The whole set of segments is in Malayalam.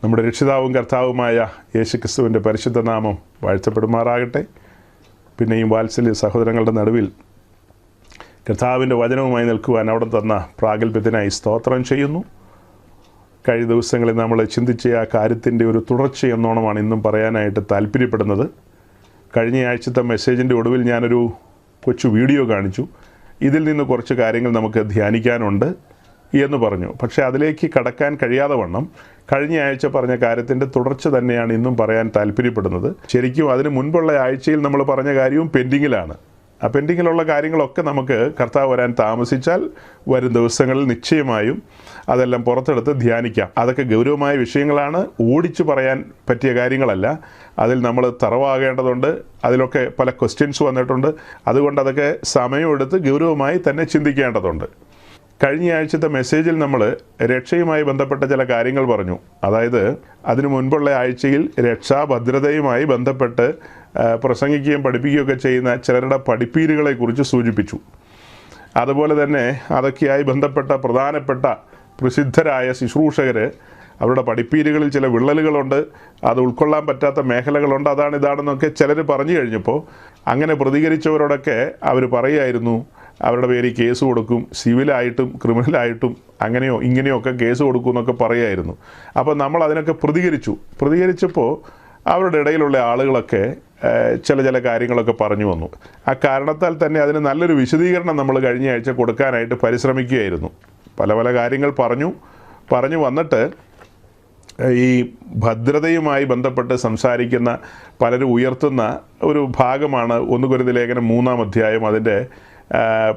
നമ്മുടെ രക്ഷിതാവും കർത്താവുമായ യേശുക്രിസ്തുവിൻ്റെ പരിശുദ്ധ നാമം വാഴ്ത്തപ്പെടുമാറാകട്ടെ. പിന്നെയും വാത്സല്യ സഹോദരങ്ങളുടെ നടുവിൽ കർത്താവിൻ്റെ വചനവുമായി നിൽക്കുവാൻ അവിടെ തന്ന പ്രാഗൽഭ്യത്തിനായി സ്തോത്രം ചെയ്യുന്നു. കഴിഞ്ഞ ദിവസങ്ങളിൽ നമ്മൾ ചിന്തിച്ച ആ കാര്യത്തിൻ്റെ ഒരു തുടർച്ചയെന്നോണമാണ് ഇന്നും പറയാനായിട്ട് താല്പര്യപ്പെടുന്നത്. കഴിഞ്ഞ ആഴ്ചത്തെ മെസ്സേജിൻ്റെ ഒടുവിൽ ഞാനൊരു കൊച്ചു വീഡിയോ കാണിച്ചു. ഇതിൽ നിന്ന് കുറച്ച് കാര്യങ്ങൾ നമുക്ക് ധ്യാനിക്കാനുണ്ട് എന്ന് പറഞ്ഞു. പക്ഷേ അതിലേക്ക് കടക്കാൻ കഴിയാതെ വണ്ണം കഴിഞ്ഞ ആഴ്ച പറഞ്ഞ കാര്യത്തിൻ്റെ തുടർച്ച തന്നെയാണ് ഇന്നും പറയാൻ താല്പര്യപ്പെടുന്നത്. ശരിക്കും അതിന് മുൻപുള്ള ആഴ്ചയിൽ നമ്മൾ പറഞ്ഞ കാര്യവും പെൻഡിങ്ങിലാണ്. ആ പെൻഡിങ്ങിലുള്ള കാര്യങ്ങളൊക്കെ നമുക്ക് കർത്താവ് വരാൻ താമസിച്ചാൽ വരും ദിവസങ്ങളിൽ നിശ്ചയമായും അതെല്ലാം പുറത്തെടുത്ത് ധ്യാനിക്കാം. അതൊക്കെ ഗൗരവമായ വിഷയങ്ങളാണ്, ഓടിച്ചു പറയാൻ പറ്റിയ കാര്യങ്ങളല്ല. അതിൽ നമ്മൾ തറവാകേണ്ടതുണ്ട്. അതിലൊക്കെ പല ക്വസ്റ്റ്യൻസ് വന്നിട്ടുണ്ട്. അതുകൊണ്ട് അതൊക്കെ സമയമെടുത്ത് ഗൗരവമായി തന്നെ ചിന്തിക്കേണ്ടതുണ്ട്. കഴിഞ്ഞ ആഴ്ചത്തെ മെസ്സേജിൽ നമ്മൾ രക്ഷയുമായി ബന്ധപ്പെട്ട ചില കാര്യങ്ങൾ പറഞ്ഞു. അതായത് അതിനു മുൻപുള്ള ആഴ്ചയിൽ രക്ഷാഭദ്രതയുമായി ബന്ധപ്പെട്ട് പ്രസംഗിക്കുകയും പഠിപ്പിക്കുകയൊക്കെ ചെയ്യുന്ന ചിലരുടെ പഠിപ്പീരുകളെക്കുറിച്ച് സൂചിപ്പിച്ചു. അതുപോലെ തന്നെ അതൊക്കെയായി ബന്ധപ്പെട്ട പ്രധാനപ്പെട്ട പ്രസിദ്ധരായ ശുശ്രൂഷകർ അവരുടെ പഠിപ്പീരുകളിൽ ചില വിള്ളലുകളുണ്ട്, അത് ഉൾക്കൊള്ളാൻ പറ്റാത്ത മേഖലകളുണ്ട്, ഇതാണെന്നൊക്കെ ചിലർ പറഞ്ഞു കഴിഞ്ഞപ്പോൾ അങ്ങനെ പ്രതികരിച്ചവരോടൊക്കെ അവർ പറയുമായിരുന്നു അവരുടെ പേരിൽ കേസ് കൊടുക്കും, സിവിലായിട്ടും ക്രിമിനലായിട്ടും അങ്ങനെയോ ഇങ്ങനെയോ ഒക്കെ കേസ് കൊടുക്കും എന്നൊക്കെ പറയുമായിരുന്നു. അപ്പോൾ നമ്മൾ അതിനൊക്കെ പ്രതികരിച്ചപ്പോൾ അവരുടെ ഇടയിലുള്ള ആളുകളൊക്കെ ചില കാര്യങ്ങളൊക്കെ പറഞ്ഞു വന്നു. ആ കാരണത്താൽ തന്നെ അതിന് നല്ലൊരു വിശദീകരണം നമ്മൾ കഴിഞ്ഞ ആഴ്ച കൊടുക്കാനായിട്ട് പരിശ്രമിക്കുകയായിരുന്നു. പല കാര്യങ്ങൾ പറഞ്ഞു വന്നിട്ട് ഈ ഭദ്രതയുമായി ബന്ധപ്പെട്ട് സംസാരിക്കുന്ന പലരും ഉയർത്തുന്ന ഒരു ഭാഗമാണ് 1 കൊരിന്ത്യർ ലേഖനം 3-ാം അധ്യായം അതിൻ്റെ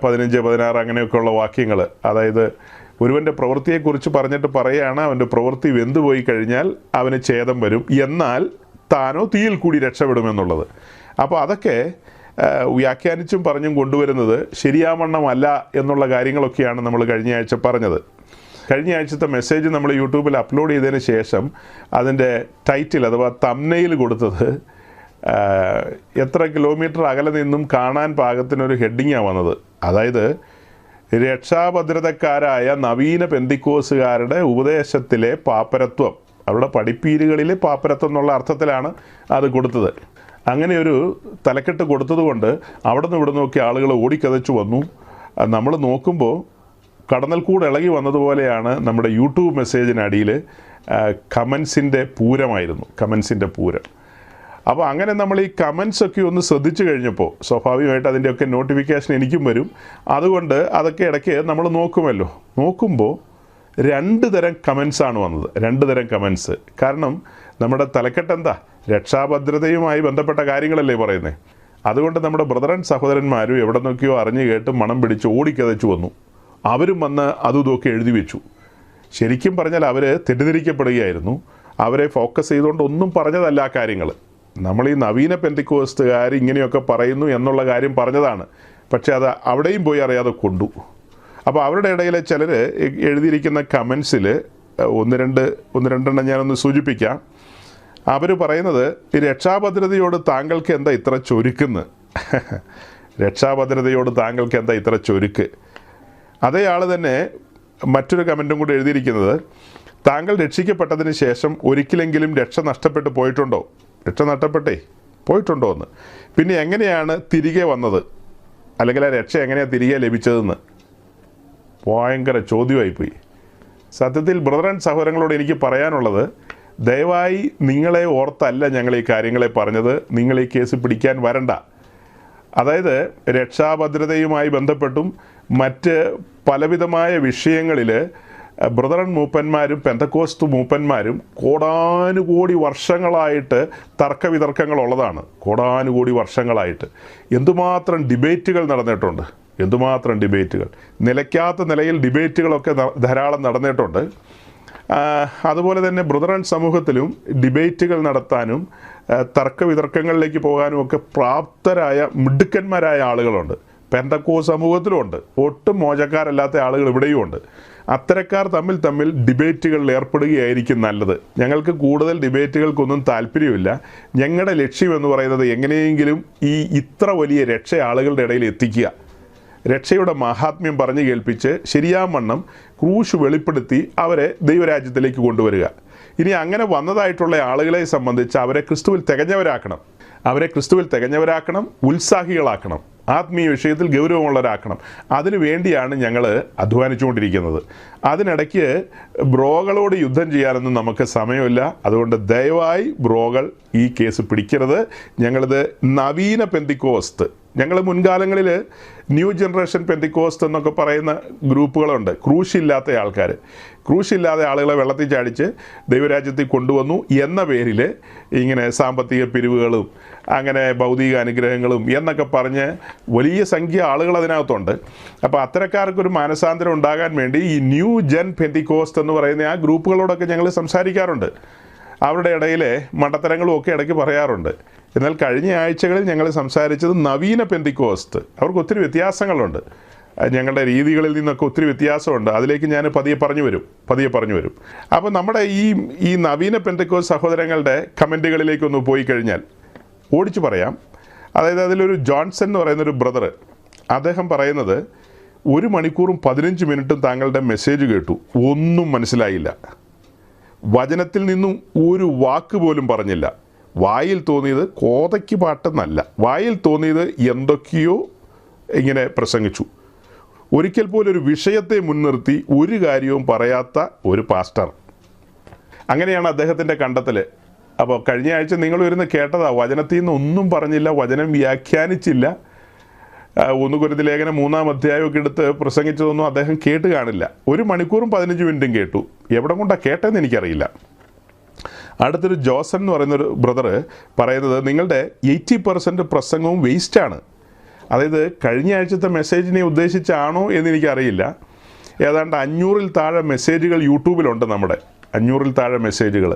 15, 16 അങ്ങനെയൊക്കെയുള്ള വാക്യങ്ങൾ. അതായത് ഒരുവൻ്റെ പ്രവൃത്തിയെക്കുറിച്ച് പറഞ്ഞിട്ട് പറയുകയാണ്, അവൻ്റെ പ്രവൃത്തി വെന്തുപോയി കഴിഞ്ഞാൽ അവന് ഛേദം വരും, എന്നാൽ താനോ തീയിൽ കൂടി രക്ഷപ്പെടുമെന്നുള്ളത്. അപ്പോൾ അതൊക്കെ വ്യാഖ്യാനിച്ചും പറഞ്ഞും കൊണ്ടുവരുന്നത് ശരിയാവണ്ണമല്ല എന്നുള്ള കാര്യങ്ങളൊക്കെയാണ് നമ്മൾ കഴിഞ്ഞ ആഴ്ച പറഞ്ഞത്. കഴിഞ്ഞ ആഴ്ചത്തെ മെസ്സേജ് നമ്മൾ യൂട്യൂബിൽ അപ്ലോഡ് ചെയ്തതിന് ശേഷം അതിൻ്റെ ടൈറ്റിൽ അഥവാ തംബ്നെയിൽ കൊടുത്തത് എത്ര കിലോമീറ്റർ അകലെ നിന്നും കാണാൻ പാകത്തിനൊരു ഹെഡിങ്ങാണ് വന്നത്. അതായത് രക്ഷാഭദ്രതക്കാരായ നവീന പെന്തിക്കോസുകാരുടെ ഉപദേശത്തിലെ പാപ്പരത്വം, അവരുടെ പഠിപ്പീരുകളിലെ പാപ്പരത്വം എന്നുള്ള അർത്ഥത്തിലാണ് അത് കൊടുത്തത്. അങ്ങനെ ഒരു തലക്കെട്ട് കൊടുത്തതുകൊണ്ട് അവിടെ നിന്ന് ഇവിടെ നോക്കി ആളുകൾ ഓടിക്കതച്ചു വന്നു. നമ്മൾ നോക്കുമ്പോൾ കടന്നൽ കൂടെ ഇളകി വന്നതുപോലെയാണ് നമ്മുടെ യൂട്യൂബ് മെസ്സേജിനടിയിൽ കമൻസിൻ്റെ പൂരം. അപ്പോൾ അങ്ങനെ നമ്മൾ ഈ കമൻസൊക്കെ ഒന്ന് ശ്രദ്ധിച്ചു കഴിഞ്ഞപ്പോൾ സ്വാഭാവികമായിട്ട് അതിൻ്റെയൊക്കെ നോട്ടിഫിക്കേഷൻ എനിക്കും വരും. അതുകൊണ്ട് അതൊക്കെ ഇടയ്ക്ക് നമ്മൾ നോക്കുമ്പോൾ 2 തരം കമൻസാണ് വന്നത്. 2 തരം കമൻസ്. കാരണം നമ്മുടെ തലക്കെട്ട് എന്താ? രക്ഷാഭദ്രതയുമായി ബന്ധപ്പെട്ട കാര്യങ്ങളല്ലേ പറയുന്നത്. അതുകൊണ്ട് നമ്മുടെ ബ്രദർ ആൻഡ് സഹോദരന്മാരും എവിടെ നോക്കിയോ അറിഞ്ഞു കേട്ട് മണം പിടിച്ച് ഓടിക്കതച്ചു വന്നു. അവരും വന്ന് അതുമൊക്കെ എഴുതി വെച്ചു. ശരിക്കും പറഞ്ഞാൽ അവർ തെറ്റിദ്ധരിക്കപ്പെടുകയായിരുന്നു. അവരെ ഫോക്കസ് ചെയ്തുകൊണ്ട് ഒന്നും പറഞ്ഞതല്ല ആ കാര്യങ്ങൾ. നമ്മൾ ഈ നവീന പെന്തിക്കോസ്തുകാർ ഇങ്ങനെയൊക്കെ പറയുന്നു എന്നുള്ള കാര്യം പറഞ്ഞതാണ്. പക്ഷേ അത് അവിടെയും പോയി അറിയാതെ കൊണ്ടു. അപ്പോൾ അവരുടെ ഇടയിലെ ചിലർ എഴുതിയിരിക്കുന്ന കമൻസിൽ ഒന്ന് രണ്ടെണ്ണം ഞാനൊന്ന് സൂചിപ്പിക്കാം. അവർ പറയുന്നത്, ഈ രക്ഷാഭദ്രതയോട് താങ്കൾക്ക് എന്താ ഇത്ര ചൊരുക്കെന്ന്. രക്ഷാഭദ്രതയോട് താങ്കൾക്ക് എന്താ ഇത്ര ചൊരുക്ക്. അതേ ആൾ തന്നെ മറ്റൊരു കമൻറ്റും കൂടി എഴുതിയിരിക്കുന്നത്, താങ്കൾ രക്ഷിക്കപ്പെട്ടതിന് ശേഷം ഒരിക്കലെങ്കിലും രക്ഷ നഷ്ടപ്പെട്ടു പോയിട്ടുണ്ടോ? രക്ഷ പോയിട്ടുണ്ടോ എന്ന്. പിന്നെ എങ്ങനെയാണ് തിരികെ വന്നത്, അല്ലെങ്കിൽ ആ രക്ഷ എങ്ങനെയാണ് തിരികെ ലഭിച്ചതെന്ന്. ഭയങ്കര ചോദ്യമായിപ്പോയി. സത്യത്തിൽ ബ്രദർ ആൻഡ് സഹോദരങ്ങളോട് എനിക്ക് പറയാനുള്ളത്, ദയവായി നിങ്ങളെ ഓർത്തല്ല ഞങ്ങൾ ഈ കാര്യങ്ങളെ പറഞ്ഞത്. നിങ്ങൾ ഈ കേസ് പിടിക്കാൻ വരണ്ട. അതായത് രക്ഷാഭദ്രതയുമായി ബന്ധപ്പെട്ടും മറ്റ് പലവിധമായ വിഷയങ്ങളിൽ ബ്രദറൻ മൂപ്പന്മാരും പെന്തക്കോസ്തു മൂപ്പന്മാരും കോടാനുകോടി വർഷങ്ങളായിട്ട് തർക്കവിതർക്കങ്ങളുള്ളതാണ്. കോടാനുകോടി വർഷങ്ങളായിട്ട് എന്തുമാത്രം ഡിബേറ്റുകൾ നടന്നിട്ടുണ്ട്. നിലയ്ക്കാത്ത നിലയിൽ ഡിബേറ്റുകളൊക്കെ ധാരാളം നടന്നിട്ടുണ്ട്. അതുപോലെ തന്നെ ബ്രദറൻ സമൂഹത്തിലും ഡിബേറ്റുകൾ നടത്താനും തർക്കവിതർക്കങ്ങളിലേക്ക് പോകാനും ഒക്കെ പ്രാപ്തരായ മിടുക്കന്മാരായ ആളുകളുണ്ട്. പെന്തക്കോസ്ത് സമൂഹത്തിലുമുണ്ട്. ഒട്ടും മോശക്കാരല്ലാത്ത ആളുകൾ ഇവിടെയും ഉണ്ട്. അത്തരക്കാർ തമ്മിൽ ഡിബേറ്റുകളിൽ ഏർപ്പെടുകയായിരിക്കും നല്ലത്. ഞങ്ങൾക്ക് കൂടുതൽ ഡിബേറ്റുകൾക്കൊന്നും താല്പര്യമില്ല. ഞങ്ങളുടെ ലക്ഷ്യം എന്ന് പറയുന്നത് എങ്ങനെയെങ്കിലും ഇത്ര വലിയ രക്ഷ ആളുകളുടെ ഇടയിൽ എത്തിക്കുക, രക്ഷയുടെ മഹാത്മ്യം പറഞ്ഞു കേൾപ്പിച്ച് ശരിയാവണ്ണം ക്രൂശ് വെളിപ്പെടുത്തി അവരെ ദൈവരാജ്യത്തിലേക്ക് കൊണ്ടുവരിക. ഇനി അങ്ങനെ വന്നതായിട്ടുള്ള ആളുകളെ സംബന്ധിച്ച് അവരെ ക്രിസ്തുവിൽ തികഞ്ഞവരാക്കണം, ഉത്സാഹികളാക്കണം, ആത്മീയ വിഷയത്തിൽ ഗൗരവമുള്ളവരാക്കണം. അതിനു വേണ്ടിയാണ് ഞങ്ങൾ അധ്വാനിച്ചുകൊണ്ടിരിക്കുന്നത്. അതിനിടയ്ക്ക് ബ്രോകളോട് യുദ്ധം ചെയ്യാനൊന്നും നമുക്ക് സമയമില്ല. അതുകൊണ്ട് ദയവായി ബ്രോകൾ ഈ കേസ് പിടിക്കരുത്. ഞങ്ങളിത് നവീന പെന്തിക്കോസ്ത്, ഞങ്ങൾ മുൻകാലങ്ങളിൽ ന്യൂ ജനറേഷൻ പെന്തിക്കോസ്ത് എന്നൊക്കെ പറയുന്ന ഗ്രൂപ്പുകളുണ്ട്. ക്രൂശില്ലാത്ത ആളുകളെ വെള്ളത്തിൽ ചാടിച്ച് ദൈവരാജ്യത്തിൽ കൊണ്ടുവന്നു എന്ന പേരിൽ ഇങ്ങനെ സാമ്പത്തിക പിരിവുകളും അങ്ങനെ ഭൗതിക അനുഗ്രഹങ്ങളും എന്നൊക്കെ പറഞ്ഞ് വലിയ സംഖ്യ ആളുകൾ അതിനകത്തുണ്ട്. അപ്പോൾ അത്തരക്കാർക്കൊരു മാനസാന്തരം ഉണ്ടാകാൻ വേണ്ടി ഈ ന്യൂ ജൻ പെന്തിക്കോസ്ത് എന്ന് പറയുന്ന ആ ഗ്രൂപ്പുകളോടൊക്കെ ഞങ്ങൾ സംസാരിക്കാറുണ്ട്. അവരുടെ ഇടയിലെ മണ്ടത്തരങ്ങളും ഒക്കെ ഇടയ്ക്ക് പറയാറുണ്ട്. എന്നാൽ കഴിഞ്ഞ ആഴ്ചകളിൽ ഞങ്ങൾ സംസാരിച്ചത് നവീന പെന്തിക്കോസ്ത്. അവർക്ക് ഒത്തിരി വ്യത്യാസങ്ങളുണ്ട്, ഞങ്ങളുടെ രീതികളിൽ നിന്നൊക്കെ ഒത്തിരി വ്യത്യാസമുണ്ട്. അതിലേക്ക് ഞാൻ പതിയെ പറഞ്ഞു വരും. അപ്പോൾ നമ്മുടെ ഈ നവീന പെന്തിക്കോസ്ത് സഹോദരങ്ങളുടെ കമൻറ്റുകളിലേക്കൊന്ന് പോയി കഴിഞ്ഞാൽ ഓടിച്ചു പറയാം. അതായത് അതിലൊരു ജോൺസൺ എന്ന് പറയുന്നൊരു ബ്രദർ, അദ്ദേഹം പറയുന്നത് 1 മണിക്കൂറും 15 മിനിറ്റും താങ്കളുടെ മെസ്സേജ് കേട്ടു, ഒന്നും മനസ്സിലായില്ല, വചനത്തിൽ നിന്നും ഒരു വാക്ക് പോലും പറഞ്ഞില്ല, വായിൽ തോന്നിയത് കോതയ്ക്ക് പാട്ടെന്നല്ല, വായിൽ തോന്നിയത് എന്തൊക്കെയോ ഇങ്ങനെ പ്രസംഗിച്ചു, ഒരിക്കൽ പോലും ഒരു വിഷയത്തെ മുൻനിർത്തി ഒരു കാര്യവും പറയാത്ത ഒരു പാസ്റ്റർ. അങ്ങനെയാണ് അദ്ദേഹത്തിൻ്റെ കണ്ടെത്തൽ. അപ്പോൾ കഴിഞ്ഞ ആഴ്ച നിങ്ങൾ വരുന്ന കേട്ടതാ, വചനത്തിൽ നിന്ന് ഒന്നും പറഞ്ഞില്ല, വചനം വ്യാഖ്യാനിച്ചില്ല. 1 കൊരിന്ത്യർ ലേഖനം 3-ാം അധ്യായമൊക്കെ എടുത്ത് പ്രസംഗിച്ചതൊന്നും അദ്ദേഹം കേട്ട് കാണില്ല. 1 മണിക്കൂറും 15 മിനിറ്റും കേട്ടു. എവിടെ കൊണ്ടാണ് കേട്ടതെന്ന് എനിക്കറിയില്ല. അടുത്തൊരു ജോസൺ എന്ന് പറയുന്നൊരു ബ്രദർ പറയുന്നത് നിങ്ങളുടെ 80% പ്രസംഗവും വേസ്റ്റാണ്. അതായത് കഴിഞ്ഞ ആഴ്ചത്തെ മെസ്സേജിനെ ഉദ്ദേശിച്ചാണോ എന്നെനിക്കറിയില്ല. ഏതാണ്ട് 500-ൽ താഴെ മെസ്സേജുകൾ യൂട്യൂബിലുണ്ട്. നമ്മുടെ 500-ൽ താഴെ മെസ്സേജുകൾ.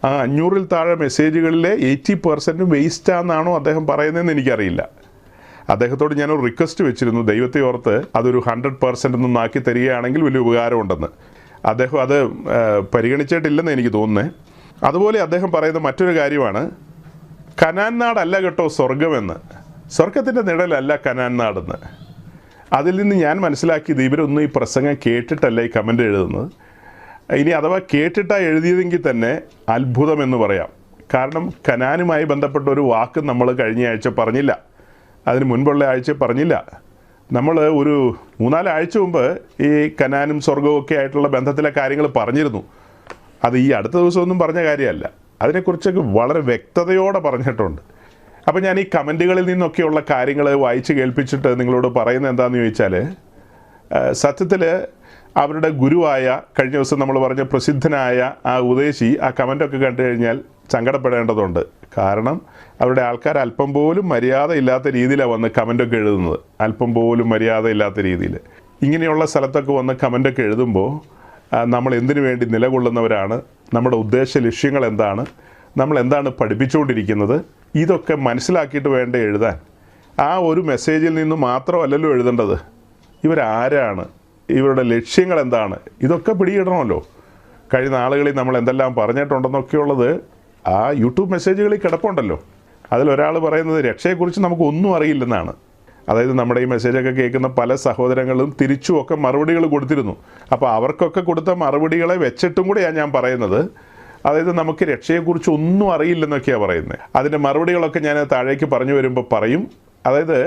ആ 500-ൽ താഴെ മെസ്സേജുകളിലെ 80% വേസ്റ്റാണെന്നാണോ അദ്ദേഹം പറയുന്നതെന്ന് എനിക്കറിയില്ല. അദ്ദേഹത്തോട് ഞാനൊരു റിക്വസ്റ്റ് വെച്ചിരുന്നു, ദൈവത്തെ ഓർത്ത് അതൊരു 100% ഒന്നാക്കി തരികയാണെങ്കിൽ വലിയ ഉപകാരമുണ്ടെന്ന്. അദ്ദേഹം അത് പരിഗണിച്ചിട്ടില്ലെന്ന് എനിക്ക് തോന്നുന്നത്. അതുപോലെ അദ്ദേഹം പറയുന്ന മറ്റൊരു കാര്യമാണ്, കനാൻ നാടല്ല കേട്ടോ സ്വർഗമെന്ന്, സ്വർഗത്തിൻ്റെ നിഴലല്ല കനാൻ നാടെന്ന്. അതിൽ നിന്ന് ഞാൻ മനസ്സിലാക്കിയത് ഇവരൊന്നും ഈ പ്രസംഗം കേട്ടിട്ടല്ല ഈ കമൻ്റ് എഴുതുന്നത്. ഇനി അഥവാ കേട്ടിട്ടാണ് എഴുതിയതെങ്കിൽ തന്നെ അത്ഭുതമെന്ന് പറയാം. കാരണം കനാനുമായി ബന്ധപ്പെട്ട ഒരു വാക്ക് നമ്മൾ കഴിഞ്ഞ ആഴ്ച പറഞ്ഞില്ല, അതിന് മുൻപുള്ള ആഴ്ച പറഞ്ഞില്ല. നമ്മൾ ഒരു 3-4 ആഴ്ച മുമ്പ് ഈ കനാനും സ്വർഗവും ഒക്കെ ആയിട്ടുള്ള ബന്ധത്തിലെ കാര്യങ്ങൾ പറഞ്ഞിരുന്നു. അത് ഈ അടുത്ത ദിവസമൊന്നും പറഞ്ഞ കാര്യമല്ല, അതിനെക്കുറിച്ചൊക്കെ വളരെ വ്യക്തതയോടെ പറഞ്ഞിട്ടുണ്ട്. അപ്പോൾ ഞാൻ ഈ കമൻറ്റുകളിൽ നിന്നൊക്കെയുള്ള കാര്യങ്ങൾ വായിച്ച് കേൾപ്പിച്ചിട്ട് നിങ്ങളോട് പറയുന്നത് എന്താണെന്ന് ചോദിച്ചാൽ, സത്യത്തിൽ അവരുടെ ഗുരുവായ കഴിഞ്ഞ ദിവസം നമ്മൾ പറഞ്ഞ പ്രസിദ്ധനായ ആ ഉപദേശി ആ കമൻ്റൊക്കെ കണ്ടു കഴിഞ്ഞാൽ സങ്കടപ്പെടേണ്ടതുണ്ട്. കാരണം അവരുടെ ആൾക്കാർ അല്പം പോലും മര്യാദയില്ലാത്ത രീതിയിലാണ് വന്ന് കമൻ്റൊക്കെ എഴുതുന്നത്. അല്പം പോലും മര്യാദയില്ലാത്ത രീതിയിൽ ഇങ്ങനെയുള്ള സ്ഥലത്തൊക്കെ വന്ന് കമൻ്റൊക്കെ എഴുതുമ്പോൾ നമ്മൾ എന്തിനു വേണ്ടി നിലകൊള്ളുന്നവരാണ്, നമ്മുടെ ഉദ്ദേശ ലക്ഷ്യങ്ങൾ എന്താണ്, നമ്മൾ എന്താണ് പഠിപ്പിച്ചുകൊണ്ടിരിക്കുന്നത്, ഇതൊക്കെ മനസ്സിലാക്കിയിട്ട് വേണ്ട എഴുതാൻ. ആ ഒരു മെസ്സേജിൽ നിന്ന് മാത്രമല്ലല്ലോ എഴുതേണ്ടത്. ഇവരാരാണ്, ഇവരുടെ ലക്ഷ്യങ്ങൾ എന്താണ്, ഇതൊക്കെ പിടിയിടണമല്ലോ. കഴിഞ്ഞ നാളുകളിൽ നമ്മൾ എന്തെല്ലാം പറഞ്ഞിട്ടുണ്ടെന്നൊക്കെയുള്ളത് ആ യൂട്യൂബ് മെസ്സേജുകളിൽ കിടപ്പുണ്ടല്ലോ. അതിലൊരാൾ പറയുന്നത് രക്ഷയെക്കുറിച്ച് നമുക്ക് ഒന്നും അറിയില്ലെന്നാണ്. അതായത് നമ്മുടെ ഈ മെസ്സേജൊക്കെ കേൾക്കുന്ന പല സഹോദരങ്ങളും തിരിച്ചുമൊക്കെ മറുപടികൾ കൊടുത്തിരുന്നു. അപ്പോൾ അവർക്കൊക്കെ കൊടുത്ത മറുപടികളെ വെച്ചിട്ടും കൂടെയാണ് ഞാൻ പറയുന്നത്. അതായത് നമുക്ക് രക്ഷയെക്കുറിച്ച് ഒന്നും അറിയില്ലെന്നൊക്കെയാണ് പറയുന്നത്. അതിൻ്റെ മറുപടികളൊക്കെ ഞാൻ താഴേക്ക് പറഞ്ഞു വരുമ്പോൾ പറയും. അതായത്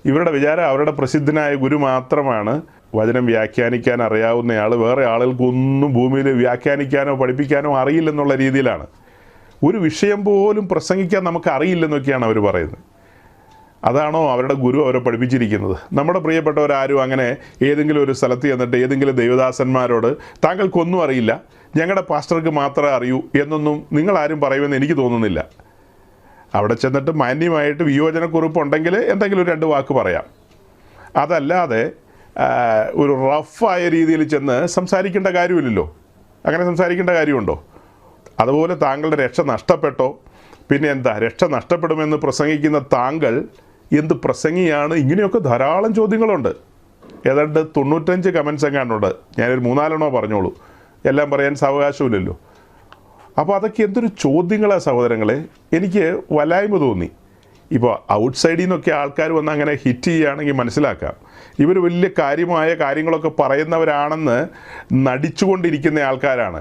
ഇവരുടെ വിചാരം അവരുടെ പ്രസിദ്ധനായ ഗുരു മാത്രമാണ് വചനം വ്യാഖ്യാനിക്കാൻ അറിയാവുന്നയാൾ, വേറെ ആളുകൾക്കൊന്നും ഭൂമിയിൽ വ്യാഖ്യാനിക്കാനോ പഠിപ്പിക്കാനോ അറിയില്ലെന്നുള്ള രീതിയിലാണ്. ഒരു വിഷയം പോലും പ്രസംഗിക്കാൻ നമുക്ക് അറിയില്ലെന്നൊക്കെയാണ് അവർ പറയുന്നത്. അതാണോ അവരുടെ ഗുരു അവരെ പഠിപ്പിച്ചിരിക്കുന്നത്? നമ്മുടെ പ്രിയപ്പെട്ടവരാരും അങ്ങനെ ഏതെങ്കിലും ഒരു സ്ഥലത്ത് ചെന്നിട്ട് ഏതെങ്കിലും ദൈവദാസന്മാരോട് താങ്കൾക്കൊന്നും അറിയില്ല, ഞങ്ങളുടെ പാസ്റ്റർക്ക് മാത്രമേ അറിയൂ എന്നൊന്നും നിങ്ങളാരും പറയുമെന്ന് എനിക്ക് തോന്നുന്നില്ല. അവിടെ ചെന്നിട്ട് മാന്യമായിട്ട് വിയോജനക്കുറിപ്പുണ്ടെങ്കിൽ എന്തെങ്കിലും ഒരു 2 വാക്ക് പറയാം. അതല്ലാതെ ഒരു റഫായ രീതിയിൽ ചെന്ന് സംസാരിക്കേണ്ട കാര്യമില്ലല്ലോ. അങ്ങനെ സംസാരിക്കേണ്ട കാര്യമുണ്ടോ? അതുപോലെ താങ്കളുടെ രക്ഷ നഷ്ടപ്പെട്ടോ? പിന്നെ എന്താ, രക്ഷ നഷ്ടപ്പെടുമെന്ന് പ്രസംഗിക്കുന്ന താങ്കൾ എന്ത് പ്രസംഗിയാണ്? ഇങ്ങനെയൊക്കെ ധാരാളം ചോദ്യങ്ങളുണ്ട്. ഏതാണ്ട് 95 കമൻസ് എങ്ങാണ്ടുണ്ട്. ഞാനൊരു 3-4 പറഞ്ഞോളൂ, എല്ലാം പറയാൻ സാവകാശമില്ലല്ലോ. അപ്പോൾ അതൊക്കെ എന്തൊരു ചോദ്യങ്ങളാണ് സഹോദരങ്ങളെ. എനിക്ക് വലായ്മ തോന്നി. ഇപ്പോൾ ഔട്ട്സൈഡിൽ നിന്നൊക്കെ ആൾക്കാർ വന്ന് അങ്ങനെ ഹിറ്റ് ചെയ്യുകയാണെങ്കിൽ മനസ്സിലാക്കാം. ഇവർ വലിയ കാര്യമായ കാര്യങ്ങളൊക്കെ പറയുന്നവരാണെന്ന് നടിച്ചുകൊണ്ടിരിക്കുന്ന ആൾക്കാരാണ്.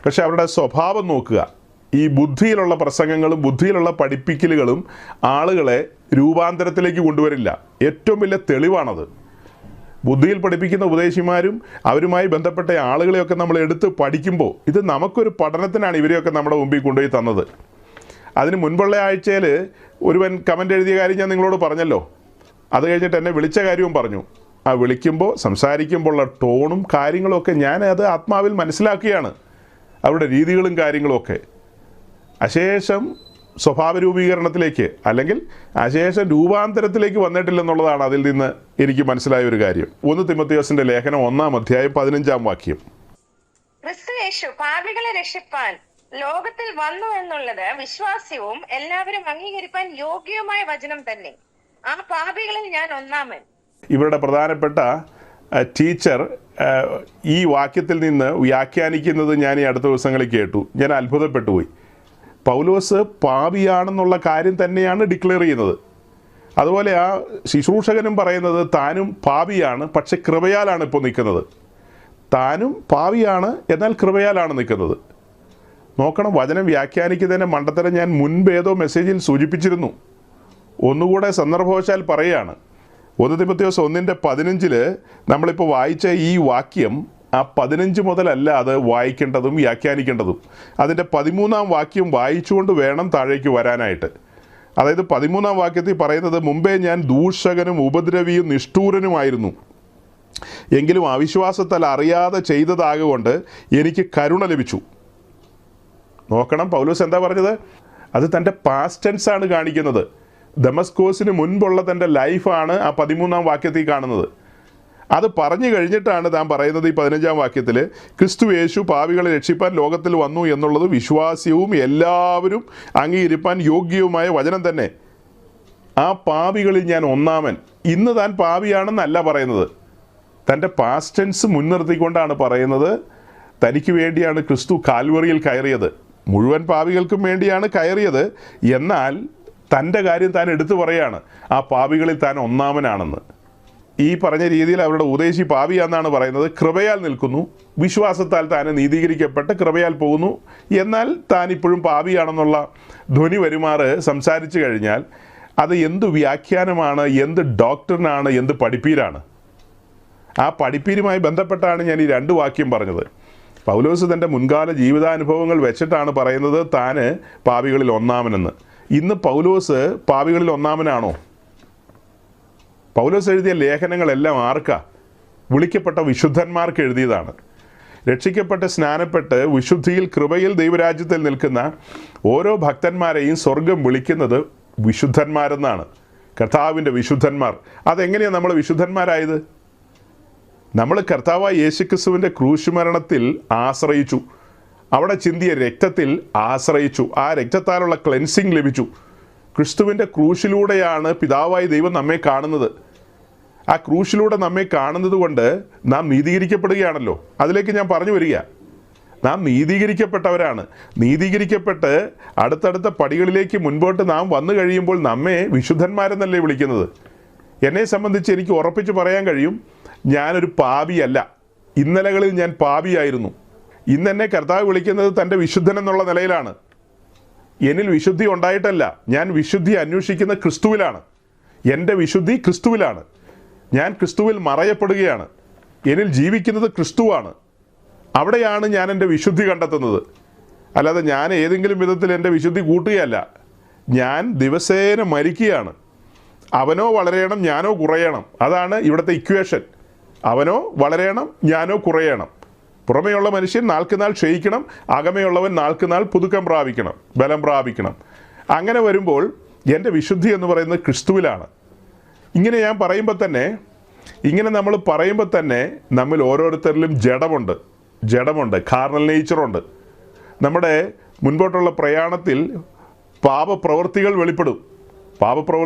പക്ഷെ അവരുടെ സ്വഭാവം നോക്കുക. ഈ ബുദ്ധിയിലുള്ള പ്രസംഗങ്ങളും ബുദ്ധിയിലുള്ള പഠിപ്പിക്കലുകളും ആളുകളെ രൂപാന്തരത്തിലേക്ക് കൊണ്ടുവരില്ല. ഏറ്റവും വലിയ തെളിവാണത്. ബുദ്ധിയിൽ പഠിപ്പിക്കുന്ന ഉപദേശിമാരും അവരുമായി ബന്ധപ്പെട്ട ആളുകളെയൊക്കെ നമ്മൾ എടുത്ത് പഠിക്കുമ്പോൾ ഇത് നമുക്കൊരു പഠനത്തിനാണ് ഇവരെയൊക്കെ നമ്മുടെ മുമ്പിൽ കൊണ്ടുപോയി തന്നത്. അതിന് മുൻപുള്ള ആഴ്ചയിൽ ഒരുവൻ കമൻ്റ് എഴുതിയ കാര്യം ഞാൻ നിങ്ങളോട് പറഞ്ഞല്ലോ. അത് കഴിഞ്ഞിട്ട് എന്നെ വിളിച്ച കാര്യവും പറഞ്ഞു. ആ വിളിക്കുമ്പോൾ സംസാരിക്കുമ്പോൾ ഉള്ള ടോണും കാര്യങ്ങളുമൊക്കെ ഞാൻ അത് ആത്മാവിൽ മനസ്സിലാക്കുകയാണ്, അവരുടെ രീതികളും കാര്യങ്ങളുമൊക്കെ. അശേഷം സ്വഭാവ രൂപീകരണത്തിലേക്ക് അല്ലെങ്കിൽ അശേഷം രൂപാന്തരത്തിലേക്ക് വന്നിട്ടില്ലെന്നുള്ളതാണ് അതിൽ നിന്ന് എനിക്ക് മനസ്സിലായ ഒരു കാര്യം. 1 തിമോഥെയോസിന്റെ ലേഖനം 1-ാം അധ്യായം 15-ാം വാക്യം. ക്രിസ്തു യേശു പാപികളെ രക്ഷിപ്പാൻ ലോകത്തിൽ വന്നു എന്നുള്ളത് വിശ്വാസ്യവും എല്ലാവരും അംഗീകരിപ്പാൻ യോഗ്യവുമായ വചനം തന്നെ. ആ പാപികളിൽ ഞാൻ ഒന്നാമൻ. ഇവരുടെ പ്രധാനപ്പെട്ട ടീച്ചർ ഈ വാക്യത്തിൽ നിന്ന് വ്യാഖ്യാനിക്കുന്നത് ഞാൻ ഈ അടുത്ത ദിവസങ്ങളിൽ കേട്ടു. ഞാൻ അത്ഭുതപ്പെട്ടു പോയി. പൗലോസ് പാപിയാണെന്നുള്ള കാര്യം തന്നെയാണ് ഡിക്ലെയർ ചെയ്യുന്നത്. അതുപോലെ ആ ശുശ്രൂഷകനും പറയുന്നത് താനും പാപിയാണ്, പക്ഷെ കൃപയാലാണ് ഇപ്പോൾ നിൽക്കുന്നത്. താനും പാപിയാണ്, എന്നാൽ കൃപയാലാണ് നിൽക്കുന്നത്. നോക്കണം, വചനം വ്യാഖ്യാനിക്കുന്നതിൻ്റെ മണ്ടത്തരം ഞാൻ മുൻപേതോ മെസ്സേജിൽ സൂചിപ്പിച്ചിരുന്നു. ഒന്നുകൂടെ സന്ദർഭവശാൽ പറയുകയാണ്. 1 തിമോഥെയോസ് 1:15 നമ്മളിപ്പോൾ വായിച്ച ഈ വാക്യം ആ 15 മുതലല്ല അത് വായിക്കേണ്ടതും വ്യാഖ്യാനിക്കേണ്ടതും. അതിൻ്റെ 13-ാം വാക്യം വായിച്ചുകൊണ്ട് വേണം താഴേക്ക് വരാനായിട്ട്. അതായത് 13-ാം വാക്യത്തിൽ പറയുന്നത്, മുമ്പേ ഞാൻ ദൂഷകനും ഉപദ്രവിയും നിഷ്ഠൂരനുമായിരുന്നു, എങ്കിലും അവിശ്വാസത്താൽ അറിയാതെ ചെയ്തതാകൊണ്ട് എനിക്ക് കരുണ ലഭിച്ചു. നോക്കണം, പൗലോസ് എന്താ പറഞ്ഞത്? അത് തൻ്റെ പാസ്റ്റ് ടെൻസ് ആണ് കാണിക്കുന്നത്. ദമസ്കോസിന് മുൻപുള്ള തൻ്റെ ലൈഫാണ് ആ 13-ാം വാക്യത്തിൽ കാണുന്നത്. അത് പറഞ്ഞു കഴിഞ്ഞിട്ടാണ് താൻ പറയുന്നത് ഈ 15-ാം വാക്യത്തിൽ, ക്രിസ്തു യേശു പാപികളെ രക്ഷിപ്പാൻ ലോകത്തിൽ വന്നു എന്നുള്ളത് വിശ്വാസ്യവും എല്ലാവരും അംഗീകരിപ്പാൻ യോഗ്യവുമായ വചനം തന്നെ. ആ പാപികളിൽ ഞാൻ ഒന്നാമൻ. ഇന്ന് താൻ പാപിയാണെന്നല്ല പറയുന്നത്, തൻ്റെ പാസ്റ്റ് ടെൻസ് മുൻനിർത്തിക്കൊണ്ടാണ് പറയുന്നത്. തനിക്ക് വേണ്ടിയാണ് ക്രിസ്തു കാൽവറിയിൽ കയറിയത്, മുഴുവൻ പാപികൾക്കും വേണ്ടിയാണ് കയറിയത്. എന്നാൽ തൻ്റെ കാര്യം താൻ എടുത്തു പറയാണ്, ആ പാപികളിൽ താൻ ഒന്നാമനാണെന്ന്. ഈ പറഞ്ഞ രീതിയിൽ അവരുടെ ഉപദേശി പാപിയാണെന്നാണ് പറയുന്നത്. കൃപയാൽ നിൽക്കുന്നു, വിശ്വാസത്താൽ താൻ നീതീകരിക്കപ്പെട്ട് കൃപയാൽ പോകുന്നു. എന്നാൽ താൻ ഇപ്പോഴും പാപിയാണെന്നുള്ള ധ്വനി വരുമാറ് സംസാരിച്ചു കഴിഞ്ഞാൽ അത് എന്ത് വ്യാഖ്യാനമാണ്, എന്ത് ഡോക്ടറിനാണ്, എന്ത് പഠിപ്പീരാണ്? ആ പഠിപ്പീരുമായി ബന്ധപ്പെട്ടാണ് ഞാൻ ഈ 2 വാക്യം പറഞ്ഞത്. പൗലോസ് തൻ്റെ മുൻകാല ജീവിതാനുഭവങ്ങൾ വെച്ചിട്ടാണ് പറയുന്നത് താൻ പാപികളിൽ ഒന്നാമനെന്ന്. ഇന്ന് പൗലോസ് പാപികളിൽ ഒന്നാമനാണോ? പൗലോസ് എഴുതിയ ലേഖനങ്ങളെല്ലാം ആർക്കാ? വിളിക്കപ്പെട്ട വിശുദ്ധന്മാർക്ക് എഴുതിയതാണ്. രക്ഷിക്കപ്പെട്ട് സ്നാനപ്പെട്ട് വിശുദ്ധിയിൽ കൃപയിൽ ദൈവരാജ്യത്തിൽ നിൽക്കുന്ന ഓരോ ഭക്തന്മാരെയും സ്വർഗം വിളിക്കുന്നത് വിശുദ്ധന്മാരെന്നാണ്. കർത്താവിൻ്റെ വിശുദ്ധന്മാർ. അതെങ്ങനെയാണ് നമ്മൾ വിശുദ്ധന്മാരായത്? നമ്മൾ കർത്താവായ യേശുക്രിസ്തുവിൻ്റെ ക്രൂശ് മരണത്തിൽ ആശ്രയിച്ചു, അവിടെ ചിന്തിയ രക്തത്തിൽ ആശ്രയിച്ചു. ആ രക്തത്താലുള്ള ക്ലെൻസിങ് ലഭിച്ചു. ക്രിസ്തുവിൻ്റെ ക്രൂശിലൂടെയാണ് പിതാവായ ദൈവം നമ്മെ കാണുന്നത്. ആ ക്രൂശിലൂടെ നമ്മെ കാണുന്നത് കൊണ്ട് നാം നീതീകരിക്കപ്പെടുകയാണല്ലോ. അതിലേക്ക് ഞാൻ പറഞ്ഞു വരിക. നാം നീതീകരിക്കപ്പെട്ടവരാണ്. നീതീകരിക്കപ്പെട്ട് അടുത്തടുത്ത പടികളിലേക്ക് മുൻപോട്ട് നാം വന്നു കഴിയുമ്പോൾ നമ്മെ വിശുദ്ധന്മാരെന്നല്ലേ വിളിക്കുന്നത്. എന്നെ സംബന്ധിച്ച് എനിക്ക് ഉറപ്പിച്ച് പറയാൻ കഴിയും, ഞാനൊരു പാപിയല്ല. ഇന്നലകളിൽ ഞാൻ പാപിയായിരുന്നു. ഇന്നെന്നെ കർത്താവ് വിളിക്കുന്നത് തൻ്റെ വിശുദ്ധൻ എന്നുള്ള നിലയിലാണ്. എന്നിൽ വിശുദ്ധി ഉണ്ടായിട്ടല്ല, ഞാൻ വിശുദ്ധി അന്വേഷിക്കുന്ന ക്രിസ്തുവിലാണ്. എൻ്റെ വിശുദ്ധി ക്രിസ്തുവിലാണ്. ഞാൻ ക്രിസ്തുവിൽ മറയപ്പെടുകയാണ്. എന്നിൽ ജീവിക്കുന്നത് ക്രിസ്തുവാണ്. അവിടെയാണ് ഞാൻ എൻ്റെ വിശുദ്ധി കണ്ടെത്തുന്നത്. അല്ലാതെ ഞാൻ ഏതെങ്കിലും വിധത്തിൽ എൻ്റെ വിശുദ്ധി കൂട്ടുകയല്ല. ഞാൻ ദിവസേന മരിക്കുകയാണ്. അവനോ വളരെയണം, ഞാനോ കുറയണം. അതാണ് ഇവിടുത്തെ ഇക്വേഷൻ. അവനോ വളരെയണം, ഞാനോ കുറയണം. പുറമേയുള്ള മനുഷ്യൻ നാൾക്കുനാൾ ക്ഷയിക്കണം, അകമേയുള്ളവൻ നാൾക്കുനാൾ പുതുക്കം പ്രാപിക്കണം, ബലം പ്രാപിക്കണം. അങ്ങനെ വരുമ്പോൾ എൻ്റെ വിശുദ്ധി എന്ന് പറയുന്നത് ക്രിസ്തുവിലാണ്. ഇങ്ങനെ ഞാൻ പറയുമ്പോൾ തന്നെ, ഇങ്ങനെ നമ്മൾ പറയുമ്പോൾ തന്നെ നമ്മിൽ ഓരോരുത്തരിലും ജഡമുണ്ട്, കാർണൽ നേച്ചറുണ്ട്. നമ്മുടെ മുൻപോട്ടുള്ള പ്രയാണത്തിൽ പാപപ്രവൃത്തികൾ വെളിപ്പെടും.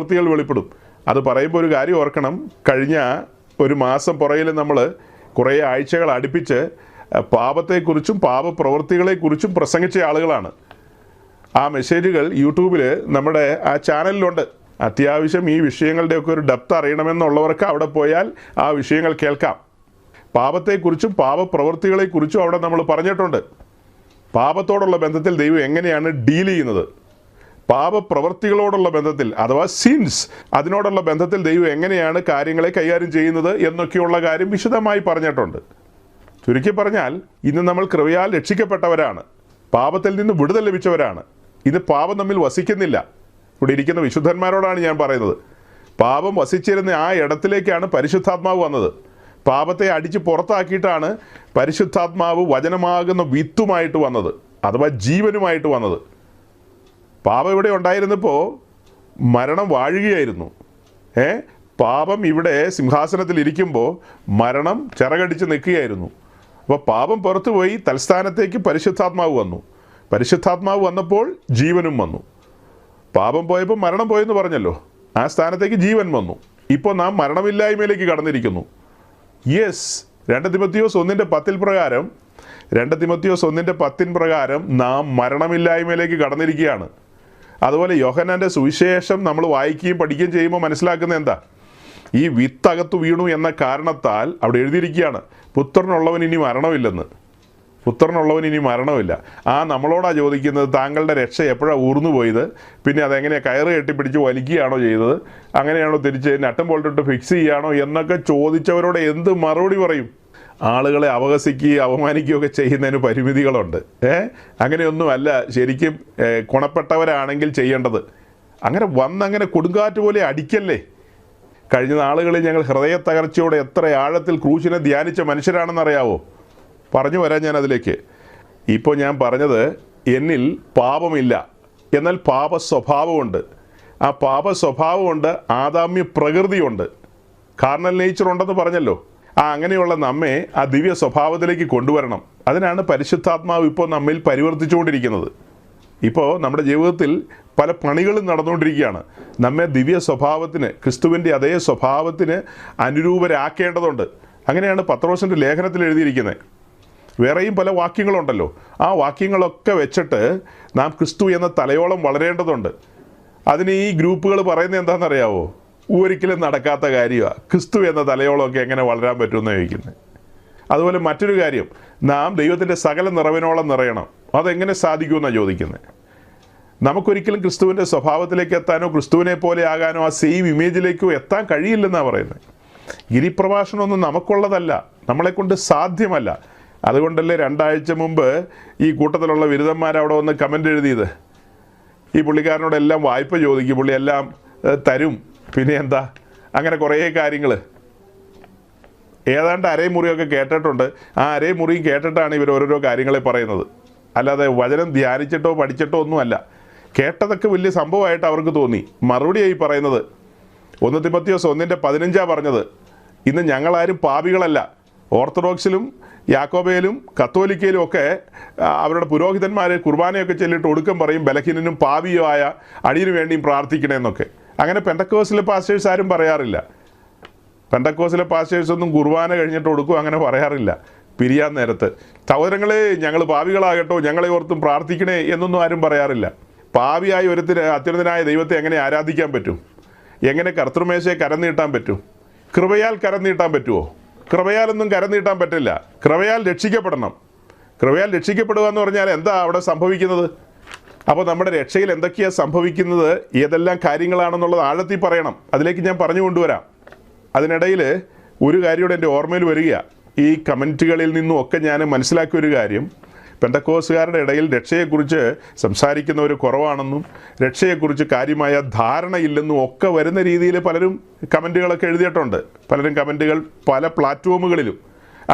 അത് പറയുമ്പോൾ ഒരു കാര്യം ഓർക്കണം. കഴിഞ്ഞ ഒരു മാസം പുറകിൽ നമ്മൾ കുറേ ആഴ്ചകൾ അടുപ്പിച്ച് പാപത്തെക്കുറിച്ചും പാപപ്രവൃത്തികളെക്കുറിച്ചും പ്രസംഗിച്ച ആളുകളാണ്. ആ മെസ്സേജുകൾ യൂട്യൂബിൽ നമ്മുടെ ആ ചാനലിലുണ്ട്. അത്യാവശ്യം ഈ വിഷയങ്ങളുടെയൊക്കെ ഒരു ഡെപ്ത് അറിയണമെന്നുള്ളവർക്ക് അവിടെ പോയാൽ ആ വിഷയങ്ങൾ കേൾക്കാം. പാപത്തെക്കുറിച്ചും പാപപ്രവൃത്തികളെക്കുറിച്ചും അവിടെ നമ്മൾ പറഞ്ഞിട്ടുണ്ട്. പാപത്തോടുള്ള ബന്ധത്തിൽ ദൈവം എങ്ങനെയാണ് ഡീൽ ചെയ്യുന്നത്, പാപപ്രവൃത്തികളോടുള്ള ബന്ധത്തിൽ അഥവാ സിൻസ് അതിനോടുള്ള ബന്ധത്തിൽ ദൈവം എങ്ങനെയാണ് കാര്യങ്ങളെ കൈകാര്യം ചെയ്യുന്നത് എന്നൊക്കെയുള്ള കാര്യം വിശദമായി പറഞ്ഞിട്ടുണ്ട്. ചുരുക്കി പറഞ്ഞാൽ ഇന്ന് നമ്മൾ കൃപയാൽ രക്ഷിക്കപ്പെട്ടവരാണ്, പാപത്തിൽ നിന്ന് വിടുതൽ ലഭിച്ചവരാണ്. ഇത് പാപം നമ്മിൽ വസിക്കുന്നില്ല. ഇവിടെ ഇരിക്കുന്ന വിശുദ്ധന്മാരോടാണ് ഞാൻ പറയുന്നത്. പാപം വസിച്ചിരുന്ന ആ ഇടത്തിലേക്കാണ് പരിശുദ്ധാത്മാവ് വന്നത്. പാപത്തെ അടിച്ച് പുറത്താക്കിയിട്ടാണ് പരിശുദ്ധാത്മാവ് വചനമാകുന്ന വിത്തുമായിട്ട് വന്നത്, അഥവാ ജീവനുമായിട്ട് വന്നത്. പാപം ഇവിടെ ഉണ്ടായിരുന്നപ്പോൾ മരണം വാഴുകയായിരുന്നു. പാപം ഇവിടെ സിംഹാസനത്തിൽ ഇരിക്കുമ്പോൾ മരണം ചിറകടിച്ച് നിൽക്കുകയായിരുന്നു. അപ്പോൾ പാപം പുറത്തുപോയി തൽസ്ഥാനത്തേക്ക് പരിശുദ്ധാത്മാവ് വന്നു. പരിശുദ്ധാത്മാവ് വന്നപ്പോൾ ജീവനും വന്നു. പാപം പോയപ്പോൾ മരണം പോയെന്ന് പറഞ്ഞല്ലോ, ആ സ്ഥാനത്തേക്ക് ജീവൻ വന്നു. ഇപ്പോൾ നാം മരണമില്ലായ്മയിലേക്ക് കടന്നിരിക്കുന്നു. യെസ്, 2 തിമോത്തിയോസ് 1:10 പ്രകാരം 2 തിമോത്തിയോസ് 1:10 പ്രകാരം നാം മരണമില്ലായ്മയിലേക്ക് കടന്നിരിക്കുകയാണ്. അതുപോലെ യോഹന്നാൻ്റെ സുവിശേഷം നമ്മൾ വായിക്കുകയും പഠിക്കുകയും ചെയ്യുമ്പോൾ മനസ്സിലാക്കുന്നത് എന്താ? ഈ വിത്തകത്തു വീണു എന്ന കാരണത്താൽ അവിടെ എഴുതിയിരിക്കുകയാണ്, പുത്രനുള്ളവൻ ഇനി മരണമില്ലെന്ന്. പുത്രനുള്ളവൻ ഇനി മരണമില്ല. നമ്മളോടാ ചോദിക്കുന്നത്, താങ്കളുടെ രക്ഷ എപ്പോഴാണ് ഊർന്നു പോയത്? പിന്നെ അതെങ്ങനെയാണ് കയറ് കെട്ടിപ്പിടിച്ച് വലിക്കുകയാണോ ചെയ്തത്? അങ്ങനെയാണോ തിരിച്ച് നട്ടും ബോൾട്ടിട്ട് ഫിക്സ് ചെയ്യുകയാണോ എന്നൊക്കെ ചോദിച്ചവരോട് എന്ത് മറുപടി പറയും? ആളുകളെ അപഹസിക്കുകയും അവമാനിക്കുകയൊക്കെ ചെയ്യുന്നതിന് പരിമിതികളുണ്ട്. അങ്ങനെയൊന്നുമല്ല ശരിക്കും ഗുണപ്പെട്ടവരാണെങ്കിൽ ചെയ്യേണ്ടത്. അങ്ങനെ കൊടുങ്കാറ്റ് പോലെ അടിക്കല്ലേ. കഴിഞ്ഞ നാളുകളിൽ ഞങ്ങൾ ഹൃദയ തകർച്ചയോടെ എത്ര ആഴത്തിൽ ക്രൂശിനെ ധ്യാനിച്ച മനുഷ്യരാണെന്നറിയാവോ? പറഞ്ഞു വരാൻ ഞാൻ അതിലേക്ക്. ഇപ്പോൾ ഞാൻ പറഞ്ഞത്, എന്നിൽ പാപമില്ല, എന്നാൽ പാപ സ്വഭാവമുണ്ട്. ആ പാപ സ്വഭാവമുണ്ട്, ആദാമ്യ പ്രകൃതിയുണ്ട്, കാർണൽ നേച്ചർ ഉണ്ടെന്ന് പറഞ്ഞല്ലോ. അങ്ങനെയുള്ള നമ്മെ ആ ദിവ്യ സ്വഭാവത്തിലേക്ക് കൊണ്ടുവരണം. അതിനാണ് പരിശുദ്ധാത്മാവ് ഇപ്പോൾ നമ്മിൽ പരിവർത്തിച്ചുകൊണ്ടിരിക്കുന്നത്. ഇപ്പോൾ നമ്മുടെ ജീവിതത്തിൽ പല പണികളും നടന്നുകൊണ്ടിരിക്കുകയാണ്. നമ്മെ ദിവ്യ സ്വഭാവത്തിന്, ക്രിസ്തുവിൻ്റെ അതേ സ്വഭാവത്തിന് അനുരൂപരാക്കേണ്ടതുണ്ട്. അങ്ങനെയാണ് പത്രോസിൻ്റെ ലേഖനത്തിൽ എഴുതിയിരിക്കുന്നത്. വേറെയും പല വാക്യങ്ങളുണ്ടല്ലോ. ആ വാക്യങ്ങളൊക്കെ വെച്ചിട്ട് നാം ക്രിസ്തു എന്ന തലയോളം വളരേണ്ടതുണ്ട്. അതിന് ഈ ഗ്രൂപ്പുകൾ പറയുന്നത് എന്താണെന്നറിയാവോ? ഒരിക്കലും നടക്കാത്ത കാര്യമാണ്. ക്രിസ്തു എന്ന തലയോളമൊക്കെ എങ്ങനെ വളരാൻ പറ്റുമെന്ന് ചോദിക്കുന്നത്. അതുപോലെ മറ്റൊരു കാര്യം, നാം ദൈവത്തിൻ്റെ സകല നിറവിനോളം നിറയണം. അതെങ്ങനെ സാധിക്കുമെന്നാണ് ചോദിക്കുന്നത്. നമുക്കൊരിക്കലും ക്രിസ്തുവിൻ്റെ സ്വഭാവത്തിലേക്ക് എത്താനോ ക്രിസ്തുവിനെ പോലെ ആകാനോ ആ സെയിം ഇമേജിലേക്കോ എത്താൻ കഴിയില്ലെന്നാണ് പറയുന്നത്. ഗിരിപ്രഭാഷണമൊന്നും നമുക്കുള്ളതല്ല, നമ്മളെക്കൊണ്ട് സാധ്യമല്ല. അതുകൊണ്ടല്ലേ 2 ആഴ്ച മുമ്പ് ഈ കൂട്ടത്തിലുള്ള ബിരുദന്മാരവിടെ വന്ന് കമൻ്റ് എഴുതിയത്. ഈ പുള്ളിക്കാരനോടെല്ലാം വായ്പ ചോദിക്കും, പുള്ളി എല്ലാം തരും, പിന്നെ എന്താ, അങ്ങനെ കുറേ കാര്യങ്ങൾ. ഏതാണ്ട് അരമുറിയൊക്കെ കേട്ടിട്ടുണ്ട്. ആ അരമുറിയും കേട്ടിട്ടാണ് ഇവർ ഓരോരോ കാര്യങ്ങളെ പറയുന്നത്. അല്ലാതെ വചനം ധ്യാനിച്ചിട്ടോ പഠിച്ചിട്ടോ ഒന്നുമല്ല. കേട്ടതൊക്കെ വലിയ സംഭവമായിട്ട് അവർക്ക് തോന്നി. മറുപടിയായി പറയുന്നത് 1 തിമോത്തിയോസ് 1:15 പറഞ്ഞത്, ഇന്ന് ഞങ്ങളാരും പാപികളല്ല. ഓർത്തഡോക്സിലും യാക്കോബയിലും കത്തോലിക്കയിലും ഒക്കെ അവരുടെ പുരോഹിതന്മാർ കുർബാനയൊക്കെ ചൊല്ലിയിട്ട് ഒടുക്കം പറയും, ബലഹീനനും പാപിയുമായ അടിയന് വേണ്ടിയും പ്രാർത്ഥിക്കണമെന്നൊക്കെ. അങ്ങനെ പെന്തക്കോസിലെ പാസ്റ്റേഴ്സ് ആരും പറയാറില്ല. പെന്തക്കോസിലെ പാസ്റ്റേഴ്സൊന്നും കുർബാന കഴിഞ്ഞിട്ട് ഒടുക്കും അങ്ങനെ പറയാറില്ല. പിരിയാൻ നേരത്ത്, സഹോദരങ്ങളെ ഞങ്ങൾ പാപികളാകട്ടോ, ഞങ്ങളെ ഓർത്തും പ്രാർത്ഥിക്കണേ എന്നൊന്നും ആരും പറയാറില്ല. പാപിയായ അത്യുന്നതനായ ദൈവത്തെ എങ്ങനെ ആരാധിക്കാൻ പറ്റും? എങ്ങനെ കർത്തൃമേശയെ കരം നീട്ടാൻ പറ്റും? കൃപയാൽ കരം നീട്ടാൻ പറ്റുമോ? കൃപയാലൊന്നും കരം നീട്ടാൻ പറ്റില്ല. കൃപയാൽ രക്ഷിക്കപ്പെടണം. കൃപയാൽ രക്ഷിക്കപ്പെടുക എന്ന് പറഞ്ഞാൽ എന്താ അവിടെ സംഭവിക്കുന്നത്? അപ്പോൾ നമ്മുടെ രക്ഷയിൽ എന്തൊക്കെയാണ് സംഭവിക്കുന്നത്, ഏതെല്ലാം കാര്യങ്ങളാണെന്നുള്ളത് ആഴത്തിൽ പറയണം. അതിലേക്ക് ഞാൻ പറഞ്ഞു കൊണ്ടുവരാം. അതിനിടയിൽ ഒരു കാര്യം എൻ്റെ ഓർമ്മയിൽ വരിക. ഈ കമൻറ്റുകളിൽ നിന്നും ഒക്കെ ഞാൻ മനസ്സിലാക്കിയ ഒരു കാര്യം, പെന്തക്കോസുകാരുടെ ഇടയിൽ രക്ഷയെക്കുറിച്ച് സംസാരിക്കുന്നവർ കുറവാണെന്നും രക്ഷയെക്കുറിച്ച് കാര്യമായ ധാരണയില്ലെന്നും ഒക്കെ വരുന്ന രീതിയിൽ പലരും കമൻറ്റുകളൊക്കെ എഴുതിയിട്ടുണ്ട്. പലരും കമൻറ്റുകൾ പല പ്ലാറ്റ്ഫോമുകളിലും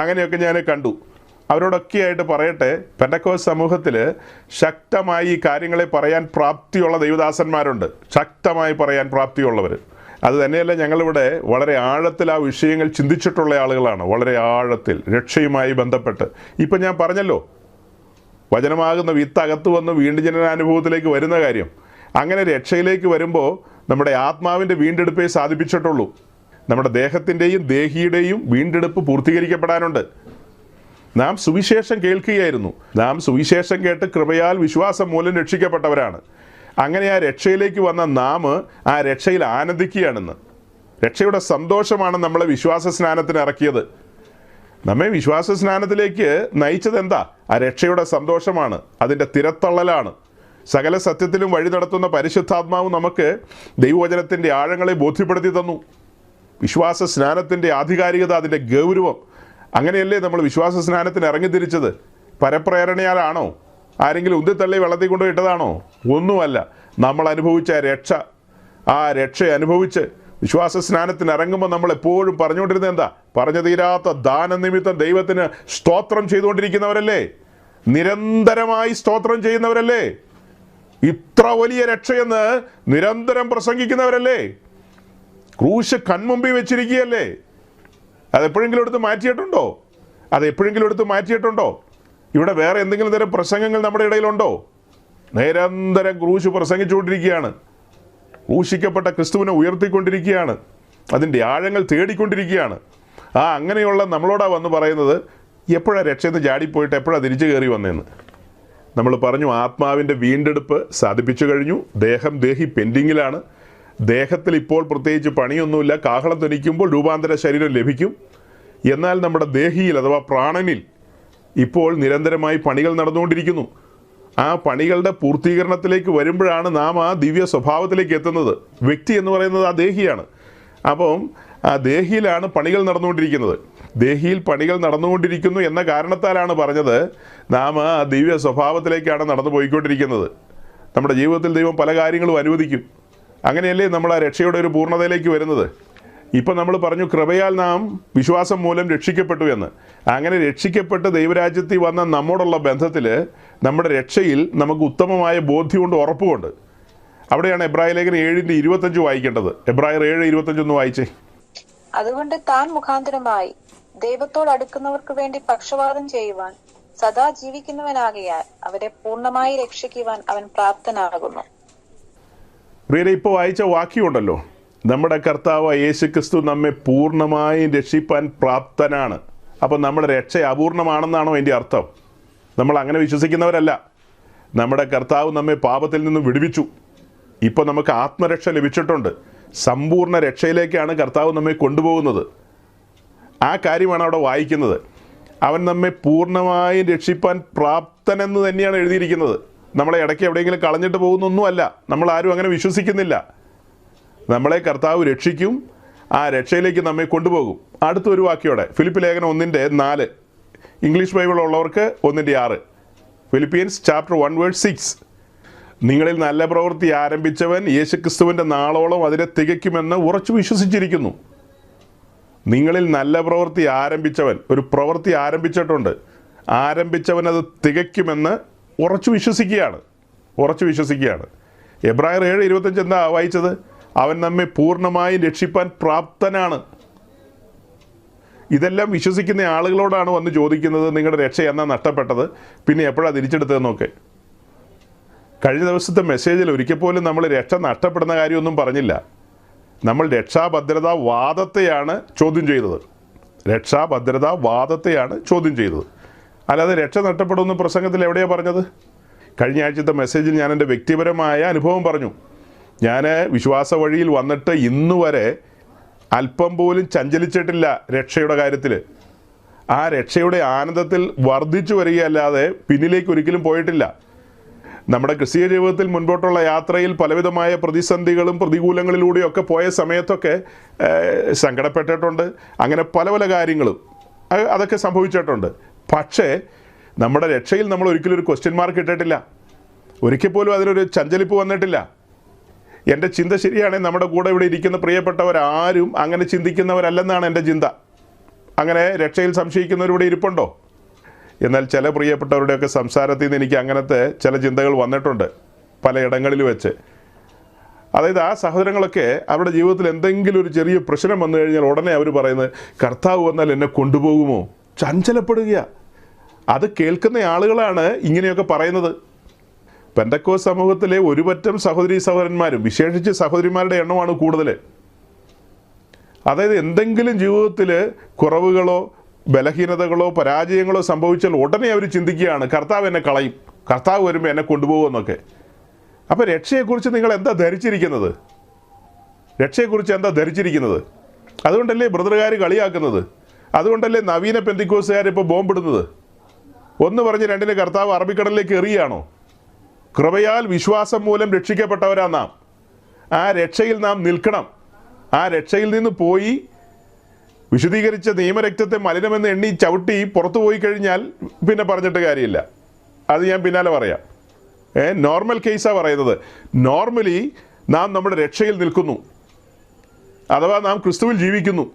അങ്ങനെയൊക്കെ ഞാൻ കണ്ടു. അവരോടൊക്കെയായിട്ട് പറയട്ടെ, പെന്തക്കോസ് സമൂഹത്തിൽ ശക്തമായി ഈ കാര്യങ്ങളെ പറയാൻ പ്രാപ്തിയുള്ള ദൈവദാസന്മാരുണ്ട്. ശക്തമായി പറയാൻ പ്രാപ്തിയുള്ളവർ. അത് തന്നെയല്ല, ഞങ്ങളിവിടെ വളരെ ആഴത്തിൽ ആ വിഷയങ്ങൾ ചിന്തിച്ചിട്ടുള്ള ആളുകളാണ്. വളരെ ആഴത്തിൽ രക്ഷയുമായി ബന്ധപ്പെട്ട്. ഇപ്പം ഞാൻ പറഞ്ഞല്ലോ, വചനമാകുന്ന വിത്ത് അകത്ത് വന്ന് വീണ്ടും ജനനാനുഭവത്തിലേക്ക് വരുന്ന കാര്യം. അങ്ങനെ രക്ഷയിലേക്ക് വരുമ്പോൾ നമ്മുടെ ആത്മാവിൻ്റെ വീണ്ടെടുപ്പേ സാധിപ്പിച്ചിട്ടുള്ളൂ. നമ്മുടെ ദേഹത്തിൻ്റെയും ദേഹിയുടെയും വീണ്ടെടുപ്പ് പൂർത്തീകരിക്കപ്പെടാനുണ്ട്. നാം സുവിശേഷം കേൾക്കുകയായിരുന്നു. നാം സുവിശേഷം കേട്ട് കൃപയാൽ വിശ്വാസം മൂലം രക്ഷിക്കപ്പെട്ടവരാണ്. അങ്ങനെ ആ രക്ഷയിലേക്ക് വന്ന നാം ആ രക്ഷയിൽ ആനന്ദിക്കുകയാണെന്ന്. രക്ഷയുടെ സന്തോഷമാണ് നമ്മളെ വിശ്വാസ സ്നാനത്തിന് ഇറക്കിയത്. നമ്മെ വിശ്വാസ സ്നാനത്തിലേക്ക് നയിച്ചത് എന്താ? ആ രക്ഷയുടെ സന്തോഷമാണ്, അതിൻ്റെ തിരത്തള്ളലാണ്. സകല സത്യത്തിലും വഴി നടത്തുന്ന പരിശുദ്ധാത്മാവ് നമുക്ക് ദൈവവചനത്തിൻ്റെ ആഴങ്ങളെ ബോധ്യപ്പെടുത്തി തന്നു. വിശ്വാസ സ്നാനത്തിൻ്റെ ആധികാരികത, അതിൻ്റെ ഗൗരവം. അങ്ങനെയല്ലേ നമ്മൾ വിശ്വാസ സ്നാനത്തിന് ഇറങ്ങിത്തിരിച്ചത്? പരപ്രേരണയാലാണോ? ആരെങ്കിലും ഉന്തിത്തള്ളി വെള്ളത്തിൽ കൊണ്ടുപോയി ഇട്ടതാണോ? ഒന്നുമല്ല. നമ്മൾ അനുഭവിച്ച രക്ഷ, ആ രക്ഷ അനുഭവിച്ച് വിശ്വാസ സ്നാനത്തിന് ഇറങ്ങുമ്പോൾ നമ്മൾ എപ്പോഴും പറഞ്ഞുകൊണ്ടിരുന്നത് എന്താ? പറഞ്ഞു തീരാത്ത ദാനനിമിത്തം ദൈവത്തിന് സ്തോത്രം ചെയ്തുകൊണ്ടിരിക്കുന്നവരല്ലേ? നിരന്തരമായി സ്തോത്രം ചെയ്യുന്നവരല്ലേ? ഇത്ര വലിയ രക്ഷയെന്ന് നിരന്തരം പ്രസംഗിക്കുന്നവരല്ലേ? ക്രൂശ് കൺമുമ്പിൽ വെച്ചിരിക്കുകയല്ലേ? അതെപ്പോഴെങ്കിലും എടുത്ത് മാറ്റിയിട്ടുണ്ടോ? ഇവിടെ വേറെ എന്തെങ്കിലും തരം പ്രസംഗങ്ങൾ നമ്മുടെ ഇടയിലുണ്ടോ? നിരന്തരം ക്രൂശ് പ്രസംഗിച്ചുകൊണ്ടിരിക്കുകയാണ്. ക്രൂശിക്കപ്പെട്ട ക്രിസ്തുവിനെ ഉയർത്തിക്കൊണ്ടിരിക്കുകയാണ്. അതിൻ്റെ ആഴങ്ങൾ തേടിക്കൊണ്ടിരിക്കുകയാണ്. അങ്ങനെയുള്ള നമ്മളോടാ വന്ന് പറയുന്നത്, എപ്പോഴാണ് രക്ഷയെന്ന് ചാടിപ്പോയിട്ട് എപ്പോഴാണ് തിരിച്ചു കയറി വന്നതെന്ന്. നമ്മൾ പറഞ്ഞു, ആത്മാവിൻ്റെ വീണ്ടെടുപ്പ് സാധിപ്പിച്ചു കഴിഞ്ഞു. ദേഹി പെൻഡിങ്ങിലാണ്. ദേഹത്തിൽ ഇപ്പോൾ പ്രത്യേകിച്ച് പണിയൊന്നുമില്ല. കാഹളം ധ്വനിക്കുമ്പോൾ രൂപാന്തര ശരീരം ലഭിക്കും. എന്നാൽ നമ്മുടെ ദേഹിയിൽ അഥവാ പ്രാണനിൽ ഇപ്പോൾ നിരന്തരമായി പണികൾ നടന്നുകൊണ്ടിരിക്കുന്നു. ആ പണികളുടെ പൂർത്തീകരണത്തിലേക്ക് വരുമ്പോഴാണ് നാം ആ ദിവ്യ സ്വഭാവത്തിലേക്ക് എത്തുന്നത്. വ്യക്തി എന്ന് പറയുന്നത് ആ ദേഹിയാണ്. അപ്പം ആ ദേഹിയിലാണ് പണികൾ നടന്നുകൊണ്ടിരിക്കുന്നത്. ദേഹിയിൽ പണികൾ നടന്നുകൊണ്ടിരിക്കുന്നു എന്ന കാരണത്താലാണ് പറഞ്ഞത് നാം ആ ദിവ്യ സ്വഭാവത്തിലേക്കാണ് നടന്നു പോയിക്കൊണ്ടിരിക്കുന്നത്. നമ്മുടെ ജീവിതത്തിൽ ദൈവം പല കാര്യങ്ങളും അനുവദിക്കും. അങ്ങനെയല്ലേ നമ്മൾ ആ രക്ഷയുടെ ഒരു പൂർണ്ണതയിലേക്ക് വരുന്നത്. ഇപ്പം നമ്മൾ പറഞ്ഞു, കൃപയാൽ നാം വിശ്വാസം മൂലം രക്ഷിക്കപ്പെട്ടു എന്ന്. അങ്ങനെ രക്ഷിക്കപ്പെട്ട് ദൈവരാജ്യത്തിൽ വന്ന നമ്മോടുള്ള ബന്ധത്തിൽ, നമ്മുടെ രക്ഷയിൽ നമുക്ക് ഉത്തമമായ ബോധ്യമുണ്ട്, ഉറപ്പുമുണ്ട്. അവിടെയാണ് എബ്രായ ലേഖനം 7:25 വായിക്കേണ്ടത്. എബ്രായർ 7:25 ഒന്ന് വായിച്ചേ. അതുകൊണ്ട് താൻ മുഖാന്തരമായി ദൈവത്തോട് അടുക്കുന്നവർക്ക് വേണ്ടി പക്ഷപാതം ചെയ്യുവാൻ സദാ ജീവിക്കുന്നവനാകയാൽ അവരെ പൂർണ്ണമായി രക്ഷിക്കുവാൻ അവൻ പ്രാപ്തനാകുന്നു. പ്രിയരെ, ഇപ്പോൾ വായിച്ച വാക്യമുണ്ടല്ലോ, നമ്മുടെ കർത്താവ് യേശുക്രിസ്തു നമ്മെ പൂർണ്ണമായും രക്ഷിപ്പാൻ പ്രാപ്തനാണ്. അപ്പം നമ്മുടെ രക്ഷ അപൂർണമാണെന്നാണോ അതിൻ്റെ അർത്ഥം? നമ്മൾ അങ്ങനെ വിശ്വസിക്കുന്നവരല്ല. നമ്മുടെ കർത്താവ് നമ്മെ പാപത്തിൽ നിന്നും വിടുവിച്ചു. ഇപ്പോൾ നമുക്ക് ആത്മരക്ഷ ലഭിച്ചിട്ടുണ്ട്. സമ്പൂർണ്ണ രക്ഷയിലേക്കാണ് കർത്താവ് നമ്മെ കൊണ്ടുപോകുന്നത്. ആ കാര്യമാണ് അവിടെ വായിക്കുന്നത്. അവൻ നമ്മെ പൂർണ്ണമായും രക്ഷിപ്പാൻ പ്രാപ്തനെന്ന് തന്നെയാണ് എഴുതിയിരിക്കുന്നത്. നമ്മളെ ഇടയ്ക്ക് എവിടെയെങ്കിലും കളഞ്ഞിട്ട് പോകുന്നൊന്നുമല്ല. നമ്മൾ ആരും അങ്ങനെ വിശ്വസിക്കുന്നില്ല. നമ്മളെ കർത്താവ് രക്ഷിക്കും, ആ രക്ഷയിലേക്ക് നമ്മെ കൊണ്ടുപോകും. അടുത്തൊരു വാക്യോടെ ഫിലിപ്പ് ലേഖനം 1:4, ഇംഗ്ലീഷ് ബൈബിൾ ഉള്ളവർക്ക് 1:6. Philippians chapter 1:6. നിങ്ങളിൽ നല്ല പ്രവൃത്തി ആരംഭിച്ചവൻ യേശുക്രിസ്തുവിൻ്റെ നാളോളം അതിനെ തികയ്ക്കുമെന്ന് ഉറച്ചു വിശ്വസിച്ചിരിക്കുന്നു. നിങ്ങളിൽ നല്ല പ്രവൃത്തി ആരംഭിച്ചവൻ, ഒരു പ്രവൃത്തി ആരംഭിച്ചിട്ടുണ്ട്, ആരംഭിച്ചവൻ അത് തികയ്ക്കുമെന്ന് ഉറച്ചു വിശ്വസിക്കുകയാണ്. എബ്രായർ 7:25 എന്താ വായിച്ചത്? അവൻ നമ്മെ പൂർണ്ണമായും രക്ഷിപ്പാൻ പ്രാപ്തനാണ്. ഇതെല്ലാം വിശ്വസിക്കുന്ന ആളുകളോടാണ് വന്ന് ചോദിക്കുന്നത്, നിങ്ങളുടെ രക്ഷ എന്നാ നഷ്ടപ്പെട്ടത്, പിന്നെ എപ്പോഴാണ് തിരിച്ചെടുത്തതെന്നൊക്കെ. കഴിഞ്ഞ ദിവസത്തെ മെസ്സേജിൽ ഒരിക്കൽ പോലും നമ്മൾ രക്ഷ നഷ്ടപ്പെടുന്ന കാര്യമൊന്നും പറഞ്ഞില്ല. നമ്മൾ രക്ഷാഭദ്രതാ വാദത്തെയാണ് ചോദ്യം ചെയ്തത്. അല്ലാതെ രക്ഷ നഷ്ടപ്പെടുമെന്ന് പ്രസംഗത്തിൽ എവിടെയാണ് പറഞ്ഞത്? കഴിഞ്ഞ ആഴ്ചത്തെ മെസ്സേജിൽ ഞാൻ എൻ്റെ വ്യക്തിപരമായ അനുഭവം പറഞ്ഞു. ഞാൻ വിശ്വാസ വഴിയിൽ വന്നിട്ട് ഇന്നുവരെ അല്പം പോലും ചഞ്ചലിച്ചിട്ടില്ല രക്ഷയുടെ കാര്യത്തിൽ. ആ രക്ഷയുടെ ആനന്ദത്തിൽ വർദ്ധിച്ചു വരികയല്ലാതെ പിന്നിലേക്ക് ഒരിക്കലും പോയിട്ടില്ല. നമ്മുടെ ക്രിസ്തീയ ജീവിതത്തിൽ മുൻപോട്ടുള്ള യാത്രയിൽ പലവിധമായ പ്രതിസന്ധികളും പ്രതികൂലങ്ങളിലൂടെയൊക്കെ പോയ സമയത്തൊക്കെ സങ്കടപ്പെട്ടിട്ടുണ്ട്. അങ്ങനെ പല പല കാര്യങ്ങളും അതൊക്കെ സംഭവിച്ചിട്ടുണ്ട്. പക്ഷേ നമ്മുടെ രക്ഷയിൽ നമ്മൾ ഒരിക്കലും ഒരു ക്വസ്റ്റ്യൻ മാർക്ക് ഇട്ടിട്ടില്ല. ഒരിക്കൽ പോലും അതിനൊരു ചഞ്ചലിപ്പ് വന്നിട്ടില്ല. എൻ്റെ ചിന്ത ശരിയാണെങ്കിൽ നമ്മുടെ കൂടെ ഇവിടെ ഇരിക്കുന്ന പ്രിയപ്പെട്ടവരാരും അങ്ങനെ ചിന്തിക്കുന്നവരല്ലെന്നാണ് എൻ്റെ ചിന്ത. അങ്ങനെ രക്ഷയിൽ സംശയിക്കുന്നവരിവിടെ ഇരിപ്പുണ്ടോ? എന്നാൽ ചില പ്രിയപ്പെട്ടവരുടെയൊക്കെ സംസാരത്തിൽ നിന്ന് എനിക്ക് അങ്ങനത്തെ ചില ചിന്തകൾ വന്നിട്ടുണ്ട് പലയിടങ്ങളിൽ വെച്ച്. അതായത് ആ സഹോദരങ്ങളൊക്കെ അവരുടെ ജീവിതത്തിൽ എന്തെങ്കിലും ഒരു ചെറിയ പ്രശ്നം വന്നു കഴിഞ്ഞാൽ ഉടനെ അവർ പറയുന്നത്, കർത്താവ് വന്നാൽ എന്നെ കൊണ്ടുപോകുമോ? ചഞ്ചലപ്പെടുക. അത് കേൾക്കുന്ന ആളുകളാണ് ഇങ്ങനെയൊക്കെ പറയുന്നത്. പെന്തക്കോസ്ത് സമൂഹത്തിലെ ഒരുപറ്റം സഹോദരന്മാരും വിശേഷിച്ച് സഹോദരിമാരുടെ എണ്ണമാണ് കൂടുതൽ. അതായത് എന്തെങ്കിലും ജീവിതത്തിൽ കുറവുകളോ ബലഹീനതകളോ പരാജയങ്ങളോ സംഭവിച്ചാൽ ഉടനെ അവർ ചിന്തിക്കുകയാണ്, കർത്താവ് എന്നെ കളയും, കർത്താവ് വരുമ്പോൾ എന്നെ കൊണ്ടുപോകുമെന്നൊക്കെ. അപ്പോൾ രക്ഷയെക്കുറിച്ച് നിങ്ങൾ എന്താ ധരിച്ചിരിക്കുന്നത്? അതുകൊണ്ടല്ലേ ബ്രദറുകാർ കളിയാക്കുന്നത്, അതുകൊണ്ടല്ലേ നവീന പെന്തിക്കോസുകാർ ഇപ്പോൾ ബോംബിടുന്നത്. ഒന്ന് പറഞ്ഞ് രണ്ടിന് കർത്താവ് അറബിക്കടലിലേക്ക് എറിയുകയാണോ? കൃപയാൽ വിശ്വാസം മൂലം രക്ഷിക്കപ്പെട്ടവരാ നാം. ആ രക്ഷയിൽ നാം നിൽക്കണം. ആ രക്ഷയിൽ നിന്ന് പോയി വിശുദ്ധീകരിച്ച നിയമരക്തത്തെ മലിനമെന്ന് എണ്ണി ചവിട്ടി പുറത്തു പോയി കഴിഞ്ഞാൽ പിന്നെ പറഞ്ഞിട്ട് കാര്യമില്ല. അത് ഞാൻ പിന്നാലെ പറയാം. നോർമൽ കേസാണ് പറയുന്നത്. നോർമലി നാം നമ്മുടെ രക്ഷയിൽ നിൽക്കുന്നു, അഥവാ നാം ക്രിസ്തുവിൽ ജീവിക്കുന്നു.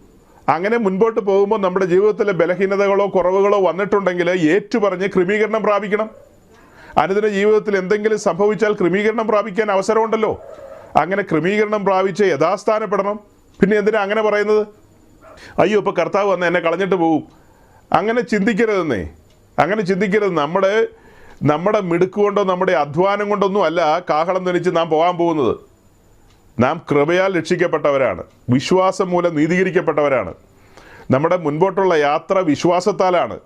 അങ്ങനെ മുൻപോട്ട് പോകുമ്പോൾ നമ്മുടെ ജീവിതത്തിലെ ബലഹീനതകളോ കുറവുകളോ വന്നിട്ടുണ്ടെങ്കിൽ ഏറ്റുപറഞ്ഞ് ക്രമീകരണം പ്രാപിക്കണം. അനുദിന ജീവിതത്തിൽ എന്തെങ്കിലും സംഭവിച്ചാൽ ക്രമീകരണം പ്രാപിക്കാൻ അവസരമുണ്ടല്ലോ. അങ്ങനെ ക്രമീകരണം പ്രാപിച്ച് യഥാസ്ഥാനപ്പെടണം. പിന്നെ എന്തിനാ അങ്ങനെ പറയുന്നത്? അയ്യോ ഇപ്പോൾ കർത്താവ് വന്ന് എന്നെ കളഞ്ഞിട്ട് പോകും, അങ്ങനെ ചിന്തിക്കരുതെന്നേ. അങ്ങനെ ചിന്തിക്കരുത്. നമ്മുടെ മിടുക്ക് കൊണ്ടോ നമ്മുടെ അധ്വാനം കൊണ്ടൊന്നും അല്ല കാഹളം ധനിച്ച് നാം പോകാൻ പോകുന്നത്. നാം കൃപയാൽ രക്ഷിക്കപ്പെട്ടവരാണ്, വിശ്വാസം മൂലം നീതീകരിക്കപ്പെട്ടവരാണ്. നമ്മുടെ മുൻപോട്ടുള്ള യാത്ര വിശ്വാസത്താലാണ്.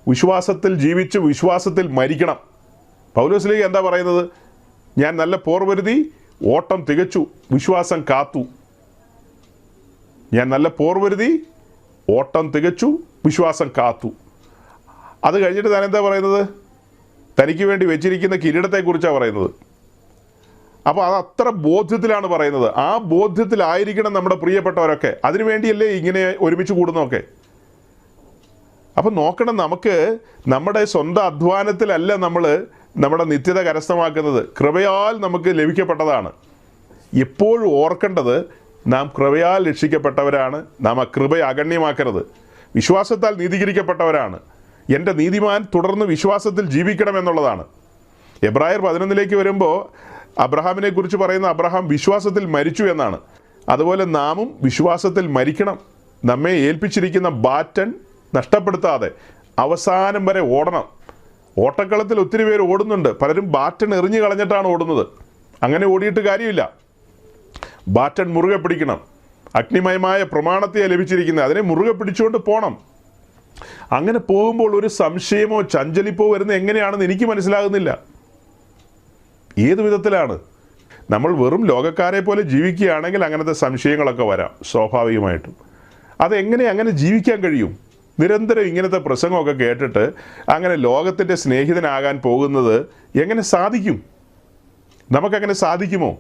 വിശ്വാസത്തിൽ ജീവിച്ച് വിശ്വാസത്തിൽ മരിക്കണം. പൗലോസ്ലീഹ എന്താ പറയുന്നത്? ഞാൻ നല്ല പോർവരുതി, ഓട്ടം തികച്ചു, വിശ്വാസം കാത്തു. ഞാൻ നല്ല പോർവരുതി, ഓട്ടം തികച്ചു, വിശ്വാസം കാത്തു. അത് കഴിഞ്ഞിട്ട് താൻ എന്താ പറയുന്നത്? തനിക്ക് വേണ്ടി വെച്ചിരിക്കുന്ന കിരീടത്തെക്കുറിച്ചാണ് പറയുന്നത്. അപ്പോൾ അത് അത്ര ബോധ്യത്തിലാണ് പറയുന്നത്. ആ ബോധ്യത്തിലായിരിക്കണം നമ്മുടെ പ്രിയപ്പെട്ടവരൊക്കെ. അതിനുവേണ്ടിയല്ലേ ഇങ്ങനെ ഒരുമിച്ച് കൂടുന്നതൊക്കെ. അപ്പം നോക്കണം, നമുക്ക് നമ്മുടെ സ്വന്തം അധ്വാനത്തിലല്ല നമ്മൾ നമ്മുടെ നിത്യത കരസ്ഥമാക്കുന്നത്. കൃപയാൽ നമുക്ക് ലഭിക്കപ്പെട്ടതാണ്. എപ്പോഴും ഓർക്കേണ്ടത്, നാം കൃപയാൽ രക്ഷിക്കപ്പെട്ടവരാണ്. നാം ആ കൃപയെ അഗണ്യമാക്കരുത്. വിശ്വാസത്താൽ നീതീകരിക്കപ്പെട്ടവരാണ്. എൻ്റെ നീതിമാൻ തുടർന്ന് വിശ്വാസത്തിൽ ജീവിക്കണമെന്നുള്ളതാണ്. എബ്രായർ 11 വരുമ്പോൾ അബ്രഹാമിനെ കുറിച്ച് പറയുന്ന അബ്രഹാം വിശ്വാസത്തിൽ മരിച്ചു എന്നാണ്. അതുപോലെ നാമും വിശ്വാസത്തിൽ മരിക്കണം. നമ്മെ ഏൽപ്പിച്ചിരിക്കുന്ന ബാറ്റൺ നഷ്ടപ്പെടുത്താതെ അവസാനം വരെ ഓടണം. ഓട്ടക്കളത്തിൽ ഒത്തിരി പേര് ഓടുന്നുണ്ട്. പലരും ബാറ്റൺ എറിഞ്ഞു കളഞ്ഞിട്ടാണ് ഓടുന്നത്. അങ്ങനെ ഓടിയിട്ട് കാര്യമില്ല. ബാറ്റൺ മുറുകെ പിടിക്കണം. അഗ്നിമയമായ പ്രമാണത്തെ ലഭിച്ചിരിക്കുന്നത്, അതിനെ മുറുകെ പിടിച്ചുകൊണ്ട് പോകണം. അങ്ങനെ പോകുമ്പോൾ ഒരു സംശയമോ ചഞ്ചലിപ്പോ വരുന്നത് എങ്ങനെയാണെന്ന് എനിക്ക് മനസ്സിലാകുന്നില്ല. ഏത് വിധത്തിലാണ്? നമ്മൾ വെറും ലോകക്കാരെ പോലെ ജീവിക്കുകയാണെങ്കിൽ അങ്ങനത്തെ സംശയങ്ങളൊക്കെ വരാം സ്വാഭാവികമായിട്ടും. അതെങ്ങനെ അങ്ങനെ ജീവിക്കാൻ കഴിയും? നിരന്തരം ഇങ്ങനത്തെ പ്രസംഗമൊക്കെ കേട്ടിട്ട് അങ്ങനെ ലോകത്തിൻ്റെ സ്നേഹിതനാകാൻ പോകുന്നത് എങ്ങനെ സാധിക്കും? നമുക്കങ്ങനെ സാധിക്കുമോ?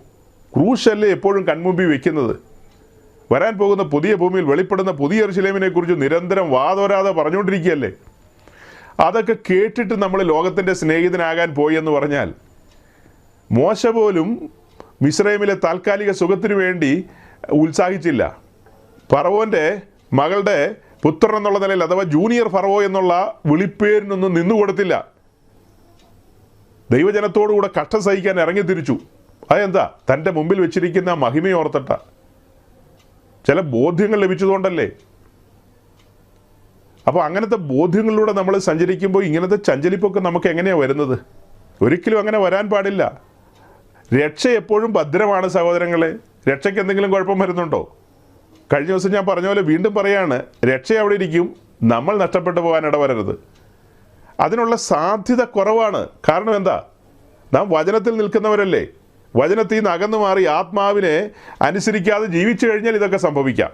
ക്രൂശല്ലേ എപ്പോഴും കൺമുമ്പിൽ വയ്ക്കുന്നത്. വരാൻ പോകുന്ന പുതിയ ഭൂമിയിൽ വെളിപ്പെടുന്ന പുതിയ യെരൂശലേമിനെ കുറിച്ച് നിരന്തരം വാതോരാതെ പറഞ്ഞുകൊണ്ടിരിക്കുകയല്ലേ. അതൊക്കെ കേട്ടിട്ട് നമ്മൾ ലോകത്തിൻ്റെ സ്നേഹിതനാകാൻ പോയി എന്ന് പറഞ്ഞാൽ, മോശ പോലും മിസ്രൈമിലെ താൽക്കാലിക സുഖത്തിനു വേണ്ടി ഉത്സാഹിച്ചില്ല. ഫറവോൻ്റെ മകളുടെ പുത്രൻ എന്നുള്ള നിലയിൽ, അഥവാ ജൂനിയർ ഫറവോ എന്നുള്ള വിളിപ്പേരിനൊന്നും നിന്നുകൊടുത്തില്ല. ദൈവജനത്തോടുകൂടെ കഷ്ടം സഹിക്കാൻ ഇറങ്ങി തിരിച്ചു. അതെന്താ? തൻ്റെ മുമ്പിൽ വെച്ചിരിക്കുന്ന മഹിമയോർത്തിട്ട ചില ബോധ്യങ്ങൾ ലഭിച്ചതുകൊണ്ടല്ലേ. അപ്പോൾ അങ്ങനത്തെ ബോധ്യങ്ങളിലൂടെ നമ്മൾ സഞ്ചരിക്കുമ്പോൾ ഇങ്ങനത്തെ ചഞ്ചലിപ്പൊക്കെ നമുക്ക് എങ്ങനെയാണ് വരുന്നത്? ഒരിക്കലും അങ്ങനെ വരാൻ പാടില്ല. രക്ഷ എപ്പോഴും ഭദ്രമാണ് സഹോദരങ്ങളെ. രക്ഷയ്ക്ക് എന്തെങ്കിലും കുഴപ്പം വരുന്നുണ്ടോ? കഴിഞ്ഞ ദിവസം ഞാൻ പറഞ്ഞ പോലെ വീണ്ടും പറയാണ്, രക്ഷ അവിടെ ഇരിക്കും, നമ്മൾ നഷ്ടപ്പെട്ടു പോകാൻ ഇടവരരുത്. അതിനുള്ള സാധ്യത കുറവാണ്. കാരണം എന്താ? നാം വചനത്തിൽ നിൽക്കുന്നവരല്ലേ. വചനത്തിൽ നിന്ന് അകന്നു മാറി ആത്മാവിനെ അനുസരിക്കാതെ ജീവിച്ചു കഴിഞ്ഞാൽ ഇതൊക്കെ സംഭവിക്കാം.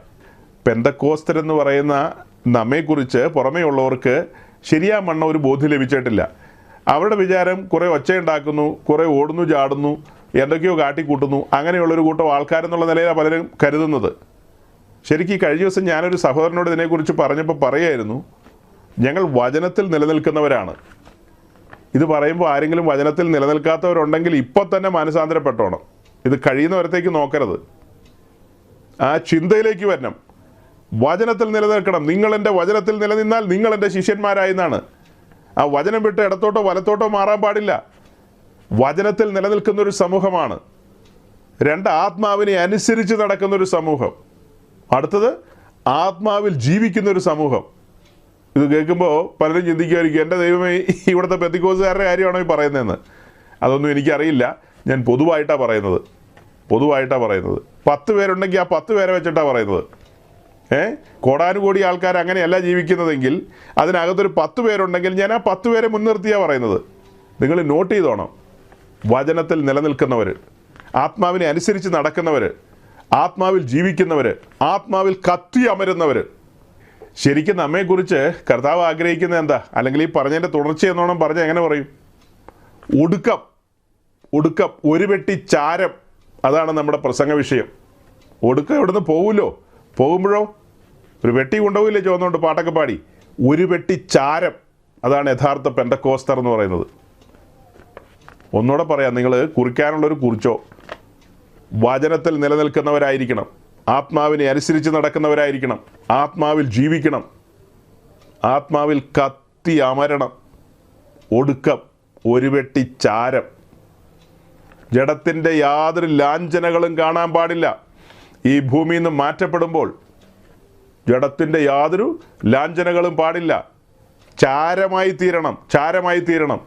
പെന്തക്കോസ്തരെന്ന് പറയുന്ന നമ്മെക്കുറിച്ച് പുറമേ ഉള്ളവർക്ക് ശരിയാമണ്ണം ഒരു ബോധ്യം ലഭിച്ചിട്ടില്ല. അവരുടെ വിചാരം കുറേ ഒച്ചയുണ്ടാക്കുന്നു, കുറേ ഓടുന്നു, ചാടുന്നു, എന്തൊക്കെയോ കാട്ടിക്കൂട്ടുന്നു, അങ്ങനെയുള്ളൊരു കൂട്ടം ആൾക്കാരെന്നുള്ള നിലയിലാണ് പലരും കരുതുന്നത്. ശരിക്കും കഴിഞ്ഞ ദിവസം ഞാനൊരു സഹോദരനോട് ഇതിനെക്കുറിച്ച് പറഞ്ഞപ്പോൾ പറയായിരുന്നു, ഞങ്ങൾ വചനത്തിൽ നിലനിൽക്കുന്നവരാണ്. ഇത് പറയുമ്പോൾ ആരെങ്കിലും വചനത്തിൽ നിലനിൽക്കാത്തവരുണ്ടെങ്കിൽ ഇപ്പോൾ തന്നെ മാനസാന്തരപ്പെട്ടോണം. ഇത് കഴിയുന്നവരത്തേക്ക് നോക്കരുത്. ആ ചിന്തയിലേക്ക് വരണം. വചനത്തിൽ നിലനിൽക്കണം. നിങ്ങൾ എൻ്റെ വചനത്തിൽ നിലനിന്നാൽ നിങ്ങൾ എൻ്റെ ശിഷ്യന്മാരായെന്നാണ്. ആ വചനം വിട്ട് ഇടത്തോട്ടോ വലത്തോട്ടോ മാറാൻ പാടില്ല. വചനത്തിൽ നിലനിൽക്കുന്നൊരു സമൂഹമാണ്. 2, ആത്മാവിനെ അനുസരിച്ച് നടക്കുന്നൊരു സമൂഹം. അടുത്തത്, ആത്മാവിൽ ജീവിക്കുന്നൊരു സമൂഹം. ഇത് കേൾക്കുമ്പോൾ പലരും ചിന്തിക്കുമായിരിക്കും, എൻ്റെ ദൈവമേ ഇവിടുത്തെ പെന്തിക്കോസുകാരുടെ കാര്യമാണോ ഈ പറയുന്നതെന്ന്. അതൊന്നും എനിക്കറിയില്ല. ഞാൻ പൊതുവായിട്ടാണ് പറയുന്നത്. 10 പേരുണ്ടെങ്കിൽ ആ 10 പേരെ വെച്ചിട്ടാണ് പറയുന്നത്. കോടാനുകോടി ആൾക്കാർ അങ്ങനെയല്ല ജീവിക്കുന്നതെങ്കിൽ അതിനകത്തൊരു 10 പേരുണ്ടെങ്കിൽ ഞാൻ ആ 10 പേരെ മുൻനിർത്തിയാണ് പറയുന്നത്. നിങ്ങൾ നോട്ട് ചെയ്തോണം. വചനത്തിൽ നിലനിൽക്കുന്നവർ, ആത്മാവിനെ അനുസരിച്ച് നടക്കുന്നവർ, ആത്മാവിൽ ജീവിക്കുന്നവർ, ആത്മാവിൽ കത്തി അമരുന്നവർ. ശരിക്കും നമ്മെക്കുറിച്ച് കർത്താവ് ആഗ്രഹിക്കുന്നത് എന്താ? അല്ലെങ്കിൽ ഈ പറഞ്ഞതിൻ്റെ തുടർച്ച എന്നോണം പറഞ്ഞ് എങ്ങനെ പറയും? ഒടുക്കം, ഒടുക്കം, ഒരു വെട്ടി ചാരം. അതാണ് നമ്മുടെ പ്രസംഗ വിഷയം. ഒടുക്കം ഇവിടുന്ന് പോവുമല്ലോ, പോകുമ്പോഴോ ഒരു വെട്ടി കൊണ്ടുപോകില്ലേ ചോദിച്ചുകൊണ്ട് പാട്ടൊക്കെ പാടി. ഒരു വെട്ടി ചാരം, അതാണ് യഥാർത്ഥ പെന്തക്കോസ്തർ എന്ന് പറയുന്നത്. ഒന്നുകൂടെ പറയാം, നിങ്ങൾ കുറിക്കാനുള്ളൊരു കുറിച്ചോ. വചനത്തിൽ നിലനിൽക്കുന്നവരായിരിക്കണം, ആത്മാവിനെ അനുസരിച്ച് നടക്കുന്നവരായിരിക്കണം, ആത്മാവിൽ ജീവിക്കണം, ആത്മാവിൽ കത്തി അമരണം. ഒടുക്കം, ഒരു വെട്ടി ചാരം. ജഡത്തിൻ്റെ യാതൊരു ലാഞ്ചനകളും കാണാൻ പാടില്ല. ഈ ഭൂമിയിൽ നിന്ന് മാറ്റപ്പെടുമ്പോൾ ജഡത്തിൻ്റെ യാതൊരു ലാഞ്ചനകളും പാടില്ല. ചാരമായി തീരണം, ചാരമായി തീരണം.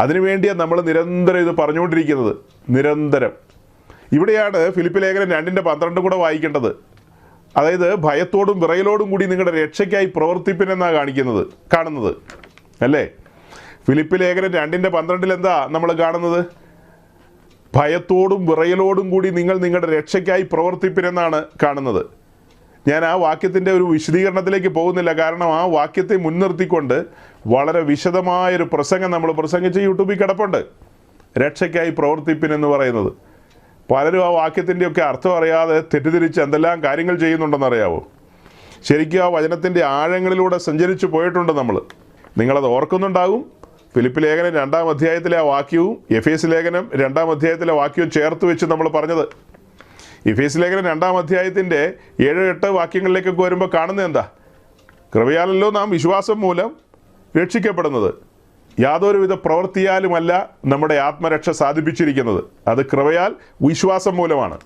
അതിനുവേണ്ടിയാണ് നമ്മൾ നിരന്തരം ഇത് പറഞ്ഞുകൊണ്ടിരിക്കുന്നത്, നിരന്തരം. ഇവിടെയാണ് ഫിലിപ്പി ലേഖനം 2:12 കൂടെ വായിക്കേണ്ടത്. അതായത് ഭയത്തോടും വിറയലോടും കൂടി നിങ്ങളുടെ രക്ഷയ്ക്കായി പ്രവർത്തിപ്പിനെന്നാണ് കാണുന്നത് അല്ലേ? ഫിലിപ്പി ലേഖനം 2:12 എന്താ നമ്മൾ കാണുന്നത്? ഭയത്തോടും വിറയലോടും കൂടി നിങ്ങൾ നിങ്ങളുടെ രക്ഷയ്ക്കായി പ്രവർത്തിപ്പിനെന്നാണ് കാണുന്നത്. ഞാൻ ആ വാക്യത്തിൻ്റെ ഒരു വിശദീകരണത്തിലേക്ക് പോകുന്നില്ല, കാരണം ആ വാക്യത്തെ മുൻനിർത്തിക്കൊണ്ട് വളരെ വിശദമായൊരു പ്രസംഗം നമ്മൾ പ്രസംഗിച്ച് യൂട്യൂബിൽ കിടപ്പുണ്ട്. രക്ഷയ്ക്കായി പ്രവർത്തിപ്പിനെന്ന് പറയുന്നത് പലരും ആ വാക്യത്തിൻ്റെയൊക്കെ അർത്ഥം അറിയാതെ തെറ്റിദ്ധരിച്ച് എന്തെല്ലാം കാര്യങ്ങൾ ചെയ്യുന്നുണ്ടെന്നറിയാവോ? ശരിക്കും ആ വചനത്തിൻ്റെ ആഴങ്ങളിലൂടെ സഞ്ചരിച്ചു പോയിട്ടുണ്ട് നമ്മൾ. നിങ്ങളത് ഓർക്കുന്നുണ്ടാകും. ഫിലിപ്പി ലേഖനം 2-ാം അധ്യായത്തിലെ ആ വാക്യവും എഫേസ് ലേഖനം 2-ാം അധ്യായത്തിലെ വാക്യവും ചേർത്ത് വെച്ച് നമ്മൾ പറഞ്ഞത്. എഫേസ് ലേഖനം 2-ാം അധ്യായത്തിൻ്റെ 7-8 വാക്യങ്ങളിലേക്കൊക്കെ വരുമ്പോൾ കാണുന്നത് എന്താ? കൃപയാലല്ലോ നാം വിശ്വാസം മൂലം രക്ഷിക്കപ്പെടുന്നത്, യാതൊരുവിധ പ്രവൃത്തിയാലുമല്ല നമ്മുടെ ആത്മരക്ഷ സാധിപ്പിച്ചിരിക്കുന്നത്, അത് കൃപയാൽ വിശ്വാസം മൂലമാണ്.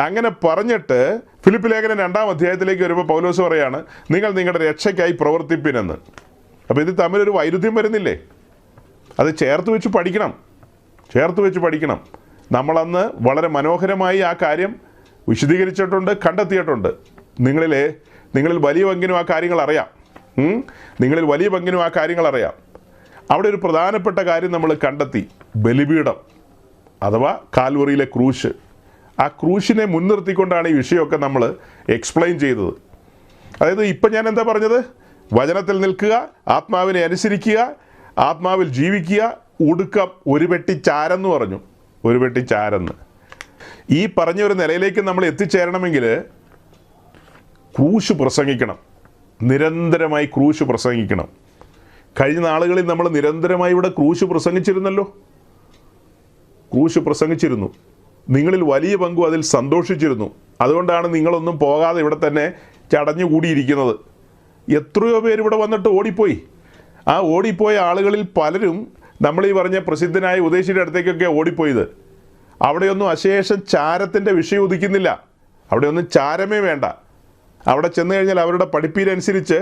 അങ്ങനെ പറഞ്ഞിട്ട് ഫിലിപ്പി ലേഖനം 2-ാം അധ്യായത്തിലേക്ക് വരുമ്പോൾ പൗലോസ് പറയാണ്, നിങ്ങൾ നിങ്ങളുടെ രക്ഷയ്ക്കായി പ്രവർത്തിപ്പിനെന്ന്. അപ്പോൾ ഇത് തമ്മിലൊരു വൈരുദ്ധ്യം വരുന്നില്ലേ? അത് ചേർത്ത് വെച്ച് പഠിക്കണം, ചേർത്ത് വെച്ച് പഠിക്കണം. നമ്മളന്ന് വളരെ മനോഹരമായി ആ കാര്യം വിശദീകരിച്ചിട്ടുണ്ട്, കണ്ടെത്തിയിട്ടുണ്ട്. നിങ്ങളിൽ വലിയ പങ്കിനും ആ കാര്യങ്ങൾ അറിയാം. നിങ്ങളിൽ വലിയ പങ്കിനും ആ കാര്യങ്ങൾ അറിയാം. അവിടെ ഒരു പ്രധാനപ്പെട്ട കാര്യം നമ്മൾ കണ്ടെത്തി, ബലിപീഠം അഥവാ കാൽവറിയിലെ ക്രൂശ്. ആ ക്രൂശിനെ മുൻനിർത്തിക്കൊണ്ടാണ് ഈ വിഷയമൊക്കെ നമ്മൾ എക്സ്പ്ലെയിൻ ചെയ്തത്. അതായത് ഇപ്പം ഞാൻ എന്താ പറഞ്ഞത്? വചനത്തിൽ നിൽക്കുക, ആത്മാവിനെ അനുസരിക്കുക, ആത്മാവിൽ ജീവിക്കുക, ഒടുക്കം ഒരു വെട്ടി ചാരെന്ന് പറഞ്ഞു. ഒരു വെട്ടി ചാരെന്ന് ഈ പറഞ്ഞ ഒരു നിലയിലേക്ക് നമ്മൾ എത്തിച്ചേരണമെങ്കിൽ ക്രൂശ് പ്രസംഗിക്കണം, നിരന്തരമായി ക്രൂശ് പ്രസംഗിക്കണം. കഴിഞ്ഞ നാളുകളിൽ നമ്മൾ നിരന്തരമായി ഇവിടെ ക്രൂശ് പ്രസംഗിച്ചിരുന്നല്ലോ, ക്രൂശ് പ്രസംഗിച്ചിരുന്നു. നിങ്ങളിൽ വലിയ പങ്കും അതിൽ സന്തോഷിച്ചിരുന്നു. അതുകൊണ്ടാണ് നിങ്ങളൊന്നും പോകാതെ ഇവിടെ തന്നെ ചടഞ്ഞുകൂടിയിരിക്കുന്നത്. എത്രയോ പേര് ഇവിടെ വന്നിട്ട് ഓടിപ്പോയി. ആ ഓടിപ്പോയ ആളുകളിൽ പലരും നമ്മൾ ഈ പറഞ്ഞ പ്രസിദ്ധനായ ഉദ്ദേശിയുടെ അടുത്തേക്കൊക്കെ ഓടിപ്പോയത്. അവിടെയൊന്നും അശേഷം ചാരത്തിൻ്റെ വിഷയം ഉദിക്കുന്നില്ല, അവിടെയൊന്നും ചാരമേ വേണ്ട. അവിടെ ചെന്ന് കഴിഞ്ഞാൽ അവരുടെ പഠിപ്പീരനുസരിച്ച്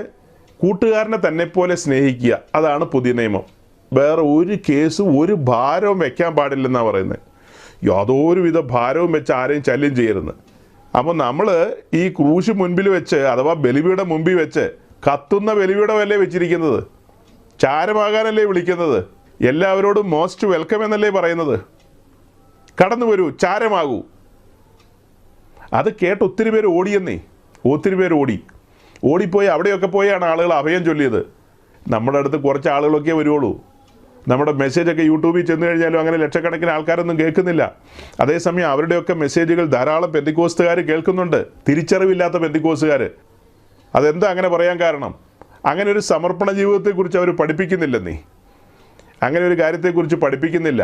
കൂട്ടുകാരനെ തന്നെപ്പോലെ സ്നേഹിക്കുക, അതാണ് പുതിയ നിയമം. വേറെ ഒരു കേസും ഒരു ഭാരവും വെക്കാൻ പാടില്ലെന്നാണ് പറയുന്നത്. യാതൊരുവിധ ഭാരവും വെച്ച് ആരെയും ശല്യം ചെയ്യരുത്. അപ്പോൾ നമ്മൾ ഈ ക്രൂശ് മുൻപിൽ വെച്ച് അഥവാ ബലിപീഠം മുമ്പിൽ വെച്ച് കത്തുന്ന ബലിപീഠമല്ലേ വെച്ചിരിക്കുന്നത്? ചാരമാകാനല്ലേ വിളിക്കുന്നത്? എല്ലാവരോടും മോസ്റ്റ് വെൽക്കം എന്നല്ലേ പറയുന്നത്? കടന്നു വരൂ, ചാരമാകൂ. അത് കേട്ട് ഒത്തിരി പേര് ഓടിയെന്നേ, ഒത്തിരി പേര് ഓടിപ്പോയി. അവിടെയൊക്കെ പോയാണ് ആളുകൾ അഭയം ചൊല്ലിയത്. നമ്മുടെ അടുത്ത് കുറച്ച് ആളുകളൊക്കെ വരുള്ളൂ. നമ്മുടെ മെസ്സേജൊക്കെ യൂട്യൂബിൽ ചെന്ന് കഴിഞ്ഞാലും അങ്ങനെ ലക്ഷക്കണക്കിന് ആൾക്കാരൊന്നും കേൾക്കുന്നില്ല. അതേസമയം അവരുടെയൊക്കെ മെസ്സേജുകൾ ധാരാളം പെന്തിക്കോസ്തുകാർ കേൾക്കുന്നുണ്ട്, തിരിച്ചറിവില്ലാത്ത പെന്തിക്കോസ്തുകാർ. അതെന്താ അങ്ങനെ പറയാൻ കാരണം? അങ്ങനെ ഒരു സമർപ്പണ ജീവിതത്തെക്കുറിച്ച് അവർ പഠിപ്പിക്കുന്നില്ലെന്നേ, അങ്ങനെ ഒരു കാര്യത്തെക്കുറിച്ച് പഠിപ്പിക്കുന്നില്ല.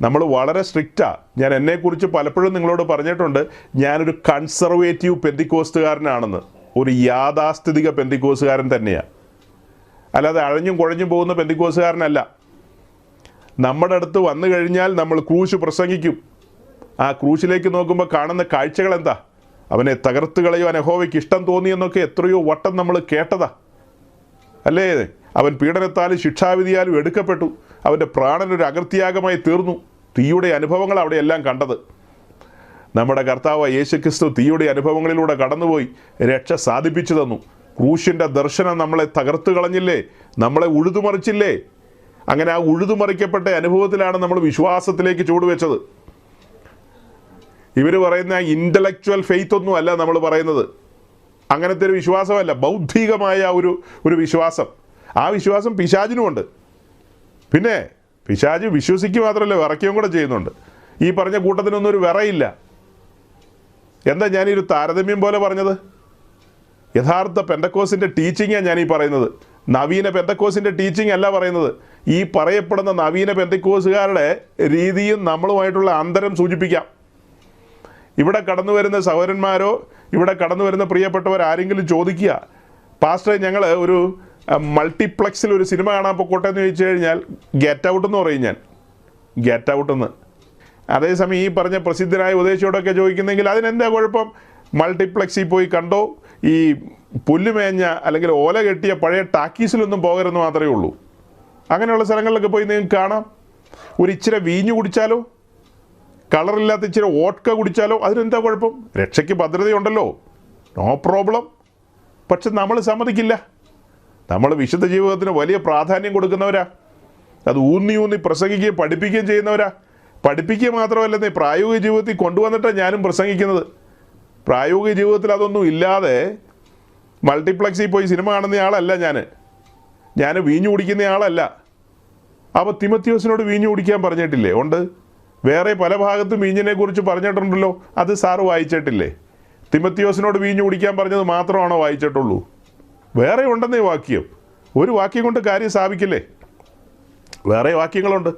നമ്മൾ വളരെ സ്ട്രിക്റ്റാണ്. ഞാൻ എന്നെക്കുറിച്ച് പലപ്പോഴും നിങ്ങളോട് പറഞ്ഞിട്ടുണ്ട്, ഞാനൊരു കൺസർവേറ്റീവ് പെന്തിക്കോസ്തുകാരനാണെന്ന്. ഒരു യാഥാസ്ഥിതിക പെന്തിക്കോസ്തുകാരൻ തന്നെയാണ്, അല്ലാതെ അഴഞ്ഞും കുഴഞ്ഞും പോകുന്ന പെന്തിക്കോസ്തുകാരനല്ല. നമ്മുടെ അടുത്ത് വന്നു കഴിഞ്ഞാൽ നമ്മൾ ക്രൂശ് പ്രസംഗിക്കും. ആ ക്രൂശിലേക്ക് നോക്കുമ്പോൾ കാണുന്ന കാഴ്ചകൾ എന്താ? അവനെ തകർത്ത് കളയുവാൻ യഹോവയ്ക്ക് ഇഷ്ടം തോന്നിയെന്നൊക്കെ എത്രയോ വട്ടം നമ്മൾ കേട്ടതാ അല്ലേ? അവൻ പീഡനത്താലും ശിക്ഷാവിധിയാലും എടുക്കപ്പെട്ടു, അവൻ്റെ പ്രാണനൊരു അകൃത്യാഗമായി തീർന്നു. തീയുടെ അനുഭവങ്ങൾ അവിടെയെല്ലാം കണ്ടത്. നമ്മുടെ കർത്താവ് യേശുക്രിസ്തു തീയുടെ അനുഭവങ്ങളിലൂടെ കടന്നുപോയി രക്ഷ സാധിപ്പിച്ചു തന്നു. ക്രൂശിൻ്റെ ദർശനം നമ്മളെ തകർത്ത് കളഞ്ഞില്ലേ, നമ്മളെ ഉഴുതുമറിച്ചില്ലേ? അങ്ങനെ ആ ഉഴുതുമറിക്കപ്പെട്ട അനുഭവത്തിലാണ് നമ്മൾ വിശ്വാസത്തിലേക്ക് ചൂടുവെച്ചത്. ഇവർ പറയുന്ന ഇൻ്റലക്ച്വൽ ഫെയ്ത്ത് ഒന്നും അല്ല നമ്മൾ പറയുന്നത്. അങ്ങനത്തെ ഒരു വിശ്വാസമല്ല, ബൗദ്ധികമായ ഒരു വിശ്വാസം. ആ വിശ്വാസം പിശാചിനുമുണ്ട്. പിന്നെ പിശാച് വിശ്വസിക്കുക മാത്രമല്ല, വിറയ്ക്കുകയും കൂടെ ചെയ്യുന്നുണ്ട്. ഈ പറഞ്ഞ കൂട്ടത്തിനൊന്നും ഒരു വിറയില്ല. എന്താ ഞാനൊരു താരതമ്യം പോലെ പറഞ്ഞത്? യഥാർത്ഥ പെന്തക്കോസിൻ്റെ ടീച്ചിങ്ങാണ് ഞാനീ പറയുന്നത്, നവീന പെന്തക്കോസിൻ്റെ ടീച്ചിങ് അല്ല പറയുന്നത്. ഈ പറയപ്പെടുന്ന നവീന പെന്തക്കോസുകാരുടെ രീതിയും നമ്മളുമായിട്ടുള്ള അന്തരം സൂചിപ്പിക്കാം. ഇവിടെ കടന്നു വരുന്ന സഹോദരന്മാരോ ഇവിടെ കടന്നു വരുന്ന പ്രിയപ്പെട്ടവർ ആരെങ്കിലും ചോദിക്കുക, പാസ്റ്റർ ഞങ്ങൾ ഒരു മൾട്ടിപ്ലക്സിൽ ഒരു സിനിമ കാണാൻ പൊക്കോട്ടെ എന്ന് ചോദിച്ചു കഴിഞ്ഞാൽ ഗെറ്റ് ഔട്ട് എന്ന് പറയും ഞാൻ, ഗെറ്റ് ഔട്ട് എന്ന്. അതേസമയം ഈ പറഞ്ഞ പ്രസിദ്ധനായ ഉപദേശിയോടൊക്കെ ചോദിക്കുന്നെങ്കിൽ അതിനെന്താ കുഴപ്പം, മൾട്ടിപ്ലക്സിൽ പോയി കണ്ടോ, ഈ പുല്ലുമേഞ്ഞ അല്ലെങ്കിൽ ഓല കെട്ടിയ പഴയ ടാക്കീസിലൊന്നും പോകരുതെന്ന് മാത്രമേ ഉള്ളൂ. അങ്ങനെയുള്ള സ്ഥലങ്ങളിലൊക്കെ പോയി നിങ്ങൾക്ക് കാണാം. ഒരു ഇച്ചിരി വീഞ്ഞു കുടിച്ചാലോ, കളറില്ലാത്ത ഇച്ചിരി വോഡ്ക കുടിച്ചാലോ അതിനെന്താ കുഴപ്പം? രക്ഷയ്ക്ക് ഭദ്രതയുണ്ടല്ലോ, നോ പ്രോബ്ലം. പക്ഷെ നമ്മൾ സമ്മതിക്കില്ല. നമ്മൾ വിശുദ്ധ ജീവിതത്തിന് വലിയ പ്രാധാന്യം കൊടുക്കുന്നവരാ. അത് ഊന്നി പ്രസംഗിക്കുകയും പഠിപ്പിക്കുകയും ചെയ്യുന്നവരാ. പഠിപ്പിക്കുക മാത്രമല്ലെന്നേ, പ്രായോഗിക ജീവിതത്തിൽ കൊണ്ടുവന്നിട്ടാണ് ഞാനും പ്രസംഗിക്കുന്നത്. പ്രായോഗിക ജീവിതത്തിൽ അതൊന്നും ഇല്ലാതെ മൾട്ടിപ്ലക്സിൽ പോയി സിനിമ കാണുന്ന ആളല്ല ഞാൻ വീഞ്ഞു കുടിക്കുന്ന ആളല്ല. അപ്പോൾ തിമത്തിയോസിനോട് വീഞ്ഞു കുടിക്കാൻ പറഞ്ഞിട്ടില്ലേ? ഉണ്ട്. വേറെ പല ഭാഗത്തും വീഞ്ഞിനെ കുറിച്ച് പറഞ്ഞിട്ടുണ്ടല്ലോ, അത് സാറ് വായിച്ചിട്ടില്ലേ? തിമത്തിയോസിനോട് വീഞ്ഞു കുടിക്കാൻ പറഞ്ഞത് മാത്രമാണോ വായിച്ചിട്ടുള്ളൂ? വേറെ ഉണ്ടെന്നേ വാക്യം. ഒരു വാക്യം കൊണ്ട് കാര്യം സ്ഥാപിക്കില്ലേ? വേറെ വാക്യങ്ങളുണ്ട്.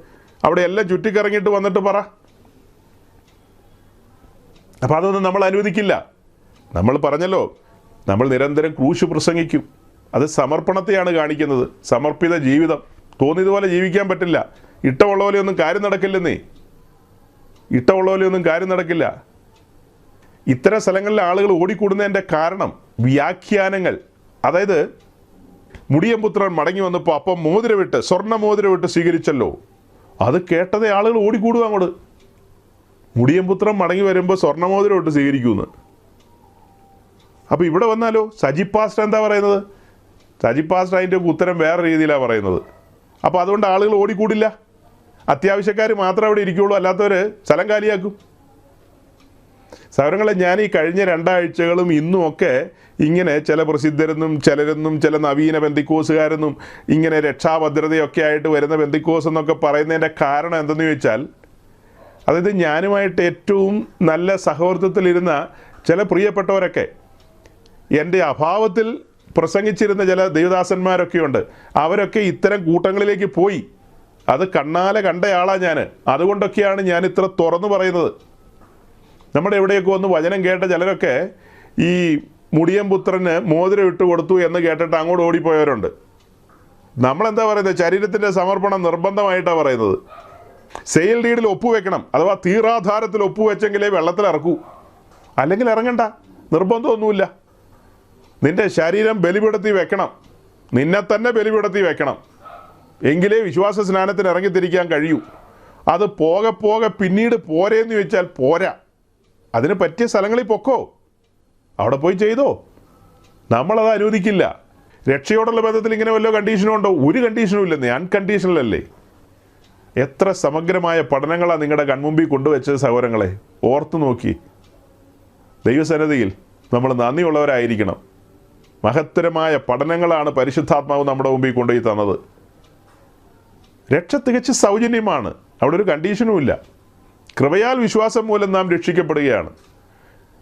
അവിടെ എല്ലാം ചുറ്റിക്കറങ്ങിയിട്ട് വന്നിട്ട് പറ. അപ്പം അതൊന്നും നമ്മൾ അനുവദിക്കില്ല. നമ്മൾ പറഞ്ഞല്ലോ, നമ്മൾ നിരന്തരം ക്രൂശ് പ്രസംഗിക്കും. അത് സമർപ്പണത്തെയാണ് കാണിക്കുന്നത്, സമർപ്പിത ജീവിതം. തോന്നിയതുപോലെ ജീവിക്കാൻ പറ്റില്ല. ഇഷ്ടമുള്ള പോലെയൊന്നും കാര്യം നടക്കില്ലെന്നേ, ഇഷ്ടമുള്ള പോലെയൊന്നും കാര്യം നടക്കില്ല. ഇത്തരം സ്ഥലങ്ങളിൽ ആളുകൾ ഓടിക്കൂടുന്നതിൻ്റെ കാരണം വ്യാഖ്യാനങ്ങൾ. അതായത് മുടിയംപുത്രൻ മടങ്ങി വന്നപ്പോൾ അപ്പം മോതിരവിട്ട് സ്വർണ്ണ മോതിരവിട്ട് സ്വീകരിച്ചല്ലോ, അത് കേട്ടതേ ആളുകൾ ഓടിക്കൂടുക അങ്ങോട്ട്. മുടിയംപുത്രൻ മടങ്ങി വരുമ്പോൾ സ്വർണ്ണമോതിരവിട്ട് സ്വീകരിക്കുമെന്ന്. അപ്പോൾ ഇവിടെ വന്നാലോ സജി പാസ്റ്റർ എന്താ പറയുന്നത്? സജി പാസ്റ്റർ അതിൻ്റെ ഉത്തരം വേറെ രീതിയിലാണ് പറയുന്നത്. അപ്പോൾ അതുകൊണ്ട് ആളുകൾ ഓടിക്കൂടില്ല. അത്യാവശ്യക്കാർ മാത്രമേ അവിടെ ഇരിക്കുകയുള്ളൂ, അല്ലാത്തവർ സ്ഥലം കാലിയാക്കും. സൗരങ്ങളെ, ഞാൻ ഈ കഴിഞ്ഞ 2 ആഴ്ചകളും ഇന്നും ഒക്കെ ഇങ്ങനെ ചില പ്രസിദ്ധരെന്നും ചില നവീന ബന്ധിക്കോസുകാരെന്നും ഇങ്ങനെ രക്ഷാഭദ്രതയൊക്കെ ആയിട്ട് വരുന്ന ബന്ധിക്കോസ് എന്നൊക്കെ പറയുന്നതിൻ്റെ കാരണം എന്തെന്ന് ചോദിച്ചാൽ, അതായത് ഞാനുമായിട്ട് ഏറ്റവും നല്ല സഹവർത്തത്തിലിരുന്ന ചില പ്രിയപ്പെട്ടവരൊക്കെ എൻ്റെ അഭാവത്തിൽ പ്രസംഗിച്ചിരുന്ന ചില ദൈവദാസന്മാരൊക്കെയുണ്ട്. അവരൊക്കെ ഇത്തരം കൂട്ടങ്ങളിലേക്ക് പോയി. അത് കണ്ണാലെ കണ്ടയാളാണ് ഞാൻ. അതുകൊണ്ടൊക്കെയാണ് ഞാൻ ഇത്ര തുറന്നു പറയുന്നത്. നമ്മുടെ എവിടെയൊക്കെ വന്ന് വചനം കേട്ട ചിലരൊക്കെ ഈ മുടിയംപുത്രന് മോതിരം ഇട്ട് കൊടുത്തു എന്ന് കേട്ടിട്ട് അങ്ങോട്ട് ഓടിപ്പോയവരുണ്ട്. നമ്മളെന്താ പറയുന്നത്? ശരീരത്തിൻ്റെ സമർപ്പണം നിർബന്ധമായിട്ടാണ് പറയുന്നത്. സെയിൽ ഡീഡിൽ ഒപ്പുവെക്കണം, അഥവാ തീറാധാരത്തിൽ ഒപ്പുവെച്ചെങ്കിലേ വെള്ളത്തിൽ ഇറക്കൂ, അല്ലെങ്കിൽ ഇറങ്ങണ്ട, നിർബന്ധമൊന്നുമില്ല. നിൻ്റെ ശരീരം ബലിപീഠത്തിൽ വെക്കണം, നിന്നെ തന്നെ ബലിപീഠത്തിൽ വെക്കണം, എങ്കിലേ വിശ്വാസ സ്നാനത്തിന് ഇറങ്ങിത്തിരിക്കാൻ കഴിയൂ. അത് പോകെ പിന്നീട് പോരേന്ന് ചോദിച്ചാൽ പോരാ. അതിന് പറ്റിയ സ്ഥലങ്ങളിൽ പൊക്കോ, അവിടെ പോയി ചെയ്തോ. നമ്മളത് അനുവദിക്കില്ല. രക്ഷയോടുള്ള ബന്ധത്തിൽ ഇങ്ങനെ വല്ല കണ്ടീഷനും ഉണ്ടോ? ഒരു കണ്ടീഷനും ഇല്ലെന്നേ, അൺകണ്ടീഷണലല്ലേ. എത്ര സമഗ്രമായ പഠനങ്ങളാണ് നിങ്ങളുടെ കൺമുമ്പിൽ കൊണ്ടുവച്ചത് സഹോദരങ്ങളെ, ഓർത്തു നോക്കി. ദൈവസന്നിധിയിൽ നമ്മൾ നന്ദിയുള്ളവരായിരിക്കണം. മഹത്തരമായ പഠനങ്ങളാണ് പരിശുദ്ധാത്മാവ് നമ്മുടെ മുമ്പിൽ കൊണ്ടുപോയി തന്നത്. രക്ഷ തികച്ച് സൗജന്യമാണ്, അവിടെ ഒരു കണ്ടീഷനുമില്ല. കൃപയാൽ വിശ്വാസം മൂലം നാം രക്ഷിക്കപ്പെടുകയാണ്.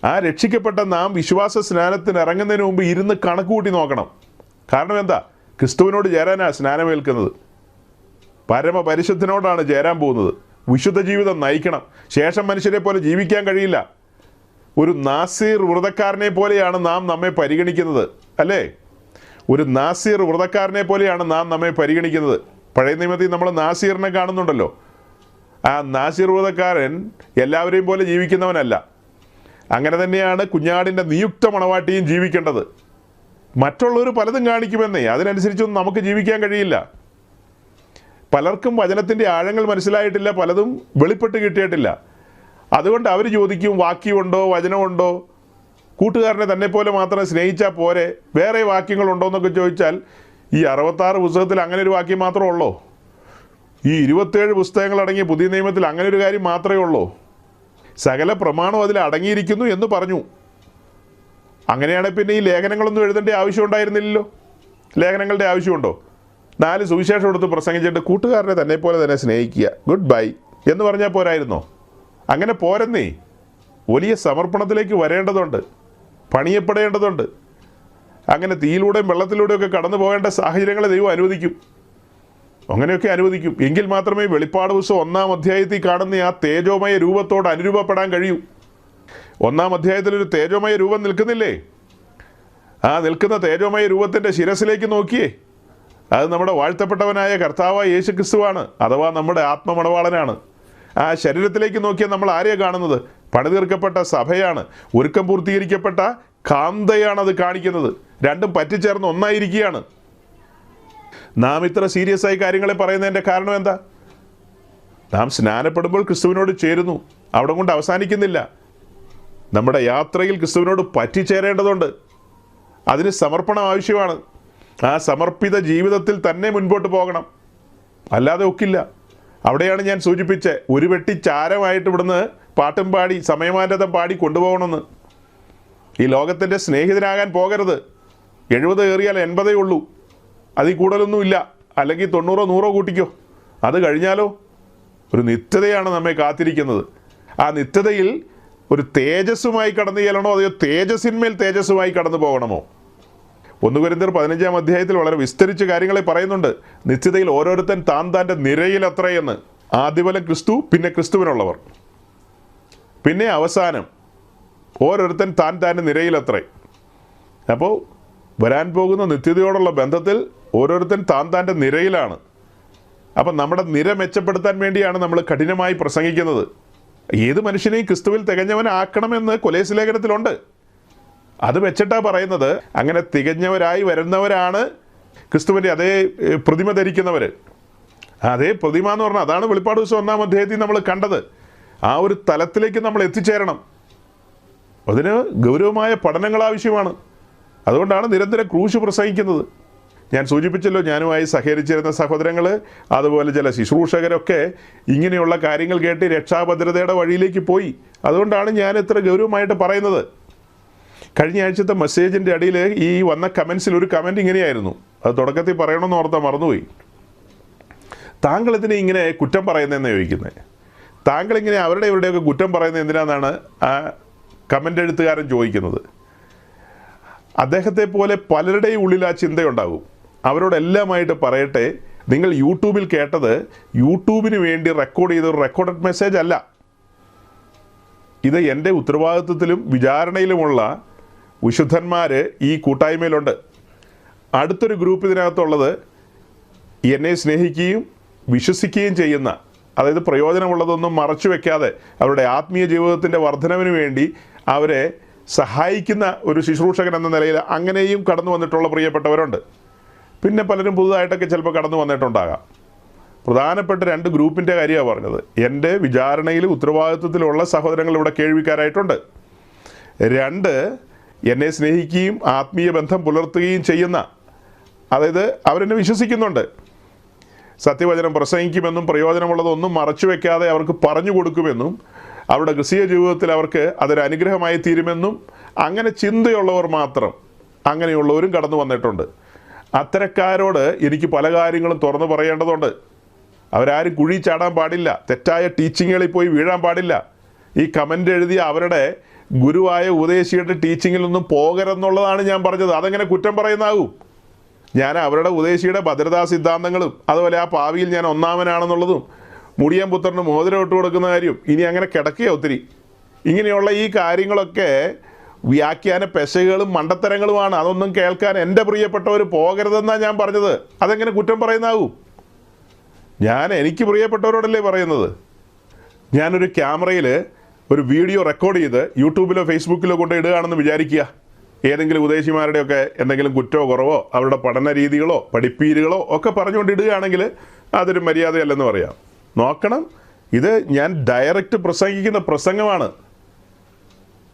ആ രക്ഷിക്കപ്പെട്ട നാം വിശ്വാസ സ്നാനത്തിന് ഇറങ്ങുന്നതിന് മുമ്പ് ഇരുന്ന് കണക്ക് കൂട്ടി നോക്കണം. കാരണം എന്താ? ക്രിസ്തുവിനോട് ചേരാനാണ് സ്നാനമേൽക്കുന്നത്. പരമപരിശുദ്ധനോടാണ് ചേരാൻ പോകുന്നത്. വിശുദ്ധ ജീവിതം നയിക്കണം. ശേഷം മനുഷ്യരെ പോലെ ജീവിക്കാൻ കഴിയില്ല. ഒരു നാസീർ വ്രതക്കാരനെ പോലെയാണ് നാം നമ്മെ പരിഗണിക്കുന്നത്, അല്ലേ? ഒരു നാസീർ വ്രതക്കാരനെ പോലെയാണ് നാം നമ്മെ പരിഗണിക്കുന്നത്. പഴയ നിയമത്തിൽ നമ്മൾ നാസീറിനെ കാണുന്നുണ്ടല്ലോ. ആ നാസീർ വ്രതക്കാരൻ എല്ലാവരെയും പോലെ ജീവിക്കുന്നവനല്ല. അങ്ങനെ തന്നെയാണ് കുഞ്ഞാടിൻ്റെ നിയുക്ത മണവാട്ടിയും ജീവിക്കേണ്ടത്. മറ്റുള്ളവർ പലതും കാണിക്കുമെന്നേ, അതിനനുസരിച്ചൊന്നും നമുക്ക് ജീവിക്കാൻ കഴിയില്ല. പലർക്കും വചനത്തിൻ്റെ ആഴങ്ങൾ മനസ്സിലായിട്ടില്ല, പലതും വെളിപ്പെട്ട് കിട്ടിയിട്ടില്ല. അതുകൊണ്ട് അവർ ചോദിക്കും, വാക്യമുണ്ടോ, വചനമുണ്ടോ? കൂട്ടുകാരനെ തന്നെ പോലെ മാത്രം സ്നേഹിച്ചാൽ പോരെ, വേറെ വാക്യങ്ങളുണ്ടോ എന്നൊക്കെ ചോദിച്ചാൽ ഈ 66 പുസ്തകത്തിൽ അങ്ങനെ ഒരു വാക്യം മാത്രമേ ഉള്ളൂ? ഈ 27 പുസ്തകങ്ങളടങ്ങിയ പുതിയ നിയമത്തിൽ അങ്ങനെ ഒരു കാര്യം മാത്രമേ ഉള്ളൂ? സകല പ്രമാണവും അതിൽ അടങ്ങിയിരിക്കുന്നു എന്ന് പറഞ്ഞു. അങ്ങനെയാണെങ്കിൽ പിന്നെ ഈ ലേഖനങ്ങളൊന്നും എഴുതേണ്ട ആവശ്യം ഉണ്ടായിരുന്നില്ലല്ലോ. ലേഖനങ്ങളുടെ ആവശ്യമുണ്ടോ? 4 സുവിശേഷം എടുത്ത് പ്രസംഗിച്ചിട്ട് കൂട്ടുകാരനെ തന്നെ പോലെ തന്നെ സ്നേഹിക്കുക, ഗുഡ് ബൈ എന്ന് പറഞ്ഞാൽ പോരായിരുന്നോ? അങ്ങനെ പോരെന്നേ. വലിയ സമർപ്പണത്തിലേക്ക് വരേണ്ടതുണ്ട്, പണിയപ്പെടേണ്ടതുണ്ട്. അങ്ങനെ തീയിലൂടെയും വെള്ളത്തിലൂടെയൊക്കെ കടന്നു പോകേണ്ട സാഹചര്യങ്ങളെ ദൈവം അനുവദിക്കും. അങ്ങനെയൊക്കെ അനുവദിക്കും. എങ്കിൽ മാത്രമേ വെളിപ്പാട് പുസ്തകം 1-ാം അധ്യായത്തിൽ കാണുന്ന ആ തേജോമയ രൂപത്തോട് അനുരൂപപ്പെടാൻ കഴിയൂ. 1-ാം അധ്യായത്തിലൊരു തേജോമയ രൂപം നിൽക്കുന്നില്ലേ? ആ നിൽക്കുന്ന തേജോമയ രൂപത്തിൻ്റെ ശിരസിലേക്ക് നോക്കിയേ. അത് നമ്മുടെ വാഴ്ത്തപ്പെട്ടവനായ കർത്താവായ യേശു ക്രിസ്തുവാണ്, അഥവാ നമ്മുടെ ആത്മമണവാളനാണ്. ആ ശരീരത്തിലേക്ക് നോക്കിയാൽ നമ്മൾ ആരെയാണ് കാണുന്നത്? പണിതീർക്കപ്പെട്ട സഭയാണ്, ഒരുക്കം പൂർത്തീകരിക്കപ്പെട്ട കാന്തയാണ് അത് കാണിക്കുന്നത്. രണ്ടും പറ്റിച്ചേർന്ന് ഒന്നായിരിക്കുകയാണ്. നാം ഇത്ര സീരിയസ് ആയി കാര്യങ്ങളെ പറയുന്നതിൻ്റെ കാരണം എന്താ? നാം സ്നാനപ്പെടുമ്പോൾ ക്രിസ്തുവിനോട് ചേരുന്നു. അവിടെ കൊണ്ട് അവസാനിക്കുന്നില്ല. നമ്മുടെ യാത്രയിൽ ക്രിസ്തുവിനോട് പറ്റിച്ചേരേണ്ടതുണ്ട്. അതിന് സമർപ്പണം ആവശ്യമാണ്. ആ സമർപ്പിത ജീവിതത്തിൽ തന്നെ മുൻപോട്ട് പോകണം, അല്ലാതെ ഒക്കില്ല. അവിടെയാണ് ഞാൻ സൂചിപ്പിച്ചത്, ഒരു വെട്ടി ചാരമായിട്ട് ഇവിടുന്ന് പാട്ടും പാടി സമയമാനതം പാടി കൊണ്ടുപോകണമെന്ന്. ഈ ലോകത്തിൻ്റെ സ്നേഹിതനാകാൻ പോകരുത്. 70 ഏറിയാൽ 80 ഉള്ളൂ, അതിൽ കൂടുതലൊന്നുമില്ല. അല്ലെങ്കിൽ 90 100 കൂട്ടിക്കോ. അത് കഴിഞ്ഞാലോ ഒരു നിത്യതയാണ് നമ്മെ കാത്തിരിക്കുന്നത്. ആ നിത്യതയിൽ ഒരു തേജസ്സുമായി കടന്നു ചെല്ലണോ, അതെയോ തേജസ്സിന്മേൽ തേജസ്സുമായി കടന്നു പോകണമോ? 1 കൊരിന്ത്യർ 15-ാം അധ്യായത്തിൽ വളരെ വിസ്തരിച്ച് കാര്യങ്ങളെ പറയുന്നുണ്ട്. നിത്യതയിൽ ഓരോരുത്തൻ താൻ്റെ നിരയിലത്രയെന്ന്. ആദ്യഫലം ക്രിസ്തു, പിന്നെ ക്രിസ്തുവിനുള്ളവർ, പിന്നെ അവസാനം ഓരോരുത്തൻ താൻ്റെ നിരയിലത്രേ. അപ്പോൾ വരാൻ പോകുന്ന നിത്യതയോടുള്ള ബന്ധത്തിൽ ഓരോരുത്തൻ താൻ്റെ നിരയിലാണ്. അപ്പം നമ്മുടെ നിര മെച്ചപ്പെടുത്താൻ വേണ്ടിയാണ് നമ്മൾ കഠിനമായി പ്രസംഗിക്കുന്നത്. ഏത് മനുഷ്യനെയും ക്രിസ്തുവിൽ തികഞ്ഞവനാക്കണമെന്ന് കൊലേസ് ലേഖനത്തിലുണ്ട്. അത് വെച്ചിട്ടാണ് പറയുന്നത്. അങ്ങനെ തികഞ്ഞവരായി വരുന്നവരാണ് ക്രിസ്തുവിൻ്റെ അതേ പ്രതിമ ധരിക്കുന്നവർ. അതേ പ്രതിമ എന്ന് പറഞ്ഞാൽ അതാണ് വെളിപ്പാട് ദിവസം 1-ാം അധ്യായത്തിൽ നമ്മൾ കണ്ടത്. ആ ഒരു തലത്തിലേക്ക് നമ്മൾ എത്തിച്ചേരണം. അതിന് ഗൗരവമായ പഠനങ്ങൾ ആവശ്യമാണ്. അതുകൊണ്ടാണ് നിരന്തരം ക്രൂശ് പ്രസംഗിക്കുന്നത്. ഞാൻ സൂചിപ്പിച്ചല്ലോ, ഞാനുമായി സഹകരിച്ചിരുന്ന സഹോദരങ്ങൾ, അതുപോലെ ചില ശുശ്രൂഷകരൊക്കെ ഇങ്ങനെയുള്ള കാര്യങ്ങൾ കേട്ട് രക്ഷാഭദ്രതയുടെ വഴിയിലേക്ക് പോയി. അതുകൊണ്ടാണ് ഞാൻ ഇത്ര ഗൗരവമായിട്ട് പറയുന്നത്. കഴിഞ്ഞ ആഴ്ചത്തെ മെസ്സേജിൻ്റെ അടിയിൽ ഈ വന്ന കമൻസിൽ ഒരു കമൻറ്റ് ഇങ്ങനെയായിരുന്നു. അത് തുടക്കത്തിൽ പറയണമെന്ന് ഓർത്താൽ മറന്നുപോയി. താങ്കൾ ഇതിനെ ഇങ്ങനെ കുറ്റം പറയുന്നതെന്ന് ചോദിക്കുന്നത്. താങ്കളിങ്ങനെ ഇവരുടെയൊക്കെ കുറ്റം പറയുന്നത് എന്തിനാണെന്നാണ് ആ കമൻ്റ് എഴുത്തുകാരൻ ചോദിക്കുന്നത്. അദ്ദേഹത്തെ പോലെ പലരുടെയും ഉള്ളിൽ ആ ചിന്തയുണ്ടാകും. അവരോടെല്ലാമായിട്ട് പറയട്ടെ, നിങ്ങൾ യൂട്യൂബിൽ കേട്ടത് യൂട്യൂബിന് വേണ്ടി റെക്കോർഡ് ചെയ്ത ഒരു റെക്കോർഡഡ് മെസ്സേജ് അല്ല. ഇത് എൻ്റെ ഉത്തരവാദിത്വത്തിലും വിചാരണയിലുമുള്ള വിശുദ്ധന്മാർ ഈ കൂട്ടായ്മയിലുണ്ട്. അടുത്തൊരു ഗ്രൂപ്പ് ഇതിനകത്തുള്ളത് എന്നെ സ്നേഹിക്കുകയും വിശ്വസിക്കുകയും ചെയ്യുന്ന, അതായത് പ്രയോജനമുള്ളതൊന്നും മറച്ചു വെക്കാതെ അവരുടെ ആത്മീയ ജീവിതത്തിൻ്റെ വർധനവിന് വേണ്ടി അവരെ സഹായിക്കുന്ന ഒരു ശുശ്രൂഷകൻ എന്ന നിലയിൽ അങ്ങനെയും കടന്നു വന്നിട്ടുള്ള പ്രിയപ്പെട്ടവരുണ്ട്. പിന്നെ പലരും പുതുതായിട്ടൊക്കെ ചിലപ്പോൾ കടന്നു വന്നിട്ടുണ്ടാകാം. പ്രധാനപ്പെട്ട 2 ഗ്രൂപ്പിൻ്റെ കാര്യമാണ് പറഞ്ഞത്. എൻ്റെ വിചാരണയിൽ ഉത്തരവാദിത്വത്തിലുള്ള സഹോദരങ്ങൾ ഇവിടെ കേൾവിക്കാരായിട്ടുണ്ട്. 2, എന്നെ സ്നേഹിക്കുകയും ആത്മീയ ബന്ധം പുലർത്തുകയും ചെയ്യുന്ന, അതായത് അവരെന്നെ വിശ്വസിക്കുന്നുണ്ട്. സത്യവചനം പ്രസംഗിക്കുമെന്നും പ്രയോജനമുള്ളതൊന്നും മറച്ചു വയ്ക്കാതെ അവർക്ക് പറഞ്ഞു കൊടുക്കുമെന്നും അവരുടെ ക്രിസ്തീയ ജീവിതത്തിൽ അവർക്ക് അതൊരു അനുഗ്രഹമായി തീരുമെന്നും അങ്ങനെ ചിന്തയുള്ളവർ മാത്രം, അങ്ങനെയുള്ളവരും കടന്നു വന്നിട്ടുണ്ട്. അത്തരക്കാരോട് എനിക്ക് പല കാര്യങ്ങളും തുറന്നു പറയേണ്ടതുണ്ട്. അവരാരും കുഴി ചാടാൻ പാടില്ല, തെറ്റായ ടീച്ചിങ്ങുകളിൽ പോയി വീഴാൻ പാടില്ല. ഈ കമൻ്റ് എഴുതിയ അവരുടെ ഗുരുവായ ഉപദേശിയുടെ ടീച്ചിങ്ങിലൊന്നും പോകരുതെന്നുള്ളതാണ് ഞാൻ പറഞ്ഞത്. അതെങ്ങനെ കുറ്റം പറയുന്നാകും? ഞാൻ അവരുടെ ഉപദേശിയുടെ ഭദ്രതാ സിദ്ധാന്തങ്ങളും അതുപോലെ ആ പാവിയിൽ ഞാൻ ഒന്നാമനാണെന്നുള്ളതും മുടിയൻ പുത്രന് മോതിരം ഇട്ട് കൊടുക്കുന്ന കാര്യം ഇനി അങ്ങനെ കിടക്കുകയോ ഒത്തിരി. ഇങ്ങനെയുള്ള ഈ കാര്യങ്ങളൊക്കെ വ്യാഖ്യാന പെശകളും മണ്ടത്തരങ്ങളുമാണ്. അതൊന്നും കേൾക്കാൻ എൻ്റെ പ്രിയപ്പെട്ടവർ പോകരുതെന്നാണ് ഞാൻ പറഞ്ഞത്. അതെങ്ങനെ കുറ്റം പറയുന്നാകും? എനിക്ക് പ്രിയപ്പെട്ടവരോടല്ലേ പറയുന്നത്. ഞാനൊരു ക്യാമറയിൽ ഒരു വീഡിയോ റെക്കോർഡ് ചെയ്ത് യൂട്യൂബിലോ ഫേസ്ബുക്കിലോ കൊണ്ട് ഇടുകയാണെന്ന് വിചാരിക്കുക. ഏതെങ്കിലും ഉദ്ദേശിമാരുടെയൊക്കെ എന്തെങ്കിലും കുറ്റമോ കുറവോ അവരുടെ പഠന രീതികളോ പഠിപ്പീരുകളോ ഒക്കെ പറഞ്ഞുകൊണ്ട് ഇടുകയാണെങ്കിൽ അതൊരു മര്യാദയല്ലെന്ന് പറയാം. നോക്കണം, ഇത് ഞാൻ ഡയറക്റ്റ് പ്രസംഗിക്കുന്ന പ്രസംഗമാണ്.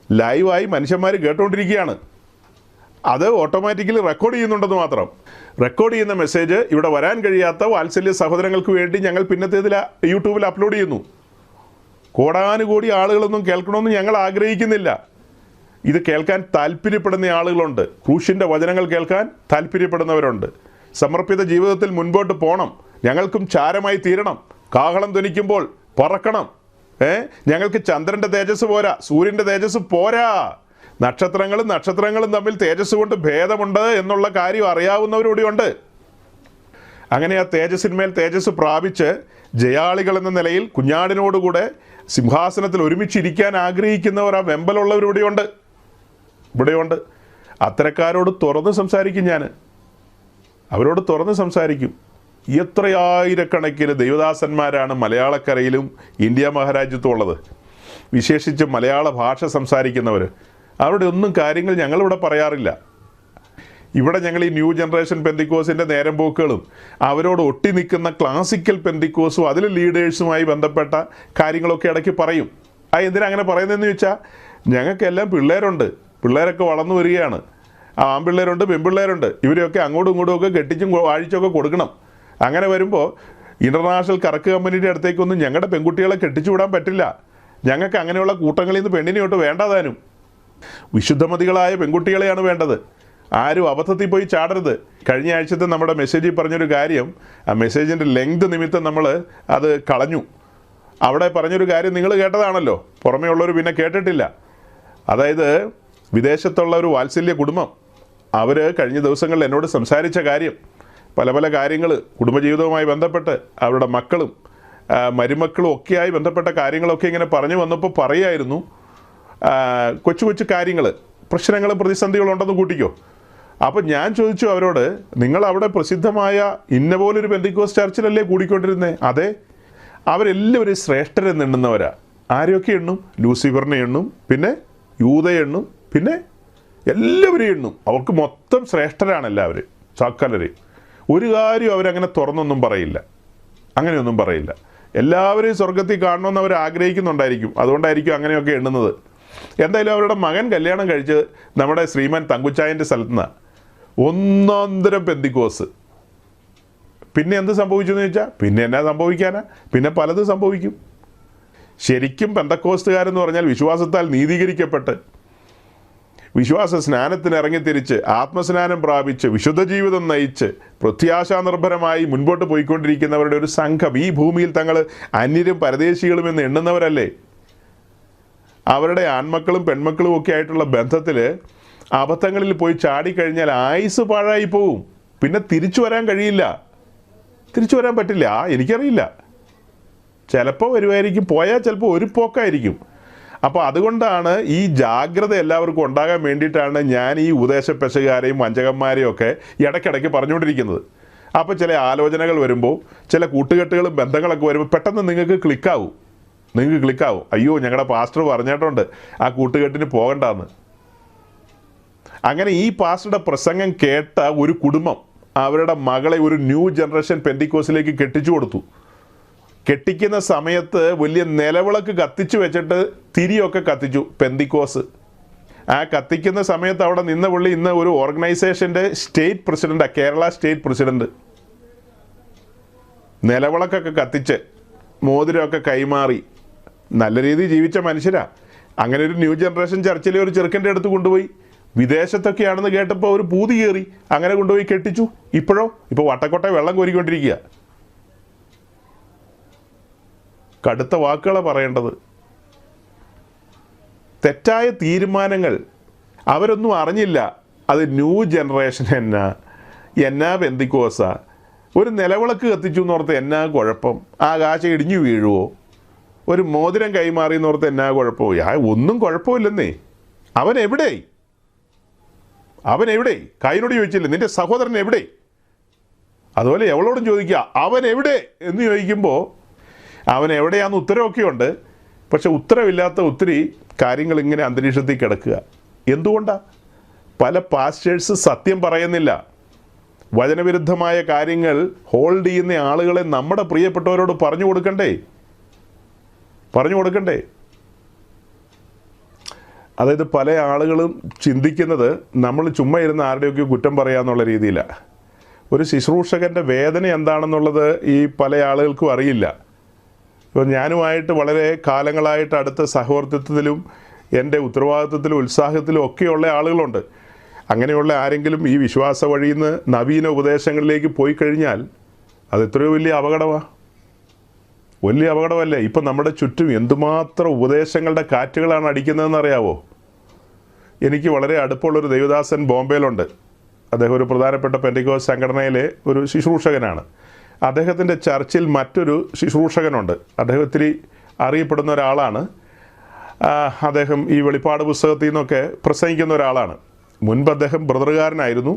ലൈവായി മനുഷ്യന്മാർ കേട്ടുകൊണ്ടിരിക്കുകയാണ്. അത് ഓട്ടോമാറ്റിക്കലി റെക്കോർഡ് ചെയ്യുന്നുണ്ടെന്ന് മാത്രം. റെക്കോർഡ് ചെയ്യുന്ന മെസ്സേജ് ഇവിടെ വരാൻ കഴിയാത്ത വാത്സല്യ സഹോദരങ്ങൾക്ക് വേണ്ടി ഞങ്ങൾ പിന്നത്തേതിൽ യൂട്യൂബിൽ അപ്ലോഡ് ചെയ്യുന്നു. കോടാനുകോടി ആളുകളൊന്നും കേൾക്കണമെന്ന് ഞങ്ങൾ ആഗ്രഹിക്കുന്നില്ല. ഇത് കേൾക്കാൻ താല്പര്യപ്പെടുന്ന ആളുകളുണ്ട്. ക്രൂശിൻ്റെ വചനങ്ങൾ കേൾക്കാൻ താല്പര്യപ്പെടുന്നവരുണ്ട്. സമർപ്പിത ജീവിതത്തിൽ മുൻപോട്ട് പോകണം, ഞങ്ങൾക്കും ചാരമായി തീരണം, കാഹളം ധ്വനിക്കുമ്പോൾ പറക്കണം, ഞങ്ങൾക്ക് ചന്ദ്രൻ്റെ തേജസ് പോരാ, സൂര്യൻ്റെ തേജസ് പോരാ, നക്ഷത്രങ്ങളും തമ്മിൽ തേജസ് കൊണ്ട് ഭേദമുണ്ട് എന്നുള്ള കാര്യം അറിയാവുന്നവരൂടെയുണ്ട്. അങ്ങനെ ആ തേജസ്സിന്മേൽ തേജസ് പ്രാപിച്ച് ജയാളികൾ എന്ന നിലയിൽ കുഞ്ഞാടിനോടുകൂടെ സിംഹാസനത്തിൽ ഒരുമിച്ചിരിക്കാൻ ആഗ്രഹിക്കുന്നവർ ആ വെമ്പലുള്ളവരിവിടെയുണ്ട്, ഇവിടെയുണ്ട്. അത്തരക്കാരോട് തുറന്ന് സംസാരിക്കും, ഞാൻ അവരോട് തുറന്ന് സംസാരിക്കും. എത്രയായിരക്കണക്കിന് ദൈവദാസന്മാരാണ് മലയാളക്കരയിലും ഇന്ത്യ മഹാരാജ്യത്തും ഉള്ളത്, വിശേഷിച്ച് മലയാള ഭാഷ സംസാരിക്കുന്നവർ. അവരുടെ ഒന്നും കാര്യങ്ങൾ ഞങ്ങളിവിടെ പറയാറില്ല. ഇവിടെ ഞങ്ങൾ ഈ ന്യൂ ജനറേഷൻ പെന്തിക്കോസിൻ്റെ നേരം പോക്കുകളും അവരോട് ഒട്ടി നിൽക്കുന്ന ക്ലാസിക്കൽ പെന്തിക്കോസും അതിൽ ലീഡേഴ്സുമായി ബന്ധപ്പെട്ട കാര്യങ്ങളൊക്കെ ഇടയ്ക്ക് പറയും. എന്തിനാ അങ്ങനെ പറയുന്നതെന്ന് ചോദിച്ചാൽ, ഞങ്ങൾക്കെല്ലാം പിള്ളേരുണ്ട്, പിള്ളേരൊക്കെ വളർന്നു വരികയാണ്, ആൺപിള്ളേരുണ്ട് പെൺപിള്ളേരുണ്ട്, ഇവരെയൊക്കെ അങ്ങോട്ടും ഇങ്ങോട്ടുമൊക്കെ കെട്ടിച്ചും വാഴിച്ചൊക്കെ കൊടുക്കണം. അങ്ങനെ വരുമ്പോൾ ഇൻ്റർനാഷണൽ കറക്ക് കമ്പനിയുടെ അടുത്തേക്കൊന്നും ഞങ്ങളുടെ പെൺകുട്ടികളെ കെട്ടിച്ചു വിടാൻ പറ്റില്ല, ഞങ്ങൾക്ക് അങ്ങനെയുള്ള കൂട്ടങ്ങളിൽ നിന്ന് പെണ്ണിനെയോട്ട് വേണ്ടതാനും. വിശുദ്ധമതികളായ പെൺകുട്ടികളെയാണ് വേണ്ടത്, ആരും അബദ്ധത്തിൽ പോയി ചാടരുത്. കഴിഞ്ഞ ആഴ്ചത്തെ നമ്മുടെ മെസ്സേജിൽ പറഞ്ഞൊരു കാര്യം, ആ മെസ്സേജിൻ്റെ ലെങ്ത് നിമിത്തം നമ്മൾ അത് കളഞ്ഞു. അവിടെ പറഞ്ഞൊരു കാര്യം നിങ്ങൾ കേട്ടതാണല്ലോ, പുറമേ ഉള്ളവർ പിന്നെ കേട്ടിട്ടില്ല. അതായത് വിദേശത്തുള്ള ഒരു വാത്സല്യ കുടുംബം, അവർ കഴിഞ്ഞ ദിവസങ്ങളിൽ എന്നോട് സംസാരിച്ച കാര്യം, പല കാര്യങ്ങൾ കുടുംബജീവിതവുമായി ബന്ധപ്പെട്ട് അവരുടെ മക്കളും മരുമക്കളും ഒക്കെയായി ബന്ധപ്പെട്ട കാര്യങ്ങളൊക്കെ ഇങ്ങനെ പറഞ്ഞു വന്നപ്പോൾ പറയായിരുന്നു, കൊച്ചു കാര്യങ്ങൾ, പ്രശ്നങ്ങളും പ്രതിസന്ധികളും ഉണ്ടെന്ന് കൂട്ടിക്കോ. അപ്പോൾ ഞാൻ ചോദിച്ചു അവരോട്, നിങ്ങൾ അവിടെ പ്രസിദ്ധമായ ഇന്ന പോലൊരു പെന്തിക്കോസ് ചർച്ചിലല്ലേ കൂടിക്കൊണ്ടിരുന്നേ? അതെ, അവരെല്ലാവരും ശ്രേഷ്ഠരെന്ന് എണ്ണുന്നവരാ. ആരെയൊക്കെ എണ്ണും? ലൂസിഫറിനെ എണ്ണും, പിന്നെ യൂതയെ എണ്ണും, പിന്നെ എല്ലാവരെയും എണ്ണും. അവർക്ക് മൊത്തം ശ്രേഷ്ഠരാണ് എല്ലാവരും, സകലരെയും. ഒരു കാര്യം അവരങ്ങനെ തുറന്നൊന്നും പറയില്ല, അങ്ങനെയൊന്നും പറയില്ല. എല്ലാവരെയും സ്വർഗത്തിൽ കാണണമെന്ന് അവർ ആഗ്രഹിക്കുന്നുണ്ടായിരിക്കും, അതുകൊണ്ടായിരിക്കും അങ്ങനെയൊക്കെ എണ്ണുന്നത്. എന്തായാലും അവരുടെ മകൻ കല്യാണം കഴിച്ച് നമ്മുടെ ശ്രീമാൻ തങ്കുച്ചായൻ്റെ സ്ഥലത്ത് നിന്നാണ്, ഒന്നാന്തരം പെന്തിക്കോസ്. പിന്നെ എന്ത് സംഭവിച്ചു എന്ന് ചോദിച്ചാൽ, പിന്നെ എന്നാ സംഭവിക്കാനാ, പിന്നെ പലതും സംഭവിക്കും. ശരിക്കും പെന്തക്കോസ്തുകാരെന്ന് പറഞ്ഞാൽ വിശ്വാസത്താൽ നീതീകരിക്കപ്പെട്ട് വിശ്വാസ സ്നാനത്തിന് ഇറങ്ങിത്തിരിച്ച് ആത്മസ്നാനം പ്രാപിച്ച് വിശുദ്ധ ജീവിതം നയിച്ച് പ്രത്യാശാനിർഭരമായി മുൻപോട്ട് പോയിക്കൊണ്ടിരിക്കുന്നവരുടെ ഒരു സംഘം. ഈ ഭൂമിയിൽ തങ്ങൾ അന്യരും പരദേശികളും എന്ന് എണ്ണുന്നവരല്ലേ. അവരുടെ ആൺമക്കളും പെൺമക്കളും ഒക്കെ ആയിട്ടുള്ള ബന്ധത്തിൽ അബദ്ധങ്ങളിൽ പോയി ചാടിക്കഴിഞ്ഞാൽ ആയുസ് പാഴായി പോവും, പിന്നെ തിരിച്ചു വരാൻ കഴിയില്ല, തിരിച്ചു വരാൻ പറ്റില്ല. എനിക്കറിയില്ല, ചിലപ്പോൾ വരുമായിരിക്കും, പോയാൽ ചിലപ്പോൾ ഒരു പോക്കായിരിക്കും. അപ്പോൾ അതുകൊണ്ടാണ് ഈ ജാഗ്രത എല്ലാവർക്കും ഉണ്ടാകാൻ വേണ്ടിയിട്ടാണ് ഞാൻ ഈ ഉപദേശപ്പെശകാരെയും വഞ്ചകന്മാരെയും ഒക്കെ ഇടയ്ക്കിടയ്ക്ക് പറഞ്ഞുകൊണ്ടിരിക്കുന്നത്. അപ്പോൾ ചില ആലോചനകൾ വരുമ്പോൾ, ചില കൂട്ടുകെട്ടുകളും ബന്ധങ്ങളൊക്കെ വരുമ്പോൾ പെട്ടെന്ന് നിങ്ങൾക്ക് ക്ലിക്കാവും. അയ്യോ, ഞങ്ങളുടെ പാസ്റ്റർ പറഞ്ഞിട്ടുണ്ട് ആ കൂട്ടുകെട്ടിന് പോകണ്ടെന്ന്. അങ്ങനെ ഈ പാസ്റ്ററുടെ പ്രസംഗം കേട്ട ഒരു കുടുംബം അവരുടെ മകളെ ഒരു ന്യൂ ജനറേഷൻ പെന്തിക്കോസിലേക്ക് കെട്ടിച്ചു കൊടുത്തു. കെട്ടിക്കുന്ന സമയത്ത് വലിയ നിലവിളക്ക് കത്തിച്ചു വെച്ചിട്ട് തിരിയൊക്കെ കത്തിച്ചു പെന്തിക്കോസ്. ആ കത്തിക്കുന്ന സമയത്ത് അവിടെ നിന്ന പുള്ളി ഇന്ന് ഒരു ഓർഗനൈസേഷൻ്റെ സ്റ്റേറ്റ് പ്രസിഡൻ്റാണ്, കേരള സ്റ്റേറ്റ് പ്രസിഡന്റ്. നിലവിളക്കൊക്കെ കത്തിച്ച് മോതിരമൊക്കെ കൈമാറി നല്ല രീതിയിൽ ജീവിച്ച മനുഷ്യരാ. അങ്ങനെ ഒരു ന്യൂ ജനറേഷൻ ചർച്ചിലെ ഒരു ചെറുക്കൻ്റെ അടുത്ത് കൊണ്ടുപോയി, വിദേശത്തൊക്കെയാണെന്ന് കേട്ടപ്പോൾ ഒരു പൂതി കയറി, അങ്ങനെ കൊണ്ടുപോയി കെട്ടിച്ചു. ഇപ്പോൾ വട്ടക്കൊട്ട വെള്ളം കോരിക്കൊണ്ടിരിക്കുക. കടുത്ത വാക്കുകളാണ് പറയേണ്ടത്. തെറ്റായ തീരുമാനങ്ങൾ അവരൊന്നും അറിഞ്ഞില്ല. അത് ന്യൂ ജനറേഷൻ എന്നാ പെന്തിക്കോസ, ഒരു നിലവിളക്ക് കത്തിച്ചു എന്നോർത്ത് എന്നാ കുഴപ്പം, ആകാശം ഇടിഞ്ഞു വീഴുവോ? ഒരു മോതിരം കൈമാറി എന്നോർത്ത് എന്നാ കുഴപ്പമോ? ഒന്നും കുഴപ്പമില്ലെന്നേ. അവൻ എവിടെ? കായിനോട് ചോദിച്ചില്ലേ നിന്റെ സഹോദരൻ എവിടെ? അതുപോലെ എവളോടും ചോദിക്കുക അവൻ എവിടെ എന്ന് ചോദിക്കുമ്പോൾ അവൻ എവിടെയാണെന്ന് ഉത്തരവൊക്കെ ഉണ്ട്, പക്ഷെ ഉത്തരവില്ലാത്ത ഒത്തിരി കാര്യങ്ങൾ ഇങ്ങനെ അന്തരീക്ഷത്തിൽ കിടക്കുക. എന്തുകൊണ്ടാണ്? പല പാസ്റ്റേഴ്സ് സത്യം പറയുന്നില്ല. വചനവിരുദ്ധമായ കാര്യങ്ങൾ ഹോൾഡ് ചെയ്യുന്ന ആളുകളെ നമ്മുടെ പ്രിയപ്പെട്ടവരോട് പറഞ്ഞു കൊടുക്കണ്ടേ? അതായത് പല ആളുകളും ചിന്തിക്കുന്നത് നമ്മൾ ചുമ്മാ ഇരുന്ന് ആരുടെയൊക്കെ കുറ്റം പറയാന്നുള്ള രീതിയിലാണ്. ഒരു ശുശ്രൂഷകൻ്റെ വേദന എന്താണെന്നുള്ളത് ഈ പല ആളുകൾക്കും അറിയില്ല. ഇപ്പോൾ ഞാനുമായിട്ട് വളരെ കാലങ്ങളായിട്ട് അടുത്ത സഹവർത്തിത്വത്തിലും എൻ്റെ ഉത്തരവാദിത്വത്തിലും ഉത്സാഹത്തിലും ഒക്കെയുള്ള ആളുകളുണ്ട്. അങ്ങനെയുള്ള ആരെങ്കിലും ഈ വിശ്വാസ വഴിയിൽ നിന്ന് നവീന ഉപദേശങ്ങളിലേക്ക് പോയി കഴിഞ്ഞാൽ അത് എത്രയോ വലിയ അപകടമാണ്. വലിയ അപകടമല്ലേ? ഇപ്പം നമ്മുടെ ചുറ്റും എന്തുമാത്രം ഉപദേശങ്ങളുടെ കാറ്റുകളാണ് അടിക്കുന്നതെന്ന് അറിയാവോ? എനിക്ക് വളരെ അടുപ്പമുള്ളൊരു ദൈവദാസൻ ബോംബെയിലുണ്ട്. അദ്ദേഹം ഒരു പ്രധാനപ്പെട്ട പെന്തിക്കോസ്ത് സംഘടനയിലെ ഒരു ശുശ്രൂഷകനാണ്. അദ്ദേഹത്തിൻ്റെ ചർച്ചിൽ മറ്റൊരു ശുശ്രൂഷകനുണ്ട്. അദ്ദേഹം ഇത്തിരി അറിയപ്പെടുന്ന ഒരാളാണ്. അദ്ദേഹം ഈ വെളിപ്പാട് പുസ്തകത്തിൽ നിന്നൊക്കെ പ്രസംഗിക്കുന്ന ഒരാളാണ്. മുൻപ് അദ്ദേഹം ബ്രദറുകാരനായിരുന്നു,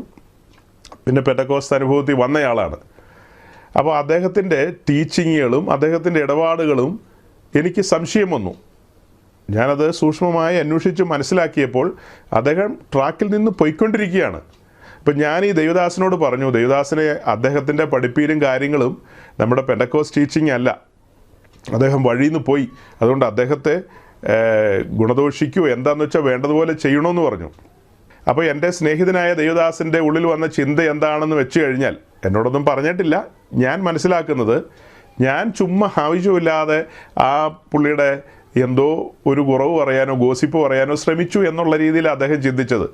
പിന്നെ പെന്തക്കോസ്ത് അനുഭവത്തിൽ വന്നയാളാണ്. അപ്പോൾ അദ്ദേഹത്തിൻ്റെ ടീച്ചിങ്ങുകളും അദ്ദേഹത്തിൻ്റെ ഇടപാടുകളും എനിക്ക് സംശയം വന്നു. ഞാനത് സൂക്ഷ്മമായി അന്വേഷിച്ച് മനസ്സിലാക്കിയപ്പോൾ അദ്ദേഹം ട്രാക്കിൽ നിന്ന് പോയിക്കൊണ്ടിരിക്കുകയാണ്. അപ്പം ഞാൻ ഈ ദൈവദാസനോട് പറഞ്ഞു, ദൈവദാസനെ അദ്ദേഹത്തിൻ്റെ പഠിപ്പീരും കാര്യങ്ങളും നമ്മുടെ പെന്തക്കോസ്ത് ടീച്ചിങ് അല്ല, അദ്ദേഹം വഴിയിൽ നിന്ന് പോയി, അതുകൊണ്ട് അദ്ദേഹത്തെ ഗുണദോഷിക്കുകയോ എന്താണെന്ന് വെച്ചാൽ വേണ്ടതുപോലെ ചെയ്യണമെന്ന് പറഞ്ഞു. അപ്പോൾ എൻ്റെ സ്നേഹിതനായ ദൈവദാസൻ്റെ ഉള്ളിൽ വന്ന ചിന്ത എന്താണെന്ന് വെച്ച് കഴിഞ്ഞാൽ, എന്നോടൊന്നും പറഞ്ഞിട്ടില്ല, ഞാൻ മനസ്സിലാക്കുന്നത്, ഞാൻ ചുമ്മാ ആവശ്യമില്ലാതെ ആ പുള്ളിയുടെ എന്തോ ഒരു കുറവ് പറയാനോ ഗോസിപ്പ് പറയാനോ ശ്രമിച്ചു എന്നുള്ള രീതിയിൽ അദ്ദേഹം ചിന്തിച്ചത്.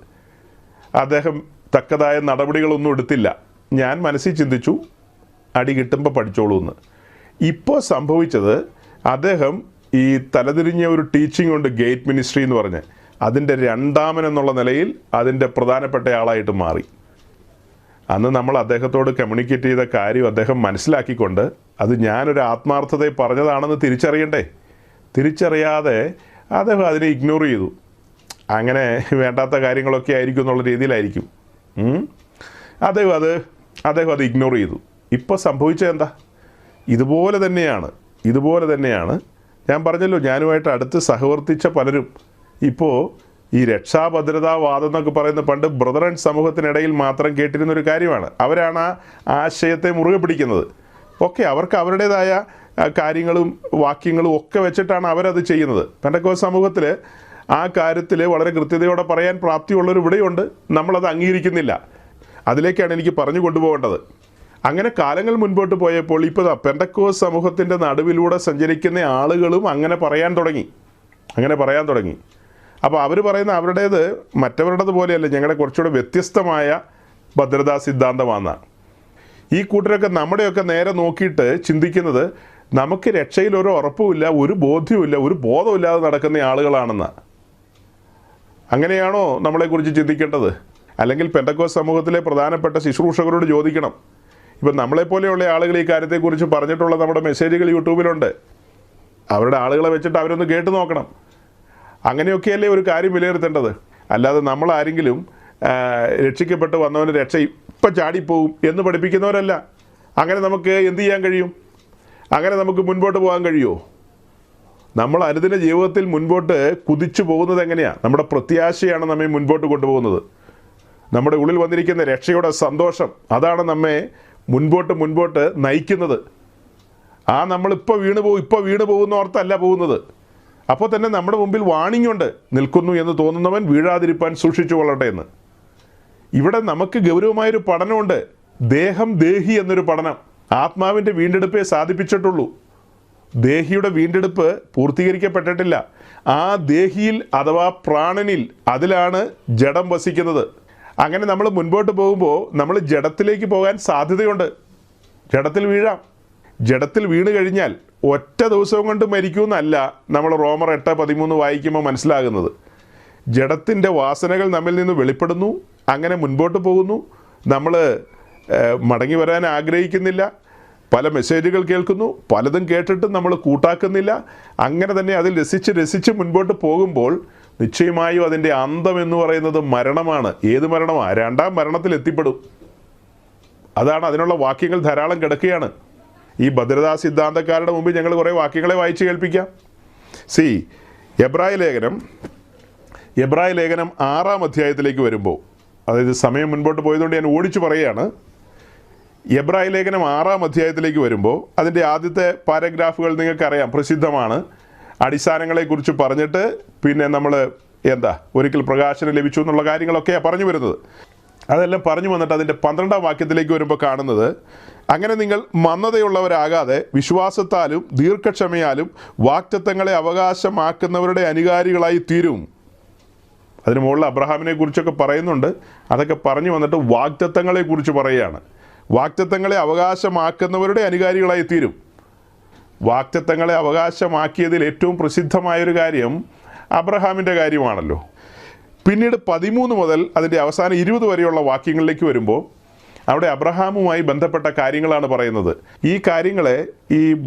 അദ്ദേഹം തക്കതായ നടപടികളൊന്നും എടുത്തില്ല. ഞാൻ മനസ്സിൽ ചിന്തിച്ചു, അടി കിട്ടുമ്പോൾ പഠിച്ചോളൂ എന്ന്. ഇപ്പോൾ സംഭവിച്ചത്, അദ്ദേഹം ഈ തലതിരിഞ്ഞ ഒരു ടീച്ചിങ് ഉണ്ട്, ഗേറ്റ് മിനിസ്ട്രി എന്ന് പറഞ്ഞ്, അതിൻ്റെ രണ്ടാമനെന്നുള്ള നിലയിൽ അതിൻ്റെ പ്രധാനപ്പെട്ട ആളായിട്ട് മാറി. അന്ന് നമ്മൾ അദ്ദേഹത്തോട് കമ്മ്യൂണിക്കേറ്റ് ചെയ്ത കാര്യം അദ്ദേഹം മനസ്സിലാക്കിക്കൊണ്ട് അത് ഞാനൊരു ആത്മാർത്ഥതയെ പറഞ്ഞതാണെന്ന് തിരിച്ചറിയണ്ടേ? തിരിച്ചറിയാതെ അദ്ദേഹം അതിനെ ഇഗ്നോർ ചെയ്തു. അങ്ങനെ വേണ്ടാത്ത കാര്യങ്ങളൊക്കെ ആയിരിക്കും എന്നുള്ള രീതിയിലായിരിക്കും അദ്ദേഹം അത് ഇഗ്നോർ ചെയ്തു. ഇപ്പോൾ സംഭവിച്ചത് എന്താ? ഇതുപോലെ തന്നെയാണ്. ഞാൻ പറഞ്ഞല്ലോ, ഞാനുമായിട്ട് അടുത്ത് സഹവർത്തിച്ച പലരും ഇപ്പോൾ ഈ രക്ഷാഭദ്രതാവാദം എന്നൊക്കെ പറയുന്ന പണ്ട് ബ്രദർ ആൻഡ് സമൂഹത്തിനിടയിൽ മാത്രം കേട്ടിരുന്നൊരു കാര്യമാണ്. അവരാണ് ആ ആശയത്തെ മുറുകെ പിടിക്കുന്നത്. ഓക്കെ, അവർക്ക് അവരുടേതായ കാര്യങ്ങളും വാക്യങ്ങളും ഒക്കെ വെച്ചിട്ടാണ് അവരത് ചെയ്യുന്നത്. പെന്തക്കോസ്ത് സമൂഹത്തിൽ ആ കാര്യത്തിൽ വളരെ കൃത്യതയോടെ പറയാൻ പ്രാപ്തിയുള്ളൊരു ഇവിടെയുണ്ട്. നമ്മളത് അംഗീകരിക്കുന്നില്ല. അതിലേക്കാണ് എനിക്ക് പറഞ്ഞു കൊണ്ടുപോകേണ്ടത്. അങ്ങനെ കാലങ്ങൾ മുൻപോട്ട് പോയപ്പോൾ ഇപ്പോൾ പെന്തക്കോസ്ത് സമൂഹത്തിൻ്റെ നടുവിലൂടെ സഞ്ചരിക്കുന്ന ആളുകളും അങ്ങനെ പറയാൻ തുടങ്ങി. അപ്പോൾ അവർ പറയുന്ന അവരുടേത് മറ്റവരുടേത് പോലെയല്ല, ഞങ്ങളുടെ കുറച്ചുകൂടെ വ്യത്യസ്തമായ ഭദ്രതാ സിദ്ധാന്തമാണ്. ഈ കൂട്ടരൊക്കെ നമ്മുടെയൊക്കെ നേരെ നോക്കിയിട്ട് ചിന്തിക്കുന്നത് നമുക്ക് രക്ഷയിൽ ഒരു ഉറപ്പുമില്ല, ഒരു ബോധ്യവുമില്ല, ഒരു ബോധമില്ലാതെ നടക്കുന്ന ആളുകളാണെന്നാണ്. അങ്ങനെയാണോ നമ്മളെക്കുറിച്ച് ചിന്തിക്കേണ്ടത്? അല്ലെങ്കിൽ പെന്തക്കോസ്ത് സമൂഹത്തിലെ പ്രധാനപ്പെട്ട ശുശ്രൂഷകരോട് ചോദിക്കണം. ഇപ്പം നമ്മളെപ്പോലെയുള്ള ആളുകൾ ഈ കാര്യത്തെക്കുറിച്ച് പറഞ്ഞിട്ടുള്ള നമ്മുടെ മെസ്സേജുകൾ യൂട്യൂബിലുണ്ട്. അവരുടെ ആളുകളെ വെച്ചിട്ട് അവരൊന്ന് കേട്ട് നോക്കണം. അങ്ങനെയൊക്കെയല്ലേ ഒരു കാര്യം വിലയിരുത്തേണ്ടത്. അല്ലാതെ നമ്മളാരെങ്കിലും രക്ഷിക്കപ്പെട്ട് വന്നവന് രക്ഷ ഇപ്പം ചാടിപ്പോവും എന്ന് പഠിപ്പിക്കുന്നവരല്ല. അങ്ങനെ നമുക്ക് എന്ത് ചെയ്യാൻ കഴിയും? അങ്ങനെ നമുക്ക് മുൻപോട്ട് പോകാൻ കഴിയുമോ? നമ്മൾ അനുദിന ജീവിതത്തിൽ മുൻപോട്ട് കുതിച്ചു പോകുന്നത് എങ്ങനെയാണ്? നമ്മുടെ പ്രത്യാശയാണ് നമ്മെ മുൻപോട്ട് കൊണ്ടുപോകുന്നത്. നമ്മുടെ ഉള്ളിൽ വന്നിരിക്കുന്ന രക്ഷയുടെ സന്തോഷം, അതാണ് നമ്മെ മുൻപോട്ട് നയിക്കുന്നത്. നമ്മളിപ്പോൾ വീണ് പോകുന്ന ഓർത്തല്ല പോകുന്നത്. അപ്പോൾ തന്നെ നമ്മുടെ മുമ്പിൽ വാണിംഗ് ഉണ്ട്, നിൽക്കുന്നു എന്ന് തോന്നുന്നവൻ വീഴാതിരിപ്പാൻ സൂക്ഷിച്ചു കൊള്ളട്ടെ എന്ന്. ഇവിടെ നമുക്ക് ഗൗരവമായൊരു പഠനമുണ്ട്. ദേഹം ദേഹി എന്നൊരു പഠനം. ആത്മാവിൻ്റെ വീണ്ടെടുപ്പേ സാധിപ്പിച്ചിട്ടുള്ളൂ. ദേഹിയുടെ വീണ്ടെടുപ്പ് പൂർത്തീകരിക്കപ്പെട്ടിട്ടില്ല. ആ ദേഹിയിൽ അഥവാ പ്രാണനിൽ, അതിലാണ് ജഡം വസിക്കുന്നത്. അങ്ങനെ നമ്മൾ മുൻപോട്ട് പോകുമ്പോൾ നമ്മൾ ജഡത്തിലേക്ക് പോകാൻ സാധ്യതയുണ്ട്. ജഡത്തിൽ വീണ് കഴിഞ്ഞാൽ ഒറ്റ ദിവസവും കൊണ്ട് മരിക്കുമെന്നല്ല നമ്മൾ റോമർ 8:13 വായിക്കുമ്പോൾ മനസ്സിലാകുന്നത്. ജഡത്തിൻ്റെ വാസനകൾ നമ്മിൽ നിന്ന് വെളിപ്പെടുന്നു. അങ്ങനെ മുൻപോട്ട് പോകുന്നു. നമ്മൾ മടങ്ങി വരാൻ ആഗ്രഹിക്കുന്നില്ല. പല മെസ്സേജുകൾ കേൾക്കുന്നു, പലതും കേട്ടിട്ടും നമ്മൾ കൂട്ടാക്കുന്നില്ല. അങ്ങനെ തന്നെ അതിൽ രസിച്ച് മുൻപോട്ട് പോകുമ്പോൾ നിശ്ചയമായും അതിൻ്റെ അന്തം എന്ന് പറയുന്നത് മരണമാണ്. ഏത് മരണമാണ്? രണ്ടാം മരണത്തിൽ എത്തിപ്പെടും. അതാണ്. അതിനുള്ള വാക്യങ്ങൾ ധാരാളം കിടക്കുകയാണ്. ഈ ഭദ്രതാ സിദ്ധാന്തക്കാരുടെ മുമ്പിൽ ഞങ്ങൾ കുറേ വാക്യങ്ങളെ വായിച്ച് കേൾപ്പിക്കാം. എബ്രായ ലേഖനം 6-ാം അധ്യായത്തിലേക്ക് വരുമ്പോൾ, അതായത് സമയം മുൻപോട്ട് പോയതുകൊണ്ട് ഞാൻ ഓടിച്ചു പറയുകയാണ്. എബ്രായ ലേഖനം 6-ാം അധ്യായത്തിലേക്ക് വരുമ്പോൾ അതിൻ്റെ ആദ്യത്തെ പാരഗ്രാഫുകൾ നിങ്ങൾക്കറിയാം, പ്രസിദ്ധമാണ്. അടിസ്ഥാനങ്ങളെക്കുറിച്ച് പറഞ്ഞിട്ട് പിന്നെ നമ്മൾ ഒരിക്കൽ പ്രകാശനം ലഭിച്ചു എന്നുള്ള കാര്യങ്ങളൊക്കെയാണ് പറഞ്ഞു വരുന്നത്. അതെല്ലാം പറഞ്ഞു വന്നിട്ട് അതിൻ്റെ 12-ാം വാക്യത്തിലേക്ക് വരുമ്പോൾ കാണുന്നത്, അങ്ങനെ നിങ്ങൾ മന്ദതയുള്ളവരാകാതെ വിശ്വാസത്താലും ദീർഘക്ഷമയാലും വാഗ്ദത്തങ്ങളെ അവകാശമാക്കുന്നവരുടെ അനുകാരികളായി തീരും. അതിന് മുകളിൽ അബ്രഹാമിനെ കുറിച്ചൊക്കെ പറയുന്നുണ്ട്. അതൊക്കെ പറഞ്ഞു വന്നിട്ട് വാഗ്ദത്തങ്ങളെ കുറിച്ച് പറയുകയാണ്. വാഗ്ദത്തങ്ങളെ അവകാശമാക്കുന്നവരുടെ അനുകാരികളായി തീരും. വാഗ്ദത്തങ്ങളെ അവകാശമാക്കിയതിൽ ഏറ്റവും പ്രസിദ്ധമായൊരു കാര്യം അബ്രഹാമിൻ്റെ കാര്യമാണല്ലോ. പിന്നീട് 13 മുതൽ അതിൻ്റെ അവസാനം 20 വരെയുള്ള വാക്യങ്ങളിലേക്ക് വരുമ്പോൾ അവിടെ അബ്രഹാമുമായി ബന്ധപ്പെട്ട കാര്യങ്ങളാണ് പറയുന്നത്. ഈ കാര്യങ്ങളെ ഈ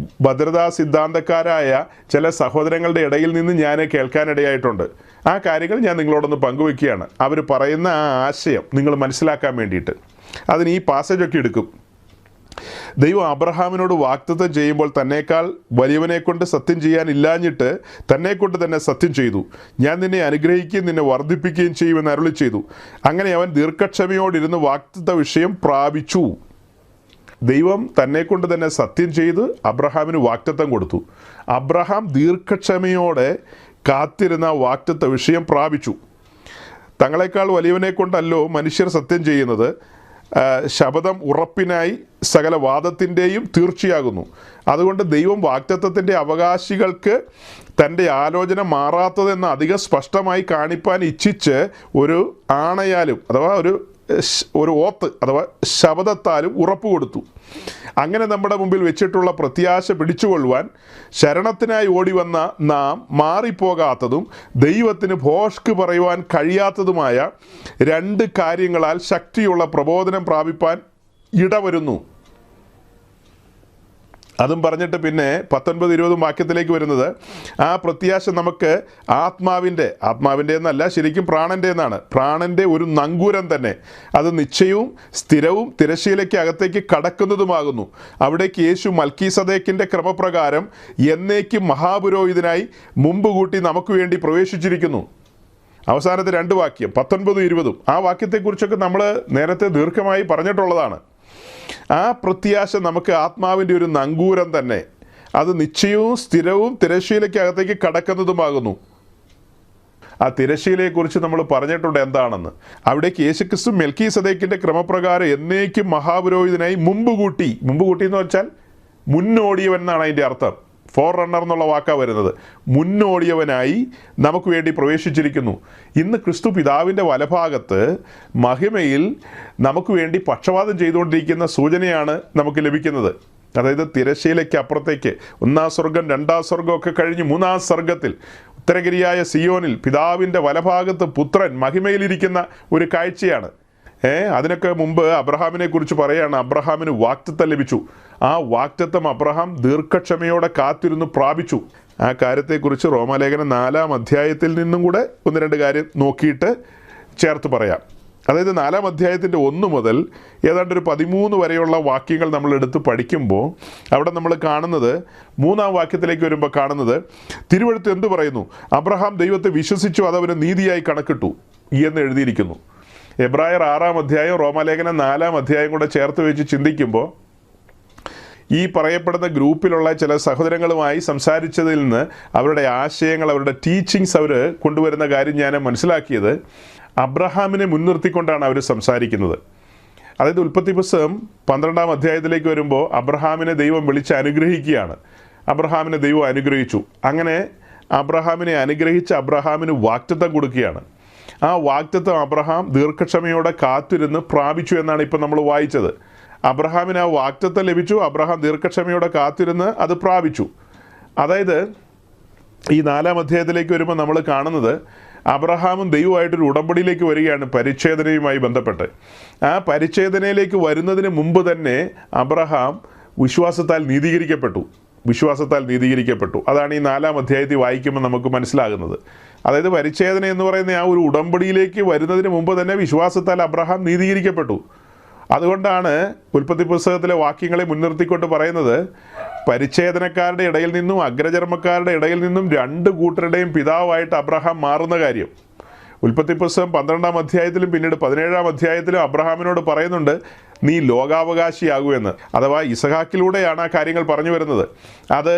ഭദ്രതാ സിദ്ധാന്തക്കാരായ ചില സഹോദരങ്ങളുടെ ഇടയിൽ നിന്ന് ഞാൻ കേൾക്കാനിടയായിട്ടുണ്ട്. ആ കാര്യങ്ങൾ ഞാൻ നിങ്ങളോടൊന്ന് പങ്കുവെക്കുകയാണ്. അവർ പറയുന്ന ആ ആശയം നിങ്ങൾ മനസ്സിലാക്കാൻ വേണ്ടിയിട്ട്. അതിന് ഈ പാസേജൊക്കെ എടുക്കും. ദൈവം അബ്രഹാമിനോട് വാഗ്ദത്തം ചെയ്യുമ്പോൾ തന്നേക്കാൾ വലിയവനെ കൊണ്ട് സത്യം ചെയ്യാനില്ലാഞ്ഞിട്ട് തന്നെക്കൊണ്ട് തന്നെ സത്യം ചെയ്തു. ഞാൻ നിന്നെ അനുഗ്രഹിക്കുകയും നിന്നെ വർദ്ധിപ്പിക്കുകയും ചെയ്യുമെന്ന് അരുളി ചെയ്തു. അങ്ങനെ അവൻ ദീർഘക്ഷമയോടിരുന്ന് വാഗ്ദത്ത വിഷയം പ്രാപിച്ചു. ദൈവം തന്നെക്കൊണ്ട് തന്നെ സത്യം ചെയ്ത് അബ്രഹാമിന് വാഗ്ദത്തം കൊടുത്തു. അബ്രഹാം ദീർഘക്ഷമയോടെ കാത്തിരുന്ന വാഗ്ദത്ത വിഷയം പ്രാപിച്ചു. തങ്ങളെക്കാൾ വലിയവനെ കൊണ്ടല്ലോ മനുഷ്യർ സത്യം ചെയ്യുന്നത്. ശപഥം ഉറപ്പിനായി സകല വാദത്തിൻ്റെയും തീർച്ചയാകുന്നു. അതുകൊണ്ട് ദൈവം വാഗ്ദത്തത്തിൻ്റെ അവകാശികൾക്ക് തൻ്റെ ആലോചന മാറാത്തതെന്ന് അധികം സ്പഷ്ടമായി കാണിപ്പാൻ ഇച്ഛിച്ച് ഒരു ആണയാലും അഥവാ ഒരു ഓത്ത് അഥവാ ശപഥത്താലും ഉറപ്പ് കൊടുത്തു. അങ്ങനെ നമ്മുടെ മുമ്പിൽ വെച്ചിട്ടുള്ള പ്രത്യാശ പിടിച്ചുകൊള്ളുവാൻ ശരണത്തിനായി ഓടി വന്ന നാം മാറിപ്പോകാത്തതും ദൈവത്തിന് ഭോഷ്ക് പറയുവാൻ കഴിയാത്തതുമായ 2 കാര്യങ്ങളാൽ ശക്തിയുള്ള പ്രബോധനം പ്രാപിപ്പാൻ ഇടവരുന്നു. അതും പറഞ്ഞിട്ട് പിന്നെ 19-20 വാക്യത്തിലേക്ക് വരുന്നത്, ആ പ്രത്യാശ നമുക്ക് ആത്മാവിൻ്റെ എന്നല്ല, ശരിക്കും പ്രാണൻ്റെ എന്നാണ്. പ്രാണൻ്റെ ഒരു നങ്കൂരം തന്നെ. അത് നിശ്ചയവും സ്ഥിരവും തിരശ്ശീലയ്ക്ക് അകത്തേക്ക് കടക്കുന്നതുമാകുന്നു. അവിടേക്ക് യേശു മൽക്കീസദേക്കിൻ്റെ ക്രമപ്രകാരം എന്നേക്കും മഹാപുരോഹിതനായി മുമ്പ് കൂട്ടി നമുക്ക് വേണ്ടി പ്രവേശിച്ചിരിക്കുന്നു. അവസാനത്തെ 2 വാക്യം 19-20 ആ വാക്യത്തെക്കുറിച്ചൊക്കെ നമ്മൾ നേരത്തെ ദീർഘമായി പറഞ്ഞിട്ടുള്ളതാണ്. ആ പ്രത്യാശ നമുക്ക് ആത്മാവിൻ്റെ ഒരു നങ്കൂരം തന്നെ. അത് നിശ്ചയവും സ്ഥിരവും തിരശ്ശീലയ്ക്കകത്തേക്ക് കടക്കുന്നതുമാകുന്നു. ആ തിരശ്ശീലയെക്കുറിച്ച് നമ്മൾ പറഞ്ഞിട്ടുണ്ട് എന്താണെന്ന്. അവിടേക്ക് യേശുക്രിസ്തു മെൽക്കീസദേക്കിൻ്റെ ക്രമപ്രകാരം എന്നേക്കും മഹാപുരോഹിതനായി മുമ്പ് കൂട്ടി എന്ന് വെച്ചാൽ മുന്നോടിയവൻ എന്നാണ് അതിൻ്റെ അർത്ഥം. ഫോർ റണ്ണർ എന്നുള്ള വാക്കാണ് വരുന്നത്. മുന്നോടിയവനായി നമുക്ക് വേണ്ടി പ്രവേശിച്ചിരിക്കുന്നു. ഇന്ന് ക്രിസ്തു പിതാവിൻ്റെ വലഭാഗത്ത് മഹിമയിൽ നമുക്ക് വേണ്ടി പക്ഷവാദം ചെയ്തുകൊണ്ടിരിക്കുന്ന സൂചനയാണ് നമുക്ക് ലഭിക്കുന്നത്. അതായത് തിരശ്ശീലയ്ക്ക് അപ്പുറത്തേക്ക് 1-ാം സ്വർഗം 2-ാം സ്വർഗമൊക്കെ കഴിഞ്ഞ് 3-ാം സ്വർഗത്തിൽ ഉത്തരഗിരിയായ സിയോനിൽ പിതാവിൻ്റെ വലഭാഗത്ത് പുത്രൻ മഹിമയിലിരിക്കുന്ന ഒരു കാഴ്ചയാണ്. അതിനൊക്കെ മുമ്പ് അബ്രഹാമിനെ കുറിച്ച് പറയുകയാണ്. അബ്രഹാമിന് വാഗ്ദത്തം ലഭിച്ചു. ആ വാഗ്ദത്തം അബ്രഹാം ദീർഘക്ഷമയോടെ കാത്തിരുന്ന് പ്രാപിച്ചു. ആ കാര്യത്തെക്കുറിച്ച് റോമാലേഖനം 4-ാം അധ്യായത്തിൽ നിന്നും കൂടെ 1-2 കാര്യം നോക്കിയിട്ട് ചേർത്ത് പറയാം. അതായത് 4-ാം അധ്യായത്തിൻ്റെ 1 മുതൽ ഏതാണ്ട് ഒരു 13 വരെയുള്ള വാക്യങ്ങൾ നമ്മൾ എടുത്ത് പഠിക്കുമ്പോൾ അവിടെ നമ്മൾ കാണുന്നത് 3-ാം വാക്യത്തിലേക്ക് വരുമ്പോൾ കാണുന്നത്, തിരുവെഴുത്ത് എന്തു പറയുന്നു? അബ്രഹാം ദൈവത്തെ വിശ്വസിച്ചു, അതവന് നീതിയായി കണക്കിട്ടു എന്ന് എഴുതിയിരിക്കുന്നു. എബ്രായർ 6-ാം അധ്യായം റോമാലേഖനം 4-ാം അധ്യായം കൂടെ ചേർത്ത് വെച്ച് ചിന്തിക്കുമ്പോൾ ഈ പറയപ്പെടുന്ന ഗ്രൂപ്പിലുള്ള ചില സഹോദരങ്ങളുമായി സംസാരിച്ചതിൽ നിന്ന് അവരുടെ ആശയങ്ങൾ, അവരുടെ ടീച്ചിങ്സ് അവർ കൊണ്ടുവരുന്ന കാര്യം ഞാൻ മനസ്സിലാക്കിയത്, അബ്രഹാമിനെ മുൻനിർത്തിക്കൊണ്ടാണ് അവർ സംസാരിക്കുന്നത്. അതായത് ഉൽപ്പത്തി പുസ്തകം 12-ാം അധ്യായത്തിലേക്ക് വരുമ്പോൾ അബ്രഹാമിനെ ദൈവം വിളിച്ച് അനുഗ്രഹിക്കുകയാണ്. അബ്രഹാമിനെ ദൈവം അനുഗ്രഹിച്ചു. അങ്ങനെ അബ്രഹാമിനെ അനുഗ്രഹിച്ച് അബ്രഹാമിന് വാഗ്ദത്തം കൊടുക്കുകയാണ്. ആ വാഗ്ദത്തം അബ്രഹാം ദീർഘക്ഷമയോടെ കാത്തിരുന്ന് പ്രാപിച്ചു എന്നാണ് ഇപ്പം നമ്മൾ വായിച്ചത്. അബ്രഹാമിന് ആ വാഗ്ദത്തം ലഭിച്ചു. അബ്രഹാം ദീർഘക്ഷമയോടെ കാത്തിരുന്ന് അത് പ്രാപിച്ചു. അതായത് ഈ 4-ാം അധ്യായത്തിലേക്ക് വരുമ്പോൾ നമ്മൾ കാണുന്നത് അബ്രഹാമും ദൈവമായിട്ടൊരു ഉടമ്പടിയിലേക്ക് വരികയാണ് പരിച്ഛേദനയുമായി ബന്ധപ്പെട്ട്. ആ പരിച്ഛേദനയിലേക്ക് വരുന്നതിന് മുമ്പ് തന്നെ അബ്രഹാം വിശ്വാസത്താൽ നീതീകരിക്കപ്പെട്ടു. അതാണ് ഈ 4-ാം അധ്യായത്തിൽ വായിക്കുമ്പോൾ നമുക്ക് മനസ്സിലാകുന്നത്. അതായത് പരിച്ഛേദന എന്ന് പറയുന്ന ആ ഒരു ഉടമ്പടിയിലേക്ക് വരുന്നതിന് മുമ്പ് തന്നെ വിശ്വാസത്താൽ അബ്രഹാം നീതീകരിക്കപ്പെട്ടു. അതുകൊണ്ടാണ് ഉൽപ്പത്തി പുസ്തകത്തിലെ വാക്യങ്ങളെ മുൻനിർത്തിക്കൊണ്ട് പറയുന്നത്, പരിച്ഛേദനക്കാരുടെ ഇടയിൽ നിന്നും അഗ്രചർമ്മക്കാരുടെ ഇടയിൽ നിന്നും 2 കൂട്ടരുടെയും പിതാവായിട്ട് അബ്രഹാം മാറുന്ന കാര്യം. ഉൽപ്പത്തി പുസ്തകം 12-ാം അധ്യായത്തിലും പിന്നീട് 17-ാം അധ്യായത്തിലും അബ്രഹാമിനോട് പറയുന്നുണ്ട്, നീ ലോകാവകാശിയാകുമെന്ന്. അഥവാ ഇസഹാക്കിലൂടെയാണ് ആ കാര്യങ്ങൾ പറഞ്ഞു വരുന്നത്. അത്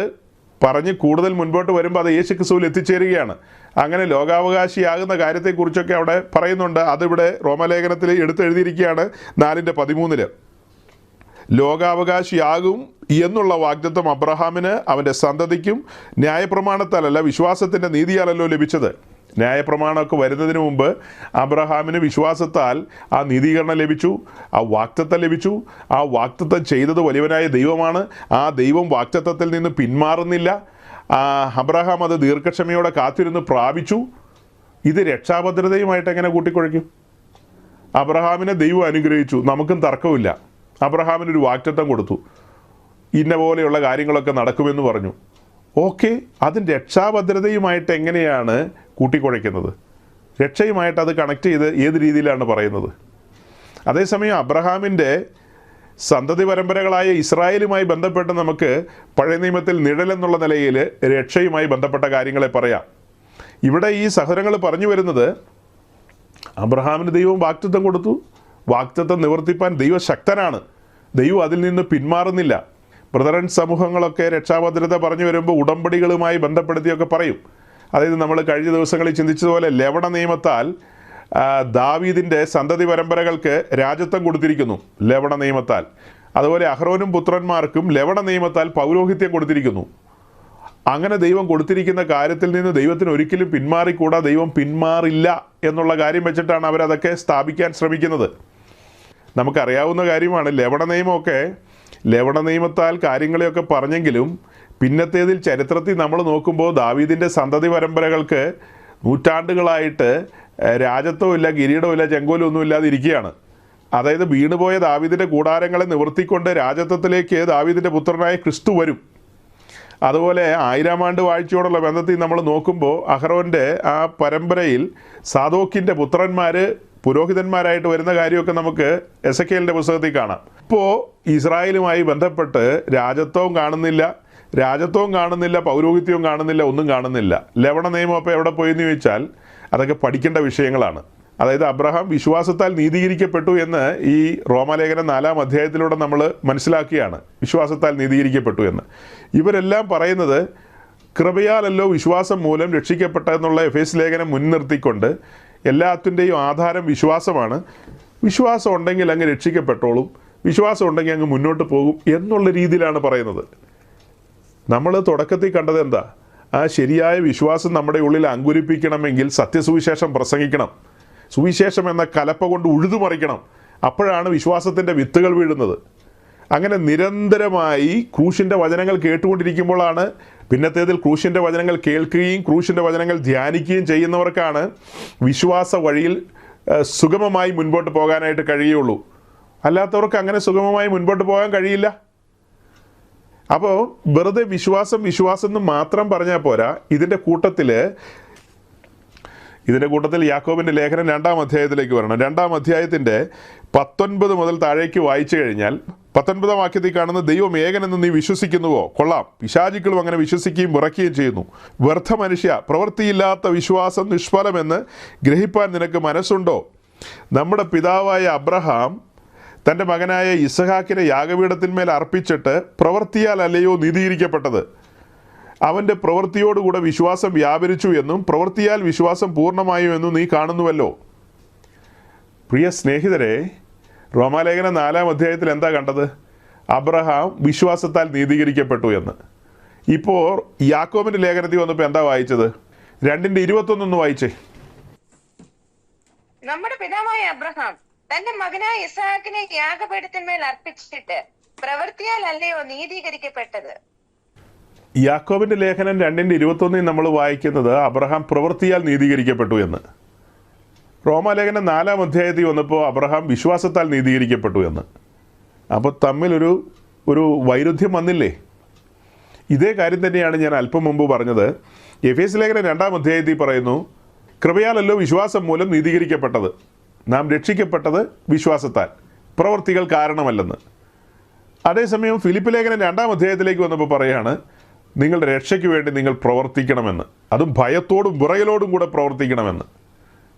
പറഞ്ഞ് കൂടുതൽ മുൻപോട്ട് വരുമ്പോൾ അത് യേശു ക്രിസ്തുവിൽ എത്തിച്ചേരുകയാണ്. അങ്ങനെ ലോകാവകാശിയാകുന്ന കാര്യത്തെക്കുറിച്ചൊക്കെ അവിടെ പറയുന്നുണ്ട്. അതിവിടെ റോമലേഖനത്തിൽ എടുത്തെഴുതിയിരിക്കുകയാണ് 4:13. ലോകാവകാശിയാകും എന്നുള്ള വാഗ്ദത്തം അബ്രഹാമിന് അവൻ്റെ സന്തതിക്കും ന്യായപ്രമാണത്താലല്ല വിശ്വാസത്തിൻ്റെ നീതിയാലല്ലോ ലഭിച്ചത്. ന്യായപ്രമാണമൊക്കെ വരുന്നതിന് മുമ്പ് അബ്രഹാമിന് വിശ്വാസത്താൽ ആ നീതീകരണം ലഭിച്ചു, ആ വാഗ്ദത്തം ലഭിച്ചു. ആ വാഗ്ദത്തം ചെയ്തത് വലിയവനായ ദൈവമാണ്. ആ ദൈവം വാഗ്ദത്തത്തിൽ നിന്ന് പിന്മാറുന്നില്ല. അബ്രഹാം അത് ദീർഘക്ഷമയോടെ കാത്തിരുന്ന് പ്രാപിച്ചു. ഇത് രക്ഷാഭദ്രതയുമായിട്ട് എങ്ങനെ കൂട്ടിക്കുഴയ്ക്കും? അബ്രഹാമിനെ ദൈവം അനുഗ്രഹിച്ചു, നമുക്കും തർക്കമില്ല. അബ്രഹാമിനൊരു വാഗ്ദത്തം കൊടുത്തു, ഇന്ന പോലെയുള്ള കാര്യങ്ങളൊക്കെ നടക്കുമെന്ന് പറഞ്ഞു. ഓക്കെ, അതിൻ്റെ രക്ഷാഭദ്രതയുമായിട്ട് എങ്ങനെയാണ് കൂട്ടിക്കുഴയ്ക്കുന്നത്? രക്ഷയുമായിട്ട് അത് കണക്ട് ചെയ്ത് ഏത് രീതിയിലാണ് പറയുന്നത്? അതേസമയം അബ്രഹാമിൻ്റെ സന്തതി പരമ്പരകളായ ഇസ്രായേലുമായി ബന്ധപ്പെട്ട് നമുക്ക് പഴയ നിയമത്തിൽ നിഴലെന്നുള്ള നിലയിൽ രക്ഷയുമായി ബന്ധപ്പെട്ട കാര്യങ്ങളെ പറയാം. ഇവിടെ ഈ സഹോദരങ്ങൾ പറഞ്ഞു വരുന്നത്, അബ്രഹാമിന് ദൈവം വാഗ്ദത്തം കൊടുത്തു, വാഗ്ദത്തം നിവർത്തിപ്പാൻ ദൈവശക്തനാണ്, ദൈവം അതിൽ നിന്ന് പിന്മാറുന്നില്ല. ബ്രദറൻ സമൂഹങ്ങളൊക്കെ രക്ഷാഭദ്രത പറഞ്ഞു വരുമ്പോൾ ഉടമ്പടികളുമായി ബന്ധപ്പെടുത്തിയൊക്കെ പറയും. അതായത് നമ്മൾ കഴിഞ്ഞ ദിവസങ്ങളിൽ ചിന്തിച്ചതുപോലെ ലവണ നിയമത്താൽ ദാവീദിൻ്റെ സന്തതി പരമ്പരകൾക്ക് രാജത്വം കൊടുത്തിരിക്കുന്നു, ലവണ നിയമത്താൽ. അതുപോലെ അഹ്റോനും പുത്രന്മാർക്കും ലവണ നിയമത്താൽ പൗരോഹിത്യം കൊടുത്തിരിക്കുന്നു. അങ്ങനെ ദൈവം കൊടുത്തിരിക്കുന്ന കാര്യത്തിൽ നിന്ന് ദൈവത്തിന് ഒരിക്കലും പിന്മാറിക്കൂടാ, ദൈവം പിന്മാറില്ല എന്നുള്ള കാര്യം വെച്ചിട്ടാണ് അവരതൊക്കെ സ്ഥാപിക്കാൻ ശ്രമിക്കുന്നത്. നമുക്കറിയാവുന്ന കാര്യമാണ്, ലവണ നിയമത്താൽ കാര്യങ്ങളെയൊക്കെ പറഞ്ഞെങ്കിലും പിന്നത്തേതിൽ ചരിത്രത്തിൽ നമ്മൾ നോക്കുമ്പോൾ ദാവീദിൻ്റെ സന്തതി പരമ്പരകൾക്ക് നൂറ്റാണ്ടുകളായിട്ട് രാജത്വമില്ല, കിരീടമില്ല, ചെങ്കോലൊന്നും ഇല്ലാതെ ഇരിക്കുകയാണ്. അതായത് വീണുപോയ ദാവീദിൻ്റെ കൂടാരങ്ങളെ നിവർത്തിക്കൊണ്ട് രാജത്വത്തിലേക്ക് ദാവീദിൻ്റെ പുത്രനായ ക്രിസ്തു വരും. അതുപോലെ 1000 ആണ്ട് വാഴ്ചയോടുള്ള ബന്ധത്തിൽ നമ്മൾ നോക്കുമ്പോൾ അഹ്റോൻ്റെ ആ പരമ്പരയിൽ സാദോക്കിൻ്റെ പുത്രന്മാർ പുരോഹിതന്മാരായിട്ട് വരുന്ന കാര്യമൊക്കെ നമുക്ക് എസെക്കിയേലിൻ്റെ പുസ്തകത്തിൽ കാണാം. ഇപ്പോൾ ഇസ്രായേലുമായി ബന്ധപ്പെട്ട് രാജത്വവും കാണുന്നില്ല, പൗരോഹിത്യവും കാണുന്നില്ല, ഒന്നും കാണുന്നില്ല. ലവണ നിയമം അപ്പോൾ എവിടെ പോയെന്ന് ചോദിച്ചാൽ അതൊക്കെ പഠിക്കേണ്ട വിഷയങ്ങളാണ്. അതായത് അബ്രഹാം വിശ്വാസത്താൽ നീതീകരിക്കപ്പെട്ടു എന്ന് ഈ റോമാലേഖനം 4-ാം അധ്യായത്തിലൂടെ നമ്മൾ മനസ്സിലാക്കിയാണ്, വിശ്വാസത്താൽ നീതീകരിക്കപ്പെട്ടു എന്ന്. ഇവരെല്ലാം പറയുന്നത് കൃപയാലല്ലോ വിശ്വാസം മൂലം രക്ഷിക്കപ്പെട്ടെന്നുള്ള എഫേസ് ലേഖനം മുൻനിർത്തിക്കൊണ്ട് എല്ലാത്തിൻ്റെയും ആധാരം വിശ്വാസമാണ്, വിശ്വാസം ഉണ്ടെങ്കിൽ അങ്ങ് രക്ഷിക്കപ്പെട്ടോളും, വിശ്വാസം ഉണ്ടെങ്കിൽ അങ്ങ് മുന്നോട്ട് പോകും എന്നുള്ള രീതിയിലാണ് പറയുന്നത്. നമ്മൾ തുടക്കത്തിൽ കണ്ടത് എന്താ? ആ ശരിയായ വിശ്വാസം നമ്മുടെ ഉള്ളിൽ അങ്കുരിപ്പിക്കണമെങ്കിൽ സത്യസുവിശേഷം പ്രസംഗിക്കണം, സുവിശേഷം എന്ന കലപ്പ കൊണ്ട് ഉഴുതുമറിക്കണം. അപ്പോഴാണ് വിശ്വാസത്തിൻ്റെ വിത്തുകൾ വീഴുന്നത്. അങ്ങനെ നിരന്തരമായി ക്രൂശിൻ്റെ വചനങ്ങൾ കേട്ടുകൊണ്ടിരിക്കുമ്പോഴാണ്, പിന്നത്തേതിൽ ക്രൂശിൻ്റെ വചനങ്ങൾ കേൾക്കുകയും ക്രൂശിൻ്റെ വചനങ്ങൾ ധ്യാനിക്കുകയും ചെയ്യുന്നവർക്കാണ് വിശ്വാസ വഴിയിൽ സുഗമമായി മുൻപോട്ട് പോകാനായിട്ട് കഴിയുള്ളൂ. അല്ലാത്തവർക്ക് അങ്ങനെ സുഗമമായി മുൻപോട്ട് പോകാൻ കഴിയില്ല. അപ്പോൾ വെറുതെ വിശ്വാസം എന്ന് മാത്രം പറഞ്ഞാൽ പോരാ. ഇതിൻ്റെ കൂട്ടത്തിൽ യാക്കോബിൻ്റെ ലേഖനം 2-ാം അധ്യായത്തിലേക്ക് വരണം. 2-ാം അധ്യായത്തിൻ്റെ 19 മുതൽ താഴേക്ക് വായിച്ചു കഴിഞ്ഞാൽ 19-ാം വാക്യത്തിൽ കാണുന്ന, ദൈവം ഏകനെന്ന് നീ വിശ്വസിക്കുന്നുവോ? കൊള്ളാം, പിശാചുക്കളും അങ്ങനെ വിശ്വസിക്കുകയും വിറയ്ക്കുകയും ചെയ്യുന്നു. വ്യർത്ഥ മനുഷ്യ, പ്രവൃത്തിയില്ലാത്ത വിശ്വാസം നിഷ്ഫലമെന്ന് ഗ്രഹിപ്പാൻ നിനക്ക് മനസ്സുണ്ടോ? നമ്മുടെ പിതാവായ അബ്രഹാം തൻ്റെ മകനായ ഇസഹാക്കിനെ യാഗപീഠത്തിന്മേൽ അർപ്പിച്ചിട്ട് പ്രവൃത്തിയാൽ അല്ലയോ നീതീകരിക്കപ്പെട്ടത്? അവൻ്റെ പ്രവൃത്തിയോടുകൂടെ വിശ്വാസം വ്യാപരിച്ചു എന്നും പ്രവൃത്തിയാൽ വിശ്വാസം പൂർണ്ണമായും എന്നും നീ കാണുന്നുവല്ലോ. പ്രിയ സ്നേഹിതരെ, റോമാലേഖനം 4-ാം അധ്യായത്തിൽ എന്താ കണ്ടത്? അബ്രഹാം വിശ്വാസത്താൽ നീതീകരിക്കപ്പെട്ടു എന്ന്. ഇപ്പോൾ യാക്കോബിൻ്റെ ലേഖനത്തിൽ വന്നപ്പോൾ എന്താ വായിച്ചത്? 2:21 വായിച്ചേ. നമ്മുടെ പിതാവായ അബ്രഹാം തന്റെ മകനായ ഇസ്ഹാക്കിനെ യാഗപീഠത്തിന്മേൽ അർപ്പിച്ചിട്ട് പ്രവൃത്തിയാൽ അല്ലയോ നീതീകരിക്കപ്പെട്ടത്? യാക്കോബിൻ്റെ ലേഖനം 2:21 നമ്മൾ വായിക്കുന്നത് അബ്രഹാം പ്രവൃത്തിയാൽ നീതീകരിക്കപ്പെട്ടു എന്ന്. റോമാലേഖനം 4-ാം അധ്യായത്തിൽ വന്നപ്പോൾ അബ്രഹാം വിശ്വാസത്താൽ നീതീകരിക്കപ്പെട്ടു എന്ന്. അപ്പോൾ തമ്മിലൊരു വൈരുദ്ധ്യം വന്നില്ലേ? ഇതേ കാര്യം തന്നെയാണ് ഞാൻ അല്പം മുമ്പ് പറഞ്ഞത്. എഫേസ് ലേഖനം 2-ാം അധ്യായത്തിൽ പറയുന്നു, കൃപയാലല്ലോ വിശ്വാസം മൂലം നീതീകരിക്കപ്പെട്ടത്, നാം രക്ഷിക്കപ്പെട്ടത് വിശ്വാസത്താൽ, പ്രവൃത്തികൾ കാരണമല്ലെന്ന്. അതേസമയം ഫിലിപ്പ് ലേഖനം 2-ാം അധ്യായത്തിലേക്ക് വന്നപ്പോൾ പറയാണ്, നിങ്ങളുടെ രക്ഷയ്ക്ക് വേണ്ടി നിങ്ങൾ പ്രവർത്തിക്കണമെന്ന്, അതും ഭയത്തോടും വിറയലോടും കൂടെ പ്രവർത്തിക്കണമെന്ന്.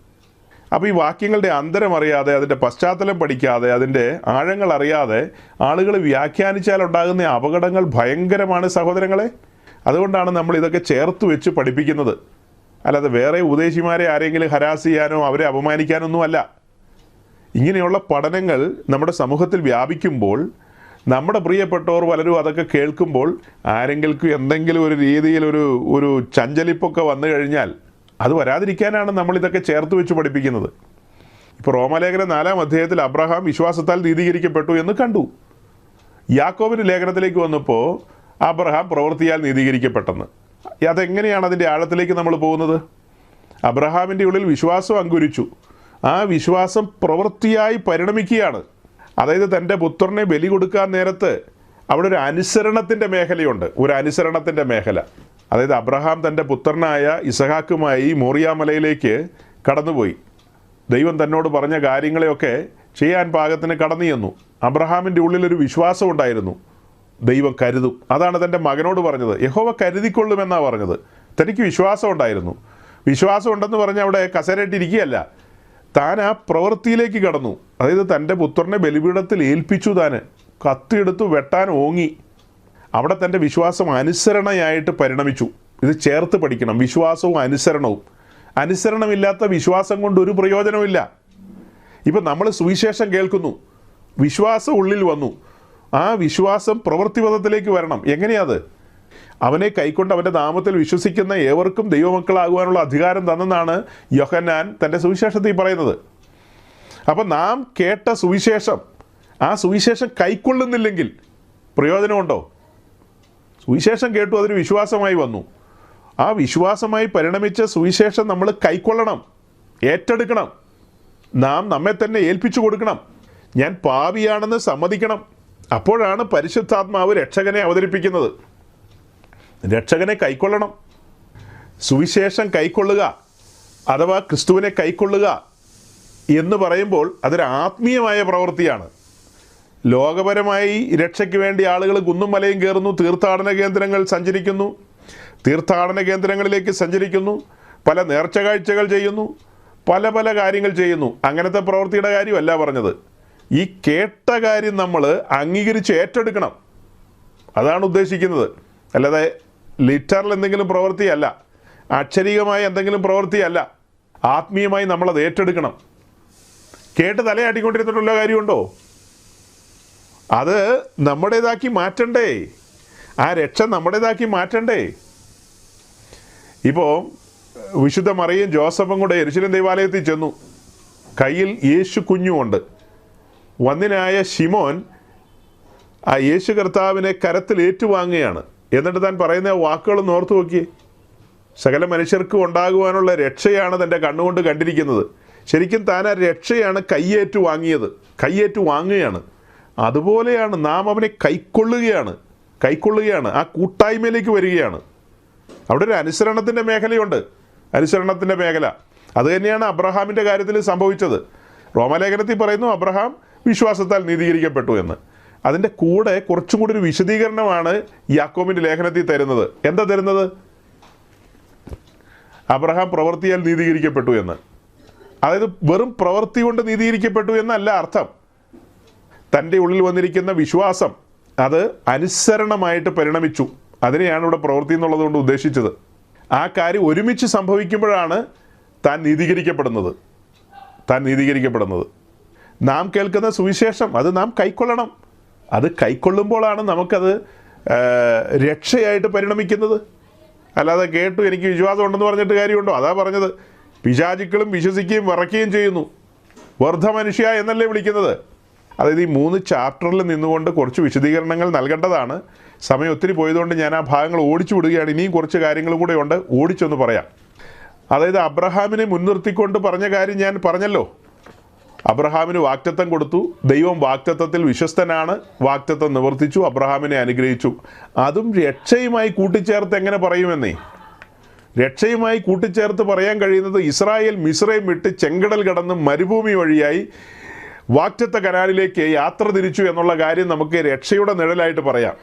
അപ്പോൾ ഈ വാക്യങ്ങളുടെ അന്തരം അറിയാതെ, അതിൻ്റെ പശ്ചാത്തലം പഠിക്കാതെ, അതിൻ്റെ ആഴങ്ങൾ അറിയാതെ ആളുകൾ വ്യാഖ്യാനിച്ചാൽ ഉണ്ടാകുന്ന അപകടങ്ങൾ ഭയങ്കരമാണ് സഹോദരങ്ങളെ. അതുകൊണ്ടാണ് നമ്മൾ ഇതൊക്കെ ചേർത്ത് വെച്ച് പഠിപ്പിക്കുന്നത്. അല്ലാതെ വേറെ ഉപദേശിമാരെ ആരെങ്കിലും ഹരാസ് ചെയ്യാനോ അവരെ അപമാനിക്കാനൊന്നുമല്ല. ഇങ്ങനെയുള്ള പഠനങ്ങൾ നമ്മുടെ സമൂഹത്തിൽ വ്യാപിക്കുമ്പോൾ നമ്മുടെ പ്രിയപ്പെട്ടവർ പലരും അതൊക്കെ കേൾക്കുമ്പോൾ ആരെങ്കിലും എന്തെങ്കിലും ഒരു രീതിയിൽ ഒരു ചഞ്ചലിപ്പൊക്കെ വന്നു കഴിഞ്ഞാൽ അത് വരാതിരിക്കാനാണ് നമ്മളിതൊക്കെ ചേർത്ത് വെച്ച് പഠിപ്പിക്കുന്നത്. ഇപ്പോൾ റോമാലേഖനം 4-ാം അധ്യായത്തിൽ അബ്രഹാം വിശ്വാസത്താൽ നീതീകരിക്കപ്പെട്ടു എന്ന് കണ്ടു. യാക്കോബിൻ്റെ ലേഖനത്തിലേക്ക് വന്നപ്പോൾ അബ്രഹാം പ്രവൃത്തിയാൽ നീതീകരിക്കപ്പെട്ടെന്ന്. അതെങ്ങനെയാണ് അതിൻ്റെ ആഴത്തിലേക്ക് നമ്മൾ പോകുന്നത്? അബ്രഹാമിൻ്റെ ഉള്ളിൽ വിശ്വാസം അങ്കുരിച്ചു. ആ വിശ്വാസം പ്രവൃത്തിയായി പരിണമിക്കുകയാണ്. അതായത് തൻ്റെ പുത്രനെ ബലി കൊടുക്കാൻ നേരത്ത് അവിടെ ഒരു അനുസരണത്തിൻ്റെ മേഖലയുണ്ട്. ഒരു അനുസരണത്തിൻ്റെ മേഖല. അതായത് അബ്രഹാം തൻ്റെ പുത്രനായ ഇസഹാക്കുമായി മോറിയ മലയിലേക്ക് കടന്നുപോയി. ദൈവം തന്നോട് പറഞ്ഞ കാര്യങ്ങളെയൊക്കെ ചെയ്യാൻ പാകത്തിന് കടന്നു ചെന്നു. അബ്രഹാമിൻ്റെ ഉള്ളിലൊരു വിശ്വാസം ഉണ്ടായിരുന്നു, ദൈവം കരുതും. അതാണ് തൻ്റെ മകനോട് പറഞ്ഞത്. യഹോവ കരുതിക്കൊള്ളുമെന്നാണ് പറഞ്ഞത്. തനിക്ക് വിശ്വാസം ഉണ്ടായിരുന്നു. വിശ്വാസം ഉണ്ടെന്ന് പറഞ്ഞ് അവിടെ കസേരയിട്ടിരിക്കുകയല്ല, താൻ ആ പ്രവൃത്തിയിലേക്ക് കടന്നു. അതായത് തൻ്റെ പുത്രനെ ബലിപീഠത്തിൽ ഏൽപ്പിച്ചു. താൻ കത്തിയെടുത്തു വെട്ടാൻ ഓങ്ങി. അവിടെ തൻ്റെ വിശ്വാസം അനുസരണയായിട്ട് പരിണമിച്ചു. ഇത് ചേർത്ത് പഠിക്കണം, വിശ്വാസവും അനുസരണവും. അനുസരണമില്ലാത്ത വിശ്വാസം കൊണ്ട് ഒരു പ്രയോജനമില്ല. ഇപ്പം നമ്മൾ സുവിശേഷം കേൾക്കുന്നു, വിശ്വാസം ഉള്ളിൽ വന്നു. ആ വിശ്വാസം പ്രവൃത്തിപഥത്തിലേക്ക് വരണം. എങ്ങനെയാത്? അവനെ കൈക്കൊണ്ട് അവൻ്റെ നാമത്തിൽ വിശ്വസിക്കുന്ന ഏവർക്കും ദൈവമക്കളാകുവാനുള്ള അധികാരം തന്നെന്നാണ് യോഹന്നാൻ തൻ്റെ സുവിശേഷത്തിൽ പറയുന്നത്. അപ്പം നാം കേട്ട സുവിശേഷം, ആ സുവിശേഷം കൈക്കൊള്ളുന്നില്ലെങ്കിൽ പ്രയോജനമുണ്ടോ? സുവിശേഷം കേട്ടു, അതൊരു വിശ്വാസമായി വന്നു. ആ വിശ്വാസമായി പരിണമിച്ച സുവിശേഷം നമ്മൾ കൈക്കൊള്ളണം, ഏറ്റെടുക്കണം. നാം നമ്മെ തന്നെ ഏൽപ്പിച്ചു കൊടുക്കണം. ഞാൻ പാപിയാണെന്ന് സമ്മതിക്കണം. അപ്പോഴാണ് പരിശുദ്ധാത്മാവ് രക്ഷകനെ അവതരിപ്പിക്കുന്നത്. രക്ഷകനെ കൈക്കൊള്ളണം. സുവിശേഷം കൈക്കൊള്ളുക അഥവാ ക്രിസ്തുവിനെ കൈക്കൊള്ളുക എന്ന് പറയുമ്പോൾ അതൊരു ആത്മീയമായ പ്രവൃത്തിയാണ്. ലോകപരമായി രക്ഷയ്ക്ക് വേണ്ടി ആളുകൾ കുന്നും മലയും കയറുന്നു, തീർത്ഥാടന കേന്ദ്രങ്ങൾ സഞ്ചരിക്കുന്നു, തീർത്ഥാടന കേന്ദ്രങ്ങളിലേക്ക് സഞ്ചരിക്കുന്നു, പല നേർച്ച കാഴ്ചകൾ ചെയ്യുന്നു, പല പല കാര്യങ്ങൾ ചെയ്യുന്നു. അങ്ങനത്തെ പ്രവൃത്തിയുടെ കാര്യമല്ല പറഞ്ഞത്. ഈ കേട്ട കാര്യം നമ്മൾ അംഗീകരിച്ച് ഏറ്റെടുക്കണം. അതാണ് ഉദ്ദേശിക്കുന്നത്. അല്ലാതെ ലിറ്ററൽ എന്തെങ്കിലും പ്രവൃത്തിയല്ല, അക്ഷരികമായ എന്തെങ്കിലും പ്രവൃത്തിയല്ല. ആത്മീയമായി നമ്മളത് ഏറ്റെടുക്കണം. കേട്ട് തലയാട്ടിക്കൊണ്ടിരുന്നിട്ടുള്ള കാര്യമുണ്ടോ? അത് നമ്മുടേതാക്കി മാറ്റണ്ടേ? ആ രക്ഷ നമ്മുടേതാക്കി മാറ്റണ്ടേ? ഇപ്പോൾ വിശുദ്ധ മറിയയും ജോസഫും കൂടെ യെരുശലേം ദേവാലയത്തിൽ ചെന്നു. കയ്യിൽ യേശു കുഞ്ഞുമുണ്ട്. വന്ദിനായ ശിമോൻ ആ യേശു കർത്താവിനെ കരത്തിൽ ഏറ്റുവാങ്ങുകയാണ്. എന്നിട്ട് താൻ പറയുന്ന വാക്കുകളൊന്ന് ഓർത്തു നോക്കിയേ. സകല മനുഷ്യർക്കും ഉണ്ടാകുവാനുള്ള രക്ഷയാണ് തൻ്റെ കണ്ണുകൊണ്ട് കണ്ടിരിക്കുന്നത്. ശരിക്കും താൻ ആ രക്ഷയാണ് കയ്യേറ്റു വാങ്ങിയത്, കയ്യേറ്റു വാങ്ങുകയാണ്. അതുപോലെയാണ് നാം അവനെ കൈക്കൊള്ളുകയാണ്. ആ കൂട്ടായ്മയിലേക്ക് വരികയാണ്. അവിടെ ഒരു അനുസരണത്തിൻ്റെ മേഖലയുണ്ട്. അനുസരണത്തിൻ്റെ മേഖല അത് തന്നെയാണ് അബ്രഹാമിൻ്റെ കാര്യത്തിൽ സംഭവിച്ചത്. റോമാലേഖനത്തിൽ പറയുന്നു അബ്രഹാം വിശ്വാസത്താൽ നീതീകരിക്കപ്പെട്ടു എന്ന്. അതിൻ്റെ കൂടെ കുറച്ചും കൂടി ഒരു വിശദീകരണമാണ് യാക്കോബിൻ്റെ ലേഖനത്തിൽ തരുന്നത്. എന്താ തരുന്നത്? അബ്രഹാം പ്രവൃത്തിയാൽ നീതീകരിക്കപ്പെട്ടു എന്ന്. അതായത് വെറും പ്രവൃത്തി കൊണ്ട് നീതീകരിക്കപ്പെട്ടു എന്നല്ല അർത്ഥം. തൻ്റെ ഉള്ളിൽ വന്നിരിക്കുന്ന വിശ്വാസം അത് അനുസരണമായിട്ട് പരിണമിച്ചു. അതിനെയാണ് ഇവിടെ പ്രവൃത്തി എന്നുള്ളത് കൊണ്ട് ഉദ്ദേശിച്ചത്. ആ കാര്യം ഒരുമിച്ച് സംഭവിക്കുമ്പോഴാണ് താൻ നീതീകരിക്കപ്പെടുന്നത്. നാം കേൾക്കുന്ന സുവിശേഷം അത് നാം കൈക്കൊള്ളണം. അത് കൈക്കൊള്ളുമ്പോഴാണ് നമുക്കത് രക്ഷയായിട്ട് പരിണമിക്കുന്നത്. അല്ലാതെ കേട്ടു എനിക്ക് വിശ്വാസം ഉണ്ടെന്ന് പറഞ്ഞിട്ട് കാര്യമുണ്ടോ? അതാ പറഞ്ഞത്, പിശാചുക്കളും വിശ്വസിക്കുകയും വിറയ്ക്കുകയും ചെയ്യുന്നു, വർദ്ധ മനുഷ്യ എന്നല്ലേ വിളിക്കുന്നത്. അതായത് ഈ 3 ചാപ്റ്ററിൽ നിന്നുകൊണ്ട് കുറച്ച് വിശദീകരണങ്ങൾ നൽകേണ്ടതാണ്. സമയം ഒത്തിരി പോയതുകൊണ്ട് ഞാൻ ആ ഭാഗങ്ങൾ ഓടിച്ചു വിടുകയാണ്. ഇനിയും കുറച്ച് കാര്യങ്ങളും കൂടെ ഉണ്ട്, ഓടിച്ചൊന്ന് പറയാം. അതായത് അബ്രഹാമിനെ മുൻനിർത്തിക്കൊണ്ട് പറഞ്ഞ കാര്യം ഞാൻ പറഞ്ഞല്ലോ. അബ്രഹാമിന് വാഗ്ദത്തം കൊടുത്തു. ദൈവം വാഗ്ദത്തത്തിൽ വിശ്വസ്തനാണ്. വാഗ്ദത്തം നിവർത്തിച്ചു, അബ്രഹാമിനെ അനുഗ്രഹിച്ചു. അതും രക്ഷയുമായി കൂട്ടിച്ചേർത്ത് എങ്ങനെ പറയുമെന്നേ? രക്ഷയുമായി കൂട്ടിച്ചേർത്ത് പറയാൻ കഴിയുന്നത് ഇസ്രായേൽ മിസ്രൈം വിട്ട് ചെങ്കടൽ കടന്ന് മരുഭൂമി വഴിയായി വാഗ്ദത്ത കനാലിലേക്ക് യാത്ര തിരിച്ചു എന്നുള്ള കാര്യം നമുക്ക് രക്ഷയുടെ നിഴലായിട്ട് പറയാം.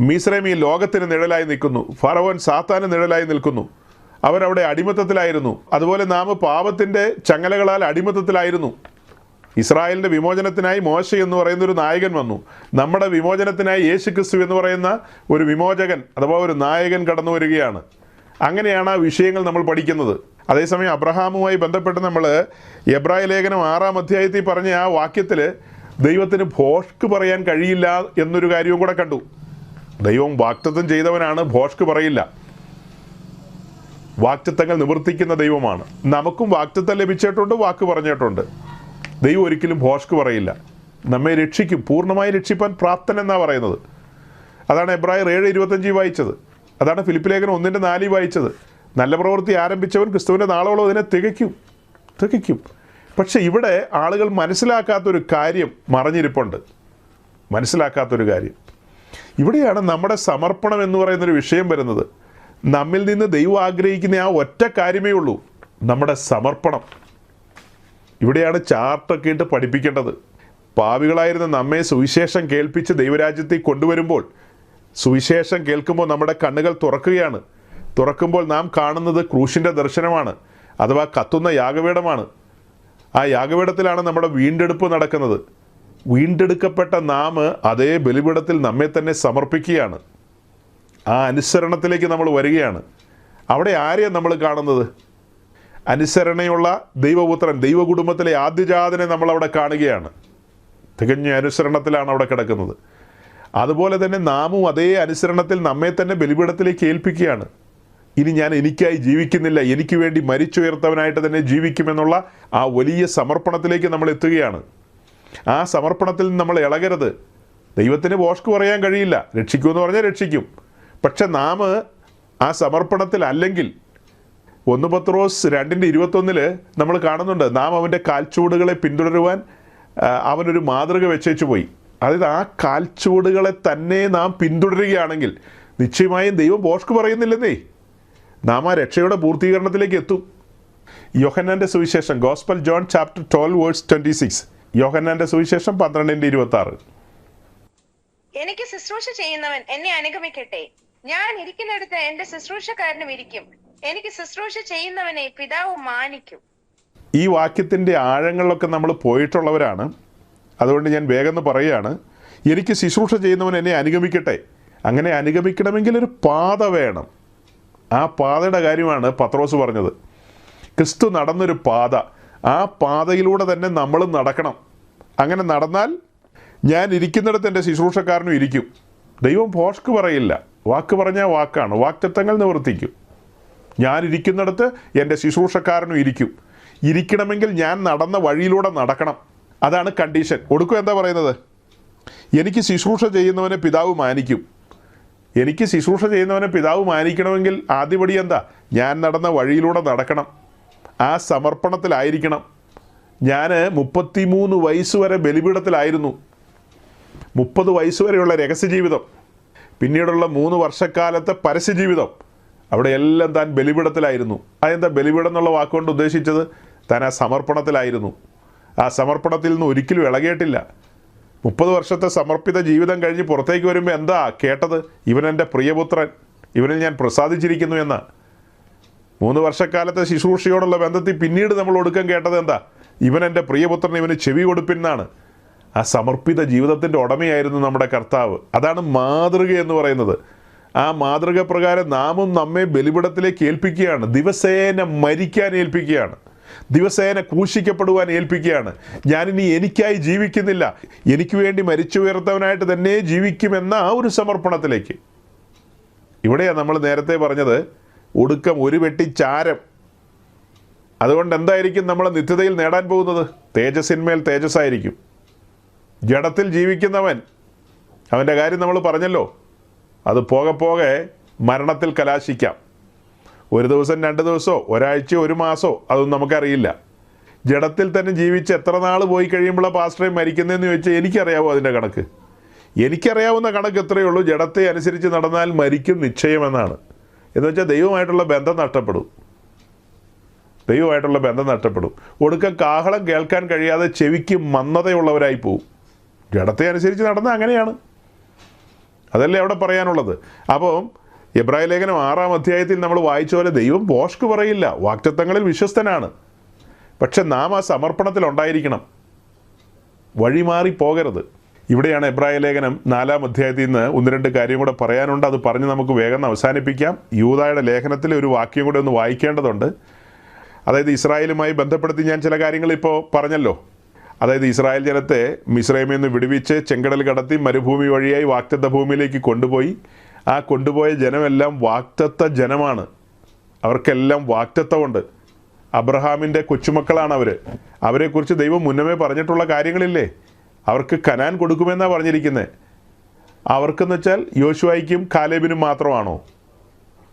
മിസ്രൈം ഈ ലോകത്തിന് നിഴലായി നിൽക്കുന്നു. ഫറവോൻ സാത്താന് നിഴലായി നിൽക്കുന്നു. അവരവിടെ അടിമത്തത്തിലായിരുന്നു. അതുപോലെ നാം പാപത്തിൻ്റെ ചങ്ങലകളാൽ അടിമത്തത്തിലായിരുന്നു. ഇസ്രായേലിൻ്റെ വിമോചനത്തിനായി മോശ എന്ന് പറയുന്ന ഒരു നായകൻ വന്നു. നമ്മുടെ വിമോചനത്തിനായി യേശു ക്രിസ്തു എന്ന് പറയുന്ന ഒരു വിമോചകൻ അഥവാ ഒരു നായകൻ കടന്നു വരികയാണ്. അങ്ങനെയാണ് ആ വിഷയങ്ങൾ നമ്മൾ പഠിക്കുന്നത്. അതേസമയം അബ്രഹാമുമായി ബന്ധപ്പെട്ട് നമ്മൾ എബ്രായ ലേഖനം 6-ാം അധ്യായത്തിൽ പറഞ്ഞ ആ വാക്യത്തിൽ ദൈവത്തിന് ഭോഷ്ക് പറയാൻ കഴിയില്ല എന്നൊരു കാര്യവും കൂടെ കണ്ടു. ദൈവം വാഗ്ദത്തം ചെയ്തവനാണ്, ഭോഷ്ക് പറയില്ല. വാഗ്ദത്തങ്ങൾ നിവർത്തിക്കുന്ന ദൈവമാണ്. നമുക്കും വാഗ്ദത്തം ലഭിച്ചിട്ടുണ്ട്, വാക്ക് പറഞ്ഞിട്ടുണ്ട്. ദൈവം ഒരിക്കലും ഭോഷ്ക് പറയില്ല. നമ്മെ രക്ഷിക്കും, പൂർണ്ണമായി രക്ഷിപ്പാൻ പ്രാപ്തൻ എന്നാണ് പറയുന്നത്. അതാണ് എബ്രായർ 7:25 വായിച്ചത്. അതാണ് ഫിലിപ്പ് ലേഖനം 1:4 വായിച്ചത്. നല്ല പ്രവൃത്തി ആരംഭിച്ചവൻ ക്രിസ്തുവിൻ്റെ നാളോളം അതിനെ തികയ്ക്കും. പക്ഷെ ഇവിടെ ആളുകൾ മനസ്സിലാക്കാത്തൊരു കാര്യം മറഞ്ഞിരിപ്പുണ്ട്. മനസ്സിലാക്കാത്തൊരു കാര്യം ഇവിടെയാണ് നമ്മുടെ സമർപ്പണം എന്ന് പറയുന്നൊരു വിഷയം വരുന്നത്. നമ്മിൽ നിന്ന് ദൈവം ആഗ്രഹിക്കുന്ന ആ ഒറ്റ കാര്യമേ ഉള്ളൂ, നമ്മുടെ സമർപ്പണം. ഇവിടെയാണ് ചാർട്ടൊക്കെ ഇട്ട് പഠിപ്പിക്കേണ്ടത്. പാപികളായിരുന്ന നമ്മെ സുവിശേഷം കേൾപ്പിച്ച് ദൈവരാജ്യത്തിൽ കൊണ്ടുവരുമ്പോൾ, സുവിശേഷം കേൾക്കുമ്പോൾ നമ്മുടെ കണ്ണുകൾ തുറക്കുകയാണ്. തുറക്കുമ്പോൾ നാം കാണുന്നത് ക്രൂശിൻ്റെ ദർശനമാണ്, അഥവാ കത്തുന്ന യാഗപീഠമാണ്. ആ യാഗപീഠത്തിലാണ് നമ്മുടെ വീണ്ടെടുപ്പ് നടക്കുന്നത്. വീണ്ടെടുക്കപ്പെട്ട നാം അതേ ബലിപീഠത്തിൽ നമ്മെ തന്നെ സമർപ്പിക്കുകയാണ്. ആ അനുസരണത്തിലേക്ക് നമ്മൾ വരികയാണ്. അവിടെ ആരെയാണ് നമ്മൾ കാണുന്നത്? അനുസരണയുള്ള ദൈവപുത്രൻ, ദൈവകുടുംബത്തിലെ ആദ്യജാതനെ നമ്മളവിടെ കാണുകയാണ്. തികഞ്ഞ അനുസരണത്തിലാണ് അവിടെ കിടക്കുന്നത്. അതുപോലെ തന്നെ നാമും അതേ അനുസരണത്തിൽ നമ്മെ തന്നെ ബലിപീഠത്തിലേക്ക് ഏൽപ്പിക്കുകയാണ്. ഇനി ഞാൻ എനിക്കായി ജീവിക്കുന്നില്ല, എനിക്ക് വേണ്ടി മരിച്ചുയർത്തവനായിട്ട് തന്നെ ജീവിക്കുമെന്നുള്ള ആ വലിയ സമർപ്പണത്തിലേക്ക് നമ്മൾ എത്തുകയാണ്. ആ സമർപ്പണത്തിൽ നമ്മൾ ഇളകരുത്. ദൈവത്തിന് ഭോഷ്ക് പറയാൻ കഴിയില്ല. രക്ഷിക്കുമെന്ന് പറഞ്ഞാൽ രക്ഷിക്കും. പക്ഷെ നാം ആ സമർപ്പണത്തിൽ അല്ലെങ്കിൽ 1 പത്രോസ് 2:21 നമ്മൾ കാണുന്നുണ്ട്, നാം അവൻ്റെ കാൽച്ചുവടുകളെ പിന്തുടരുവാൻ അവനൊരു മാതൃക വെച്ചേച്ചു പോയി. അതായത് ആ കാൽച്ചുവടുകളെ തന്നെ നാം പിന്തുടരുകയാണെങ്കിൽ നിശ്ചയമായും ദൈവം ഭോഷ്ക് പറയുന്നില്ലെന്നേ. നാം ആ രക്ഷയുടെ പൂർത്തീകരണത്തിലേക്ക് എത്തും. യോഹന്നാൻ്റെ സുവിശേഷം, ഗോസ്പൽ ജോൺ ചാപ്റ്റർ 12:26, യോഹന്നാൻ്റെ സുവിശേഷം 12:26. എനിക്ക് ശുശ്രൂഷ ചെയ്യുന്നവൻ എന്നെ അനുഗമിക്കട്ടെ. ഞാൻ ഇരിക്കുന്നിടത്ത് എന്റെ ശുശ്രൂഷക്കാരനും ഇരിക്കും. എനിക്ക് ശുശ്രൂഷ ചെയ്യുന്നവനെ പിതാവ് മാനിക്കും. ഈ വാക്യത്തിൻ്റെ ആഴങ്ങളിലൊക്കെ നമ്മൾ പോയിട്ടുള്ളവരാണ്. അതുകൊണ്ട് ഞാൻ വേഗം പറയുകയാണ്. എനിക്ക് ശുശ്രൂഷ ചെയ്യുന്നവൻ എന്നെ അനുഗമിക്കട്ടെ. അങ്ങനെ അനുഗമിക്കണമെങ്കിൽ ഒരു പാത വേണം. ആ പാതയുടെ കാര്യമാണ് പത്രോസ് പറഞ്ഞത്. ക്രിസ്തു നടന്നൊരു പാത, ആ പാതയിലൂടെ തന്നെ നമ്മളും നടക്കണം. അങ്ങനെ നടന്നാൽ ഞാൻ ഇരിക്കുന്നിടത്ത് എൻ്റെ ശുശ്രൂഷക്കാരനും ഇരിക്കും. ദൈവം ഭോഷ്ക് പറയില്ല. വാക്ക് പറഞ്ഞാൽ വാക്കാണ്. വാക്തത്വങ്ങൾ നിവർത്തിക്കും. ഞാൻ ഇരിക്കുന്നിടത്ത് എൻ്റെ ശുശ്രൂഷക്കാരനും ഇരിക്കും. ഇരിക്കണമെങ്കിൽ ഞാൻ നടന്ന വഴിയിലൂടെ നടക്കണം. അതാണ് കണ്ടീഷൻ. ഒടുക്കം എന്താ പറയുന്നത്? എനിക്ക് ശുശ്രൂഷ ചെയ്യുന്നവനെ പിതാവ് മാനിക്കും. എനിക്ക് ശുശ്രൂഷ ചെയ്യുന്നവനെ പിതാവ് മാനിക്കണമെങ്കിൽ ആദ്യപടി എന്താ? ഞാൻ നടന്ന വഴിയിലൂടെ നടക്കണം. ആ സമർപ്പണത്തിലായിരിക്കണം. ഞാൻ 33 വയസ്സ് വരെ ബലിപീഠത്തിലായിരുന്നു. 30 വയസ്സ് വരെയുള്ള രഹസ്യജീവിതം, പിന്നീടുള്ള 3 വർഷക്കാലത്തെ പരസ്യജീവിതം, അവിടെ എല്ലാം താൻ ബലിപീഠത്തിലായിരുന്നു. അതെന്താ ബലിപീഠം എന്നുള്ള വാക്കുകൊണ്ട് ഉദ്ദേശിച്ചത്? താൻ ആ സമർപ്പണത്തിലായിരുന്നു. ആ സമർപ്പണത്തിൽ നിന്ന് ഒരിക്കലും ഇളകിയിട്ടില്ല. 30 വർഷത്തെ സമർപ്പിത ജീവിതം കഴിഞ്ഞ് പുറത്തേക്ക് വരുമ്പോൾ എന്താ കേട്ടത്? ഇവൻ എൻ്റെ പ്രിയപുത്രൻ, ഇവനിൽ ഞാൻ പ്രസാദിച്ചിരിക്കുന്നു എന്ന്. 3 വർഷക്കാലത്തെ ശുശ്രൂഷയോടുള്ള ബന്ധത്തിൽ പിന്നീട് നമ്മൾ ഒടുക്കം കേട്ടത് എന്താ? ഇവൻ എൻ്റെ പ്രിയപുത്രൻ, ഇവന് ചെവി കൊടുപ്പിന്നാണ്. ആ സമർപ്പിത ജീവിതത്തിൻ്റെ ഉടമയായിരുന്നു നമ്മുടെ കർത്താവ്. അതാണ് മാതൃക എന്ന് പറയുന്നത്. ആ മാതൃക പ്രകാരം നാമും നമ്മെ ബലിപീഠത്തിലേക്ക് ഏൽപ്പിക്കുകയാണ്. ദിവസേന മരിക്കാൻ ഏൽപ്പിക്കുകയാണ്. ദിവസേന ക്രൂശിക്കപ്പെടുവാൻ ഏൽപ്പിക്കുകയാണ്. ഞാനിനി എനിക്കായി ജീവിക്കുന്നില്ല, എനിക്ക് വേണ്ടി മരിച്ചുയർത്തവനായിട്ട് തന്നെ ജീവിക്കുമെന്ന ആ ഒരു സമർപ്പണത്തിലേക്ക്. ഇവിടെയാണ് നമ്മൾ നേരത്തെ പറഞ്ഞത്, ഒടുക്കം ഒരു വെട്ടി ചാരം. അതുകൊണ്ട് എന്തായിരിക്കും നമ്മൾ നിത്യതയിൽ നേടാൻ പോകുന്നത്? തേജസ്സിന്മേൽ തേജസ്സായിരിക്കും. ജഡത്തിൽ ജീവിക്കുന്നവൻ, അവൻ്റെ കാര്യം നമ്മൾ പറഞ്ഞല്ലോ, അത് പോകെ പോകെ മരണത്തിൽ കലാശിക്കാം. 1 ദിവസം 2 ദിവസമോ ഒരാഴ്ചയോ 1 മാസമോ അതൊന്നും നമുക്കറിയില്ല. ജഡത്തിൽ തന്നെ ജീവിച്ച് എത്ര നാൾ പോയി കഴിയുമ്പോഴാണ് പാസ്റ്ററെ മരിക്കുന്നതെന്ന് ചോദിച്ചാൽ എനിക്കറിയാവോ അതിൻ്റെ കണക്ക്? എനിക്കറിയാവുന്ന കണക്ക് എത്രയേ ഉള്ളൂ. ജഡത്തെ അനുസരിച്ച് നടന്നാൽ മരിക്കും നിശ്ചയമെന്നാണ്. എന്ന് വെച്ചാൽ ദൈവമായിട്ടുള്ള ബന്ധം നഷ്ടപ്പെടും. ദൈവമായിട്ടുള്ള ബന്ധം നഷ്ടപ്പെടും. ഒടുക്കം കാഹളം കേൾക്കാൻ കഴിയാതെ ചെവിക്ക് മന്ദതയുള്ളവരായി പോവും. ജഡത്തെ അനുസരിച്ച് നടന്നാൽ അങ്ങനെയാണ്. അതല്ലേ അവിടെ പറയാനുള്ളത്. അപ്പോൾ എബ്രായ ലേഖനം 6-ാം അധ്യായത്തിൽ നമ്മൾ വായിച്ച പോലെ ദൈവം ഭോഷ്ക് പറയില്ല, വാഗ്ദത്തങ്ങളിൽ വിശ്വസ്തനാണ്. പക്ഷെ നാം ആ സമർപ്പണത്തിൽ ഉണ്ടായിരിക്കണം. വഴിമാറി പോകരുത്. ഇവിടെയാണ് എബ്രായ ലേഖനം 4-ാം അധ്യായത്തിൽ നിന്ന് 1-2 കാര്യം കൂടെ പറയാനുണ്ട്. അത് പറഞ്ഞ് നമുക്ക് വേഗം അവസാനിപ്പിക്കാം. യൂദായുടെ ലേഖനത്തിലെ ഒരു വാക്യം കൂടെ ഒന്ന് വായിക്കേണ്ടതുണ്ട്. അതായത് ഇസ്രായേലുമായി ബന്ധപ്പെടുത്തി ഞാൻ ചില കാര്യങ്ങൾ ഇപ്പോൾ പറഞ്ഞല്ലോ. അതായത് ഇസ്രായേൽ ജനത്തെ മിസ്രൈമിൽ നിന്ന് വിടുവിച്ച് ചെങ്കടൽ കടത്തി മരുഭൂമി വഴിയായി വാഗ്ദത്ത ഭൂമിയിലേക്ക് കൊണ്ടുപോയി. ആ കൊണ്ടുപോയ ജനമെല്ലാം വാഗ്ദത്ത ജനമാണ്. അവർക്കെല്ലാം വാഗ്ദത്തമുണ്ട്. അബ്രഹാമിൻ്റെ കൊച്ചുമക്കളാണ് അവരെക്കുറിച്ച് ദൈവം മുന്നമേ പറഞ്ഞിട്ടുള്ള കാര്യങ്ങളില്ലേ? അവർക്ക് കനാൻ കൊടുക്കുമെന്നാണ് പറഞ്ഞിരിക്കുന്നത്. അവർക്കെന്ന് വെച്ചാൽ യോശുവയ്ക്കും കാലേബിനും മാത്രമാണോ?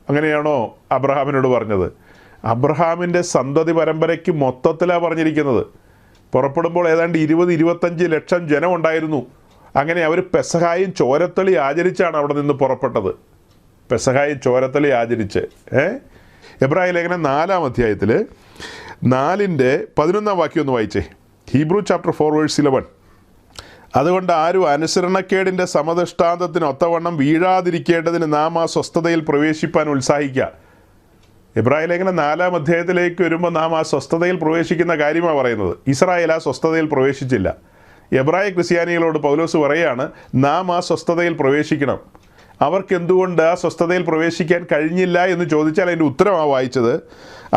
അങ്ങനെയാണോ അബ്രഹാമിനോട് പറഞ്ഞത്? അബ്രഹാമിൻ്റെ സന്തതി പരമ്പരയ്ക്ക് മൊത്തത്തിലാണ് പറഞ്ഞിരിക്കുന്നത്. പുറപ്പെടുമ്പോൾ ഏതാണ്ട് 20-25 ലക്ഷം ജനം ഉണ്ടായിരുന്നു. അങ്ങനെ അവർ പെസഹായും ചോരത്തളി ആചരിച്ചാണ് അവിടെ നിന്ന് പുറപ്പെട്ടത്. പെസഹായും ചോരത്തളി ആചരിച്ച്. എബ്രായ ലേഖനം 4-ാം അധ്യായത്തിൽ 4-ന്റെ 11-ാം വാക്യം ഒന്ന് വായിച്ചേ. Hebrew chapter 4:11. അതുകൊണ്ട് ആരും അനുസരണക്കേടിൻ്റെ സമദൃഷ്ടാന്തത്തിന് ഒത്തവണ്ണം വീഴാതിരിക്കേണ്ടതിന് നാം ആ സ്വസ്ഥതയിൽ പ്രവേശിപ്പാൻ ഉത്സാഹിക്കുക. എബ്രായ ലേഖനം 4-ാം അധ്യായത്തിലേക്ക് വരുമ്പോൾ നാം ആ സ്വസ്ഥതയിൽ പ്രവേശിക്കുന്ന കാര്യമാണ് പറയുന്നത്. ഇസ്രായേൽ ആ സ്വസ്ഥതയിൽ പ്രവേശിച്ചില്ല. എബ്രായ ക്രിസ്ത്യാനികളോട് പൗലോസ് പറയുകയാണ്, നാം ആ സ്വസ്ഥതയിൽ പ്രവേശിക്കണം. അവർക്ക് എന്തുകൊണ്ട് ആ സ്വസ്ഥതയിൽ പ്രവേശിക്കാൻ കഴിഞ്ഞില്ല എന്ന് ചോദിച്ചാൽ അതിൻ്റെ ഉത്തരമാണ് വായിച്ചത്.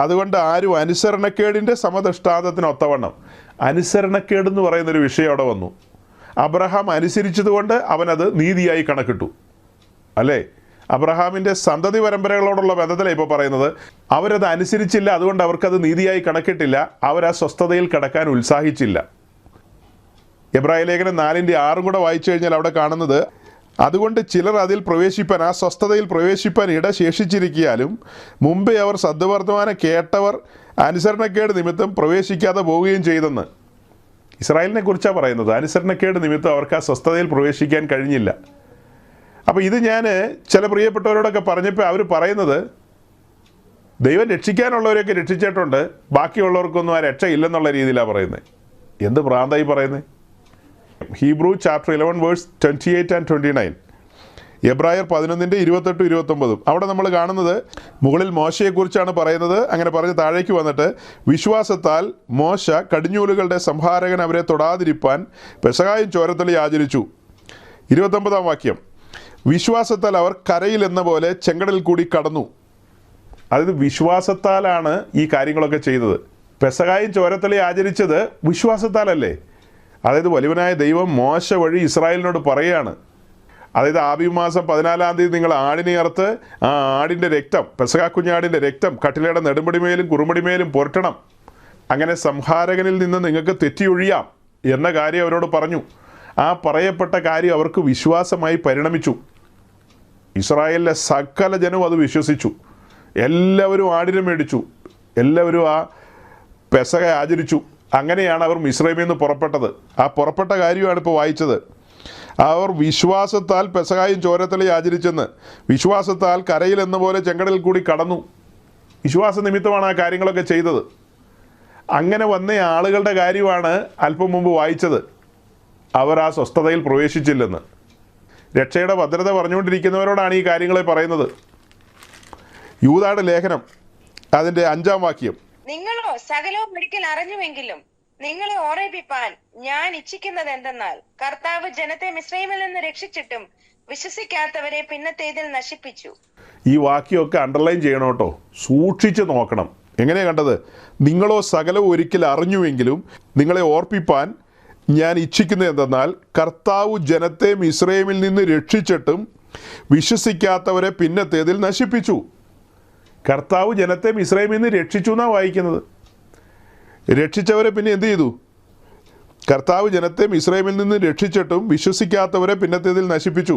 അതുകൊണ്ട് ആരും അനുസരണക്കേടിൻ്റെ സമദൃഷ്ടാന്തത്തിന് ഒത്തവണ്ണം. അനുസരണക്കേടെന്ന് പറയുന്നൊരു വിഷയം അവിടെ വന്നു. അബ്രഹാം അനുസരിച്ചതുകൊണ്ട് അവനത് നീതിയായി കണക്കിട്ടു, അല്ലേ? അബ്രഹാമിൻ്റെ സന്തതി പരമ്പരകളോടുള്ള ബന്ധത്തിലാണ് ഇപ്പോൾ പറയുന്നത്. അവരത് അനുസരിച്ചില്ല, അതുകൊണ്ട് അവർക്കത് നീതിയായി കണക്കിട്ടില്ല. അവർ ആ സ്വസ്ഥതയിൽ കടക്കാൻ ഉത്സാഹിച്ചില്ല. എബ്രായ ലേഖനം 4-ന്റെ 6 കൂടെ വായിച്ചു കഴിഞ്ഞാൽ അവിടെ കാണുന്നത്, അതുകൊണ്ട് ചിലർ അതിൽ പ്രവേശിപ്പാൻ, ആ സ്വസ്ഥതയിൽ പ്രവേശിപ്പാൻ ഇട ശേഷിച്ചിരിക്കാലും മുമ്പേ അവർ സദ്വർത്തമാനം കേട്ടവർ അനുസരണക്കേട് നിമിത്തം പ്രവേശിക്കാതെ പോവുകയും ചെയ്തെന്ന്. ഇസ്രായേലിനെ കുറിച്ചാണ് പറയുന്നത്. അനുസരണക്കേട് നിമിത്തം അവർക്ക് ആ സ്വസ്ഥതയിൽ പ്രവേശിക്കാൻ കഴിഞ്ഞില്ല. അപ്പോൾ ഇത് ഞാൻ ചില പ്രിയപ്പെട്ടവരോടൊക്കെ പറഞ്ഞപ്പോൾ അവർ പറയുന്നത്, ദൈവം രക്ഷിക്കാനുള്ളവരെയൊക്കെ രക്ഷിച്ചിട്ടുണ്ട്, ബാക്കിയുള്ളവർക്കൊന്നും ആ രക്ഷ ഇല്ലെന്നുള്ള രീതിയിലാണ് പറയുന്നത്. എന്ത് ഭ്രാന്തായി പറയുന്നത്? ഹീബ്രു ചാപ്റ്റർ 11:28-29, എബ്രായർ 11-ന്റെ 28-29. അവിടെ നമ്മൾ കാണുന്നത് മുകളിൽ മോശയെക്കുറിച്ചാണ് പറയുന്നത്. അങ്ങനെ പറഞ്ഞ് താഴേക്ക് വന്നിട്ട്, വിശ്വാസത്താൽ മോശ കടിഞ്ഞൂലുകളുടെ സംഹാരകൻ അവരെ തൊടാതിരിപ്പാൻ പെസഹായും ചോരത്തളി ആചരിച്ചു. 29-ാം വാക്യം, വിശ്വാസത്താൽ അവർ കരയിൽ എന്ന പോലെ ചെങ്കടലിൽ കൂടി കടന്നു. അതായത് വിശ്വാസത്താലാണ് ഈ കാര്യങ്ങളൊക്കെ ചെയ്തത്. പെസഹായും ചോരത്തളി ആചരിച്ചത് വിശ്വാസത്താലല്ലേ? അതായത് വലിയവനായ ദൈവം മോശ വഴി ഇസ്രായേലിനോട് പറയുകയാണ്, അതായത് ആബീബ് മാസം 14-ാം തീയതി നിങ്ങൾ ആടിനെ അറുത്ത് ആ ആടിൻ്റെ രക്തം, പെസഹാ കുഞ്ഞാടിൻ്റെ രക്തം കട്ടിലയുടെ നെടുമ്പടിമേലും കുറുമ്പടിമേലും പുരട്ടണം. അങ്ങനെ സംഹാരകനിൽ നിന്ന് നിങ്ങൾക്ക് തെറ്റിയൊഴിയാം എന്ന കാര്യം അവരോട് പറഞ്ഞു. ആ പറയപ്പെട്ട കാര്യം അവർക്ക് വിശ്വാസമായി പരിണമിച്ചു. ഇസ്രായേലിലെ സകല ജനവും അത് വിശ്വസിച്ചു. എല്ലാവരും ആടിനെ മേടിച്ചു, എല്ലാവരും ആ പെസഹ ആചരിച്ചു. അങ്ങനെയാണ് അവർ മിസ്രൈമിൽ നിന്ന് പുറപ്പെട്ടത്. ആ പുറപ്പെട്ട കാര്യമാണ് ഇപ്പോൾ വായിച്ചത്. അവർ വിശ്വാസത്താൽ പെസഹായും ചോരത്തളി ആചരിച്ചെന്ന്. വിശ്വാസത്താൽ കരയിൽ എന്ന പോലെ ചെങ്കടലിൽ കൂടി കടന്നു. വിശ്വാസ നിമിത്തമാണ് ആ കാര്യങ്ങളൊക്കെ ചെയ്തത്. അങ്ങനെ വന്ന ആളുകളുടെ കാര്യമാണ് അല്പം മുമ്പ് വായിച്ചത്. അവർ ആ സ്വസ്ഥതയിൽ പ്രവേശിച്ചില്ലെന്ന്. രക്ഷയുടെ ഭദ്രത പറഞ്ഞുകൊണ്ടിരിക്കുന്നവരോടാണ് ഈ കാര്യങ്ങളെ പറയുന്നത്. യൂദായുടെ ലേഖനം അതിൻ്റെ 5-ാം വാക്യം, നിങ്ങളോ സകലവും ഒരിക്കൽ അറിഞ്ഞുവെങ്കിലും നിങ്ങളെ ഓർമ്മിപ്പിപ്പാൻ ഞാൻ ഇച്ഛിക്കുന്നത് എന്തെന്നാൽ, കർത്താവ് ജനത്തെ മിസ്രൈമിൽ നിന്ന് രക്ഷിച്ചിട്ടും വിശ്വസിക്കാത്തവരെ പിന്നത്തേതിൽ നശിപ്പിച്ചു. ഈ വാക്യമൊക്കെ അണ്ടർലൈൻ ചെയ്യണം കേട്ടോ, സൂക്ഷിച്ച് നോക്കണം. എങ്ങനെയാണ് കണ്ടത്? നിങ്ങളോ സകലവും ഒരിക്കൽ അറിഞ്ഞുവെങ്കിലും നിങ്ങളെ ഓർപ്പിപ്പാൻ ഞാൻ ഇച്ഛിക്കുന്നത് എന്തെന്നാൽ, കർത്താവ് ജനത്തെ മിസ്രൈമിൽ നിന്ന് രക്ഷിച്ചിട്ടും വിശ്വസിക്കാത്തവരെ പിന്നത്തേതിൽ നശിപ്പിച്ചു. കർത്താവ് ജനത്തെ മിസ്രൈമിൽ നിന്ന് രക്ഷിച്ചു എന്നാണ് വായിക്കുന്നത്. രക്ഷിച്ചവരെ പിന്നെ എന്ത് ചെയ്തു? കർത്താവ് ജനത്തെ മിസ്രൈമിൽ നിന്ന് രക്ഷിച്ചിട്ടും വിശ്വസിക്കാത്തവരെ പിന്നത്തേതിൽ നശിപ്പിച്ചു.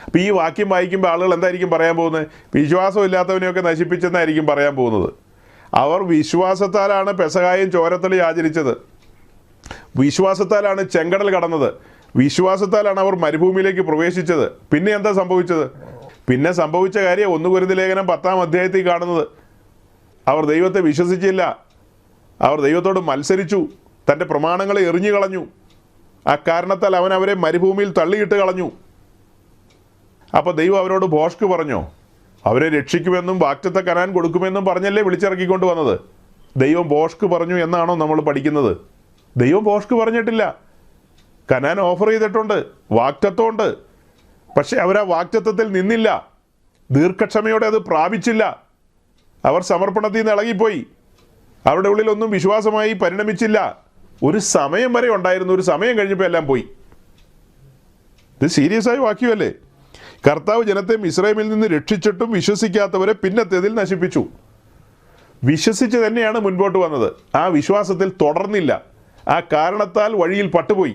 അപ്പോൾ ഈ വാക്യം വായിക്കുമ്പോൾ ആളുകൾ എന്തായിരിക്കും പറയാൻ പോകുന്നത്? വിശ്വാസമില്ലാത്തവനെയൊക്കെ നശിപ്പിച്ചെന്നായിരിക്കും പറയാൻ പോകുന്നത്. അവർ വിശ്വാസത്താലാണ് പെസഹായും ചോരത്തളി ആചരിച്ചത്. വിശ്വാസത്താലാണ് ചെങ്കടൽ കടന്നത്. വിശ്വാസത്താലാണ് അവർ മരുഭൂമിയിലേക്ക് പ്രവേശിച്ചത്. പിന്നെ എന്താ സംഭവിച്ചത്? പിന്നെ സംഭവിച്ച കാര്യം 1 കൊരിന്ത്യർ ലേഖനം 10-ാം അധ്യായത്തിൽ കാണുന്നത്. അവർ ദൈവത്തെ വിശ്വസിച്ചില്ല. അവർ ദൈവത്തോട് മത്സരിച്ചു. തൻ്റെ പ്രമാണങ്ങളെ എറിഞ്ഞു കളഞ്ഞു. ആ കാരണത്താൽ അവൻ അവരെ മരുഭൂമിയിൽ തള്ളിയിട്ട് കളഞ്ഞു. അപ്പോൾ ദൈവം അവരോട് ഭോഷ്ക് പറഞ്ഞോ? അവരെ രക്ഷിക്കുമെന്നും വാഗ്ദത്ത കനാൻ കൊടുക്കുമെന്നും പറഞ്ഞല്ലേ വിളിച്ചിറക്കിക്കൊണ്ട് വന്നത്? ദൈവം ഭോഷ്ക് പറഞ്ഞു എന്നാണോ നമ്മൾ പഠിക്കുന്നത്? ദൈവം ഭോഷ്ക് പറഞ്ഞിട്ടില്ല. കനാൻ ഓഫർ ചെയ്തിട്ടുണ്ട്, വാഗ്ദത്തമുണ്ട്. പക്ഷെ അവർ ആ വാഗ്ദത്തത്തിൽ നിന്നില്ല, ദീർഘക്ഷമയോടെ അത് പ്രാപിച്ചില്ല. അവർ സമർപ്പണത്തിൽ നിന്ന് ഇളകിപ്പോയി. അവരുടെ ഉള്ളിലൊന്നും വിശ്വാസമായി പരിണമിച്ചില്ല. ഒരു സമയം വരെ ഉണ്ടായിരുന്നു, ഒരു സമയം കഴിഞ്ഞപ്പോൾ എല്ലാം പോയി. ഇത് സീരിയസ് ആയ വാക്യമല്ലേ? കർത്താവ് ജനത്തെ മിസ്രൈമിൽ നിന്ന് രക്ഷിച്ചിട്ടും വിശ്വസിക്കാത്തവരെ പിന്നത്തേതിൽ നശിപ്പിച്ചു. വിശ്വസിച്ച് തന്നെയാണ് മുൻപോട്ട് വന്നത്, ആ വിശ്വാസത്തിൽ തുടർന്നില്ല. ആ കാരണത്താൽ വഴിയിൽ പട്ടുപോയി.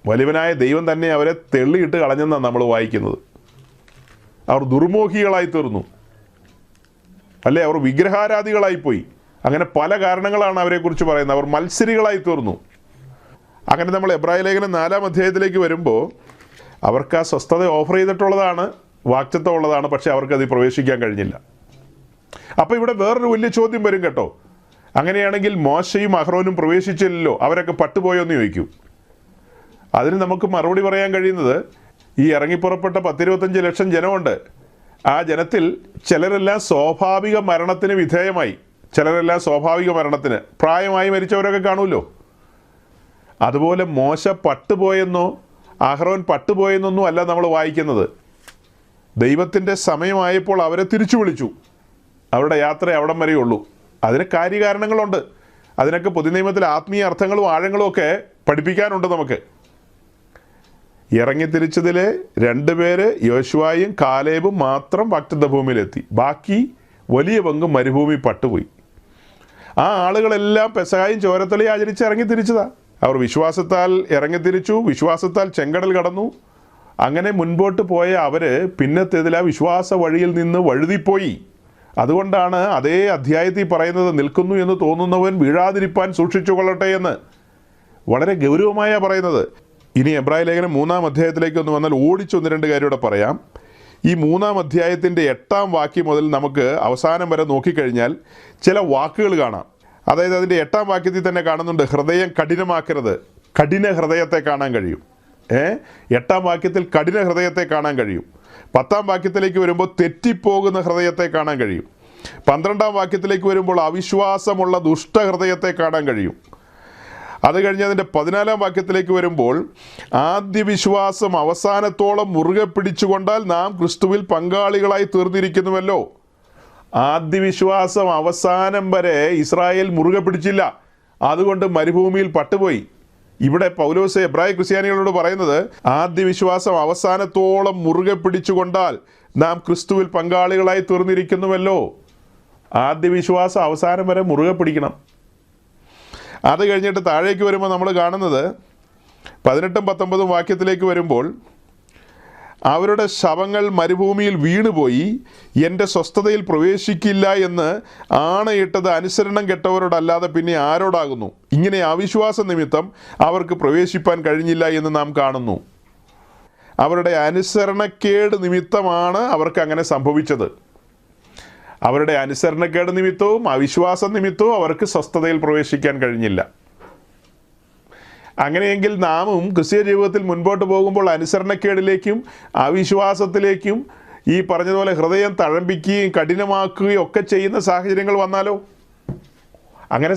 വലിയവനായ ദൈവം തന്നെ അവരെ തെള്ളിയിട്ട് കളഞ്ഞെന്നാണ് നമ്മൾ വായിക്കുന്നത്. അവർ ദുർമോഹികളായി തീർന്നു, അല്ലേ? അവർ വിഗ്രഹാരാധികളായിപ്പോയി. അങ്ങനെ പല കാരണങ്ങളാണ് അവരെക്കുറിച്ച് പറയുന്നത്. അവർ മത്സരികളായി തീർന്നു. അങ്ങനെ നമ്മൾ എബ്രായ ലേഖനം 4-ാം അധ്യായത്തിലേക്ക് വരുമ്പോൾ അവർക്ക് ആ സ്വസ്ഥത ഓഫർ ചെയ്തിട്ടുള്ളതാണ്, വാഗ്ദത്തം ഉള്ളതാണ്. പക്ഷെ അവർക്കത് പ്രവേശിക്കാൻ കഴിഞ്ഞില്ല. അപ്പോൾ ഇവിടെ വേറൊരു വലിയ ചോദ്യം വരും കേട്ടോ. അങ്ങനെയാണെങ്കിൽ മോശയും അഹ്റോനും പ്രവേശിച്ചില്ലല്ലോ, അവരൊക്കെ പട്ടുപോയോ എന്ന് ചോദിക്കും. അതിന് നമുക്ക് മറുപടി പറയാൻ കഴിയുന്നത്, ഈ ഇറങ്ങിപ്പുറപ്പെട്ട 10-25 ലക്ഷം ജനമുണ്ട്. ആ ജനത്തിൽ ചിലരെല്ലാം സ്വാഭാവിക മരണത്തിന് വിധേയമായി, ചിലരെല്ലാം സ്വാഭാവിക മരണത്തിന് പ്രായമായി മരിച്ചവരൊക്കെ കാണുമല്ലോ. അതുപോലെ മോശ പട്ടുപോയെന്നോ അഹ്റോൻ പട്ടുപോയെന്നൊന്നും അല്ല നമ്മൾ വായിക്കുന്നത്. ദൈവത്തിൻ്റെ സമയമായപ്പോൾ അവരെ തിരിച്ചു വിളിച്ചു. അവരുടെ യാത്ര അവിടം വരെയുള്ളൂ. അതിന് കാര്യകാരണങ്ങളുണ്ട്. അതിനൊക്കെ പുതുനിയമത്തിൽ ആത്മീയ അർത്ഥങ്ങളും ആഴങ്ങളും ഒക്കെ പഠിപ്പിക്കാനുണ്ട് നമുക്ക്. ഇറങ്ങിത്തിരിച്ചതിലെ 2 പേര് യോശുവയും കാലേബും മാത്രം വാഗ്ദത്ത ഭൂമിയിലെത്തി. ബാക്കി വലിയ പങ്കും മരുഭൂമി പട്ടുപോയി. ആ ആളുകളെല്ലാം പെസഹായും ചോരത്തലി ആചരിച്ച് ഇറങ്ങിത്തിരിച്ചതാ. അവർ വിശ്വാസത്താൽ ഇറങ്ങിത്തിരിച്ചു, വിശ്വാസത്താൽ ചെങ്കടൽ കടന്നു. അങ്ങനെ മുൻപോട്ട് പോയ അവർ പിന്നത്തേതിൽ ആ വിശ്വാസ വഴിയിൽ നിന്ന് വഴുതിപ്പോയി. അതുകൊണ്ടാണ് അതേ അധ്യായത്തിൽ പറയുന്നത്, നിൽക്കുന്നു എന്ന് തോന്നുന്നവൻ വീഴാതിരിപ്പാൻ സൂക്ഷിച്ചു കൊള്ളട്ടെ എന്ന്. വളരെ ഗൗരവമായ പറയുന്നത്. ഇനി എബ്രായ ലേഖനം 3-ാം അധ്യായത്തിലേക്ക് ഒന്ന് വന്നാൽ ഓടിച്ചൊന്ന് 2 കാര്യം ഇവിടെ പറയാം. ഈ 3-ാം അധ്യായത്തിൻ്റെ 8-ാം വാക്യം മുതൽ നമുക്ക് അവസാനം വരെ നോക്കിക്കഴിഞ്ഞാൽ ചില വാക്കുകൾ കാണാം. അതായത് അതിൻ്റെ 8-ാം വാക്യത്തിൽ തന്നെ കാണുന്നുണ്ട്, ഹൃദയം കഠിനമാക്കരുത്. കഠിന ഹൃദയത്തെ കാണാൻ കഴിയും. 8-ാം വാക്യത്തിൽ കഠിന ഹൃദയത്തെ കാണാൻ കഴിയും. 10-ാം വാക്യത്തിലേക്ക് വരുമ്പോൾ തെറ്റിപ്പോകുന്ന ഹൃദയത്തെ കാണാൻ കഴിയും. 12-ാം വാക്യത്തിലേക്ക് വരുമ്പോൾ അവിശ്വാസമുള്ള ദുഷ്ടഹൃദയത്തെ കാണാൻ കഴിയും. അത് കഴിഞ്ഞ് അതിൻ്റെ 14-ാം വാക്യത്തിലേക്ക് വരുമ്പോൾ ആദ്യ വിശ്വാസം അവസാനത്തോളം മുറുകെ പിടിച്ചുകൊണ്ടാൽ നാം ക്രിസ്തുവിൽ പങ്കാളികളായി തീർന്നിരിക്കുന്നുവല്ലോ. ആദ്യ വിശ്വാസം അവസാനം വരെ ഇസ്രായേൽ മുറുകെ പിടിച്ചില്ല, അതുകൊണ്ട് മരുഭൂമിയിൽ പട്ടുപോയി. ഇവിടെ പൗലോസ് എബ്രായ ക്രിസ്ത്യാനികളോട് പറയുന്നത്, ആദ്യ വിശ്വാസം അവസാനത്തോളം മുറുകെ പിടിച്ചുകൊണ്ടാൽ നാം ക്രിസ്തുവിൽ പങ്കാളികളായി തീർന്നിരിക്കുന്നുവല്ലോ. ആദ്യ വിശ്വാസം അവസാനം വരെ മുറുകെ പിടിക്കണം. അത് കഴിഞ്ഞിട്ട് താഴേക്ക് വരുമ്പോൾ നമ്മൾ കാണുന്നത് 18-ഉം 19-ഉം വാക്യത്തിലേക്ക് വരുമ്പോൾ, അവരുടെ ശവങ്ങൾ മരുഭൂമിയിൽ വീണുപോയി, എൻ്റെ സ്വസ്ഥതയിൽ പ്രവേശിക്കില്ല എന്ന് ആണയിട്ടത് അനുസരണം കെട്ടവരോടല്ലാതെ പിന്നെ ആരോടാകുന്നു? ഇങ്ങനെ അവിശ്വാസ നിമിത്തം അവർക്ക് പ്രവേശിപ്പാൻ കഴിഞ്ഞില്ല എന്ന് നാം കാണുന്നു. അവരുടെ അനുസരണക്കേട് നിമിത്തമാണ് അവർക്ക് അങ്ങനെ സംഭവിച്ചത്. അവരുടെ അനുസരണക്കേട് നിമിത്തവും അവിശ്വാസ നിമിത്തവും അവർക്ക് സ്വസ്ഥതയിൽ പ്രവേശിക്കാൻ കഴിഞ്ഞില്ല. അങ്ങനെയെങ്കിൽ നാമും ക്രിസ്തീയ ജീവിതത്തിൽ മുൻപോട്ട് പോകുമ്പോൾ അനുസരണക്കേടിലേക്കും അവിശ്വാസത്തിലേക്കും ഈ പറഞ്ഞതുപോലെ ഹൃദയം തഴമ്പിക്കുകയും കഠിനമാക്കുകയും ഒക്കെ ചെയ്യുന്ന സാഹചര്യങ്ങൾ വന്നാലോ? അങ്ങനെ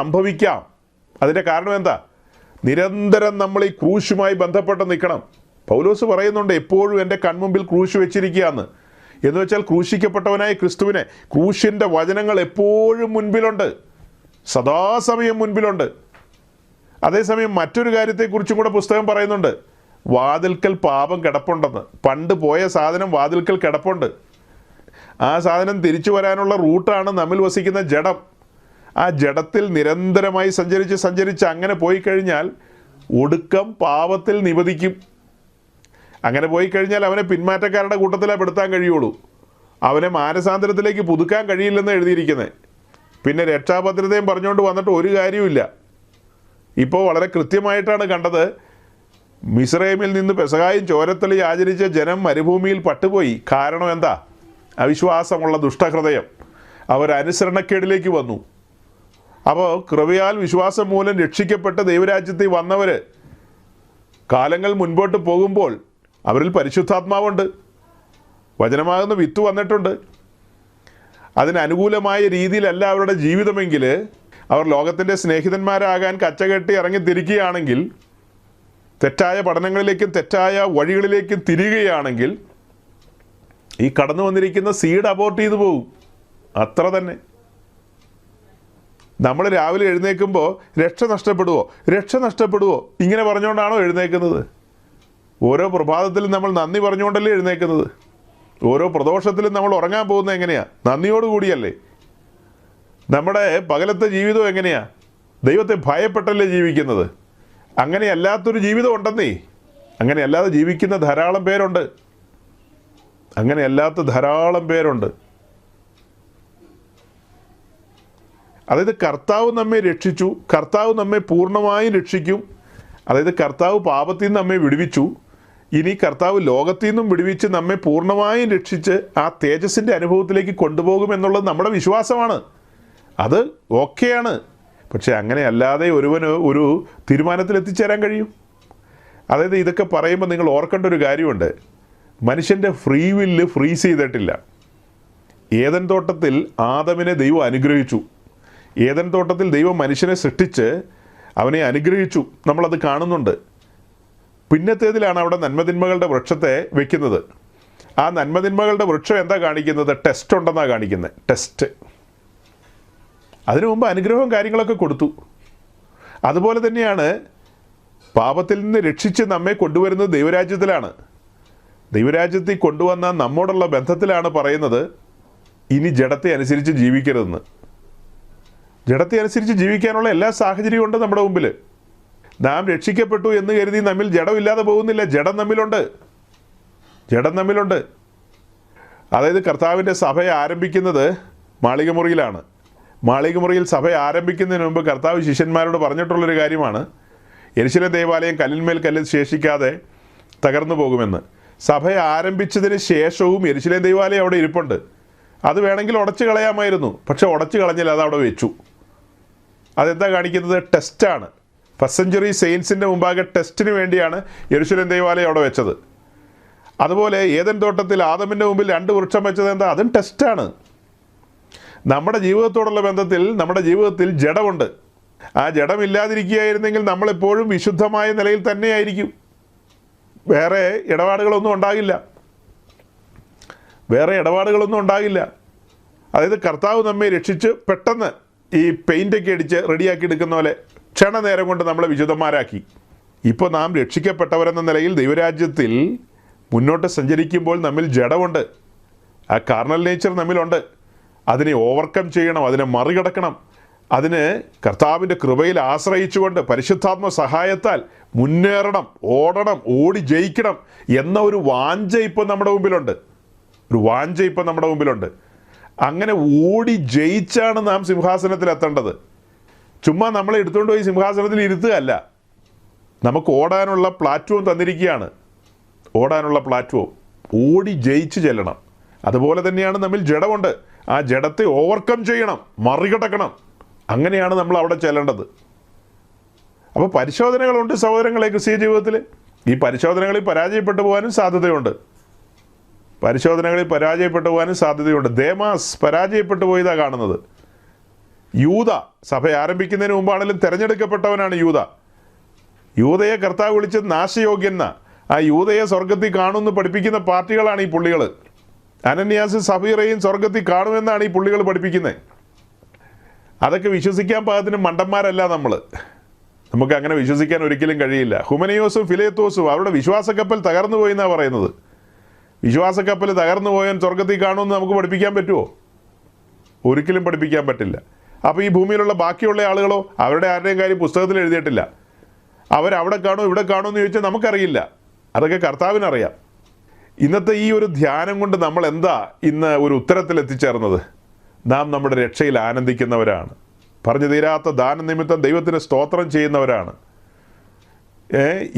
സംഭവിക്കാം. അതിൻ്റെ കാരണം എന്താ? നിരന്തരം നമ്മൾ ഈ ക്രൂശുമായി ബന്ധപ്പെട്ട് നിൽക്കണം. പൗലോസ് പറയുന്നുണ്ട്, എപ്പോഴും എൻ്റെ കൺമുമ്പിൽ ക്രൂശ് വെച്ചിരിക്കുകയെന്ന്. എന്ന് വെച്ചാൽ ക്രൂശിക്കപ്പെട്ടവനായ ക്രിസ്തുവിനെ, ക്രൂശിൻ്റെ വചനങ്ങൾ എപ്പോഴും മുൻപിലുണ്ട്, സദാസമയം മുൻപിലുണ്ട്. അതേസമയം മറ്റൊരു കാര്യത്തെക്കുറിച്ചും കൂടെ പുസ്തകം പറയുന്നുണ്ട്, വാതിൽക്കൽ പാപം കിടപ്പുണ്ടെന്ന്. പണ്ട് പോയ സാധനം വാതിൽക്കൽ കിടപ്പുണ്ട്. ആ സാധനം തിരിച്ചു വരാനുള്ള റൂട്ടാണ് നമ്മിൽ വസിക്കുന്ന ജഡം. ആ ജഡത്തിൽ നിരന്തരമായി സഞ്ചരിച്ച് അങ്ങനെ പോയി കഴിഞ്ഞാൽ ഒടുക്കം പാപത്തിൽ നിവദിക്കും. അങ്ങനെ പോയി കഴിഞ്ഞാൽ അവനെ പിന്മാറ്റക്കാരുടെ കൂട്ടത്തിലേ പെടുത്താൻ കഴിയുള്ളൂ. അവനെ മാനസാന്തരത്തിലേക്ക് പുതുക്കാൻ കഴിയില്ലെന്ന് എഴുതിയിരിക്കുന്നത്. പിന്നെ രക്ഷാഭദ്രതയും പറഞ്ഞുകൊണ്ട് വന്നിട്ട് ഒരു കാര്യവുമില്ല. ഇപ്പോൾ വളരെ കൃത്യമായിട്ടാണ് കണ്ടത്, മിസ്രൈമിൽ നിന്ന് പെസഹായും ചോരത്തലി ആചരിച്ച ജനം മരുഭൂമിയിൽ പട്ടുപോയി. കാരണം എന്താ? അവിശ്വാസമുള്ള ദുഷ്ടഹൃദയം. അവർ അനുസരണക്കേടിലേക്ക് വന്നു. അപ്പോൾ കൃപയാൽ വിശ്വാസം മൂലം രക്ഷിക്കപ്പെട്ട് ദൈവരാജ്യത്തിൽ വന്നവർ കാലങ്ങൾ മുൻപോട്ട് പോകുമ്പോൾ അവരിൽ പരിശുദ്ധാത്മാവുണ്ട്, വചനമാകുന്ന വിത്ത് വന്നിട്ടുണ്ട്. അതിനനുകൂലമായ രീതിയിലല്ല അവരുടെ ജീവിതമെങ്കിൽ അവർ ലോകത്തിൻ്റെ സ്നേഹിതന്മാരാകാൻ കച്ചകെട്ടി ഇറങ്ങിത്തിരിക്കുകയാണെങ്കിൽ, തെറ്റായ പഠനങ്ങളിലേക്കും തെറ്റായ വഴികളിലേക്കും തിരികുകയാണെങ്കിൽ, ഈ കടന്നു വന്നിരിക്കുന്ന സീഡ് അബോർട്ട് ചെയ്തു പോകും. അത്ര തന്നെ. നമ്മൾ രാവിലെ എഴുന്നേൽക്കുമ്പോൾ രക്ഷ നഷ്ടപ്പെടുവോ ഇങ്ങനെ പറഞ്ഞുകൊണ്ടാണോ എഴുന്നേൽക്കുന്നത്? ഓരോ പ്രഭാതത്തിലും നമ്മൾ നന്ദി പറഞ്ഞുകൊണ്ടല്ലേ എഴുന്നേൽക്കുന്നത്? ഓരോ പ്രദോഷത്തിലും നമ്മൾ ഉറങ്ങാൻ പോകുന്നത് എങ്ങനെയാണ്? നന്ദിയോടുകൂടിയല്ലേ. നമ്മുടെ പകലത്തെ ജീവിതം എങ്ങനെയാണ്? ദൈവത്തെ ഭയപ്പെട്ടല്ലേ ജീവിക്കുന്നത്. അങ്ങനെയല്ലാത്തൊരു ജീവിതം ഉണ്ടെന്നേ. അങ്ങനെയല്ലാതെ ജീവിക്കുന്ന ധാരാളം പേരുണ്ട്. അങ്ങനെയല്ലാത്ത ധാരാളം പേരുണ്ട്. അതായത് കർത്താവ് നമ്മെ രക്ഷിച്ചു, കർത്താവ് നമ്മെ പൂർണ്ണമായും രക്ഷിക്കും. അതായത് കർത്താവ് പാപത്തിൽ നിന്ന് നമ്മെ വിടുവിച്ചു. ഇനി കർത്താവ് ലോകത്തിൽ നിന്നും വിടുവിച്ച് നമ്മെ പൂർണ്ണമായും രക്ഷിച്ച് ആ തേജസ്സിൻ്റെ അനുഭവത്തിലേക്ക് കൊണ്ടുപോകുമെന്നുള്ളത് നമ്മുടെ വിശ്വാസമാണ്. അത് ഓക്കെയാണ്. പക്ഷെ അങ്ങനെ അല്ലാതെ ഒരുവന് ഒരു തീരുമാനത്തിൽ എത്തിച്ചേരാൻ കഴിയും. അതായത് ഇതൊക്കെ പറയുമ്പോൾ നിങ്ങൾ ഓർക്കേണ്ട ഒരു കാര്യമുണ്ട്. മനുഷ്യൻ്റെ ഫ്രീ വില്ല് ഫ്രീസ് ചെയ്തിട്ടില്ല. ഏദൻ തോട്ടത്തിൽ ആദമിനെ ദൈവം അനുഗ്രഹിച്ചു. ഏദൻ തോട്ടത്തിൽ ദൈവം മനുഷ്യനെ സൃഷ്ടിച്ച് അവനെ അനുഗ്രഹിച്ചു. നമ്മളത് കാണുന്നുണ്ട്. പിന്നത്തേതിലാണ് അവിടെ നന്മതിന്മകളുടെ വൃക്ഷത്തെ വെക്കുന്നത്. ആ നന്മതിന്മകളുടെ വൃക്ഷം എന്താ കാണിക്കുന്നത്? ടെസ്റ്റ് ഉണ്ടെന്നാണ് കാണിക്കുന്നത്. ടെസ്റ്റ്. അതിനു മുമ്പ് അനുഗ്രഹവും കാര്യങ്ങളൊക്കെ കൊടുത്തു. അതുപോലെ തന്നെയാണ് പാപത്തിൽ നിന്ന് രക്ഷിച്ച് നമ്മെ കൊണ്ടുവരുന്നത് ദൈവരാജ്യത്തിലാണ്. ദൈവരാജ്യത്തിൽ കൊണ്ടുവന്ന നമ്മോടുള്ള ബന്ധത്തിലാണ് പറയുന്നത് ഇനി ജഡത്തെ അനുസരിച്ച് ജീവിക്കരുതെന്ന്. ജഡത്തെ അനുസരിച്ച് ജീവിക്കാനുള്ള എല്ലാ സാഹചര്യവും ഉണ്ട് നമ്മുടെ മുമ്പിൽ. നാം രക്ഷിക്കപ്പെട്ടു എന്ന് കരുതി നമ്മിൽ ജഡമില്ലാതെ പോകുന്നില്ല. ജഡം നമ്മിലുണ്ട്. അതായത് കർത്താവിൻ്റെ സഭ ആരംഭിക്കുന്നത് മാളികമുറിയിലാണ്. മാളികമുറിയിൽ സഭ ആരംഭിക്കുന്നതിന് മുമ്പ് കർത്താവ് ശിഷ്യന്മാരോട് പറഞ്ഞിട്ടുള്ളൊരു കാര്യമാണ്, യെരുശലേം ദേവാലയം കല്ലിന്മേൽ കല്ലിൽ ശേഷിക്കാതെ തകർന്നു പോകുമെന്ന്. സഭ ആരംഭിച്ചതിന് ശേഷവും യെരുശലേം ദേവാലയം അവിടെ ഇരിപ്പുണ്ട്. അത് വേണമെങ്കിൽ ഉടച്ചു കളയാമായിരുന്നു. പക്ഷെ ഉടച്ചു കളഞ്ഞില്ല, അത് അവിടെ വെച്ചു. അതെന്താ കാണിക്കുന്നത്? ടെസ്റ്റാണ്. ഫസ്റ്റ് സെഞ്ചുറി സെയിൻസിൻ്റെ മുമ്പാകെ ടെസ്റ്റിന് വേണ്ടിയാണ് യെരുശലേം ദേവാലയം അവിടെ വെച്ചത്. അതുപോലെ ഏദൻ തോട്ടത്തിൽ ആദമിൻ്റെ മുമ്പിൽ 2 വൃക്ഷം വെച്ചത് എന്താ? അതും ടെസ്റ്റാണ്. നമ്മുടെ ജീവിതത്തോടുള്ള ബന്ധത്തിൽ നമ്മുടെ ജീവിതത്തിൽ ജഡമുണ്ട്. ആ ജഡമില്ലാതിരിക്കുകയായിരുന്നെങ്കിൽ നമ്മളെപ്പോഴും വിശുദ്ധമായ നിലയിൽ തന്നെയായിരിക്കും. വേറെ ഇടപാടുകളൊന്നും ഉണ്ടാകില്ല. അതായത് കർത്താവ് നമ്മെ രക്ഷിച്ച് പെട്ടെന്ന് ഈ പെയിൻ്റൊക്കെ അടിച്ച് റെഡിയാക്കി എടുക്കുന്ന പോലെ ക്ഷണനേരം കൊണ്ട് നമ്മളെ വിശുദ്ധന്മാരാക്കി. ഇപ്പോൾ നാം രക്ഷിക്കപ്പെട്ടവരെന്ന നിലയിൽ ദൈവരാജ്യത്തിൽ മുന്നോട്ട് സഞ്ചരിക്കുമ്പോൾ നമ്മിൽ ജഡമുണ്ട്. ആ കാർണൽ നേച്ചർ നമ്മിലുണ്ട്. അതിനെ ഓവർകം ചെയ്യണം, അതിനെ മറികടക്കണം. അതിന് കർത്താവിൻ്റെ കൃപയിൽ ആശ്രയിച്ചുകൊണ്ട് പരിശുദ്ധാത്മ സഹായത്താൽ മുന്നേറണം, ഓടി ജയിക്കണം എന്ന ഒരു വാഞ്ച ഇപ്പോൾ നമ്മുടെ മുമ്പിലുണ്ട്. അങ്ങനെ ഓടി ജയിച്ചാണ് നാം സിംഹാസനത്തിൽ എത്തേണ്ടത്. ചുമ്മാ നമ്മളെ എടുത്തുകൊണ്ട് പോയി സിംഹാസനത്തിൽ ഇരുത്തുകയല്ല. നമുക്ക് ഓടാനുള്ള പ്ലാറ്റ്ഫോം തന്നിരിക്കുകയാണ്. ഓടി ജയിച്ച് ചെല്ലണം. അതുപോലെ തന്നെയാണ് നമ്മിൽ ജഡമുണ്ട്. ആ ജഡത്തെ ഓവർകം ചെയ്യണം, മറികടക്കണം. അങ്ങനെയാണ് നമ്മൾ അവിടെ ചെല്ലേണ്ടത്. അപ്പോൾ പരിശോധനകളുണ്ട് സഹോദരങ്ങളെ ക്രിസ്തീയ ജീവിതത്തിൽ. ഈ പരിശോധനകളിൽ പരാജയപ്പെട്ടു പോകാനും സാധ്യതയുണ്ട്. ദേമാസ് പരാജയപ്പെട്ടു പോയതാണ് കാണുന്നത്. യൂദ സഭ ആരംഭിക്കുന്നതിന് മുമ്പാണെങ്കിലും തിരഞ്ഞെടുക്കപ്പെട്ടവനാണ് യൂദയെ കർത്താവ് വിളിച്ചത് നാശയോഗ്യന്ന. ആ യൂദയെ സ്വർഗത്തിൽ കാണുമെന്ന് പഠിപ്പിക്കുന്ന പാർട്ടികളാണ് ഈ പുള്ളികൾ. അനന്യാസും സഫീറയും സ്വർഗത്തിൽ കാണുമെന്നാണ് ഈ പുള്ളികൾ പഠിപ്പിക്കുന്നത്. അതൊക്കെ വിശ്വസിക്കാൻ പാകത്തിന് മണ്ടന്മാരല്ല നമുക്ക് അങ്ങനെ വിശ്വസിക്കാൻ ഒരിക്കലും കഴിയില്ല. ഹുമനയോസും ഫിലേത്തോസും അവരുടെ വിശ്വാസക്കപ്പൽ തകർന്നു പോയി എന്നാണ് പറയുന്നത്. വിശ്വാസക്കപ്പൽ തകർന്നു പോയാൽ സ്വർഗത്തിൽ കാണുമെന്ന് നമുക്ക് പഠിപ്പിക്കാൻ പറ്റുമോ? ഒരിക്കലും പഠിപ്പിക്കാൻ പറ്റില്ല. അപ്പോൾ ഈ ഭൂമിയിലുള്ള ബാക്കിയുള്ള ആളുകളോ? അവരുടെ ആരുടെയും കാര്യം പുസ്തകത്തിൽ എഴുതിയിട്ടില്ല. അവരവിടെ കാണുമോ ഇവിടെ കാണുമോ എന്ന് ചോദിച്ചാൽ നമുക്കറിയില്ല. അതൊക്കെ കർത്താവിനറിയാം. ഇന്നത്തെ ഈ ഒരു ധ്യാനം കൊണ്ട് നമ്മൾ എന്താ ഇന്ന് ഒരു ഉത്തരത്തിൽ എത്തിച്ചേർന്നത്? നാം നമ്മുടെ രക്ഷയിൽ ആനന്ദിക്കുന്നവരാണ്. പറഞ്ഞു തീരാത്ത ദാനനിമിത്തം ദൈവത്തിന് സ്തോത്രം ചെയ്യുന്നവരാണ്.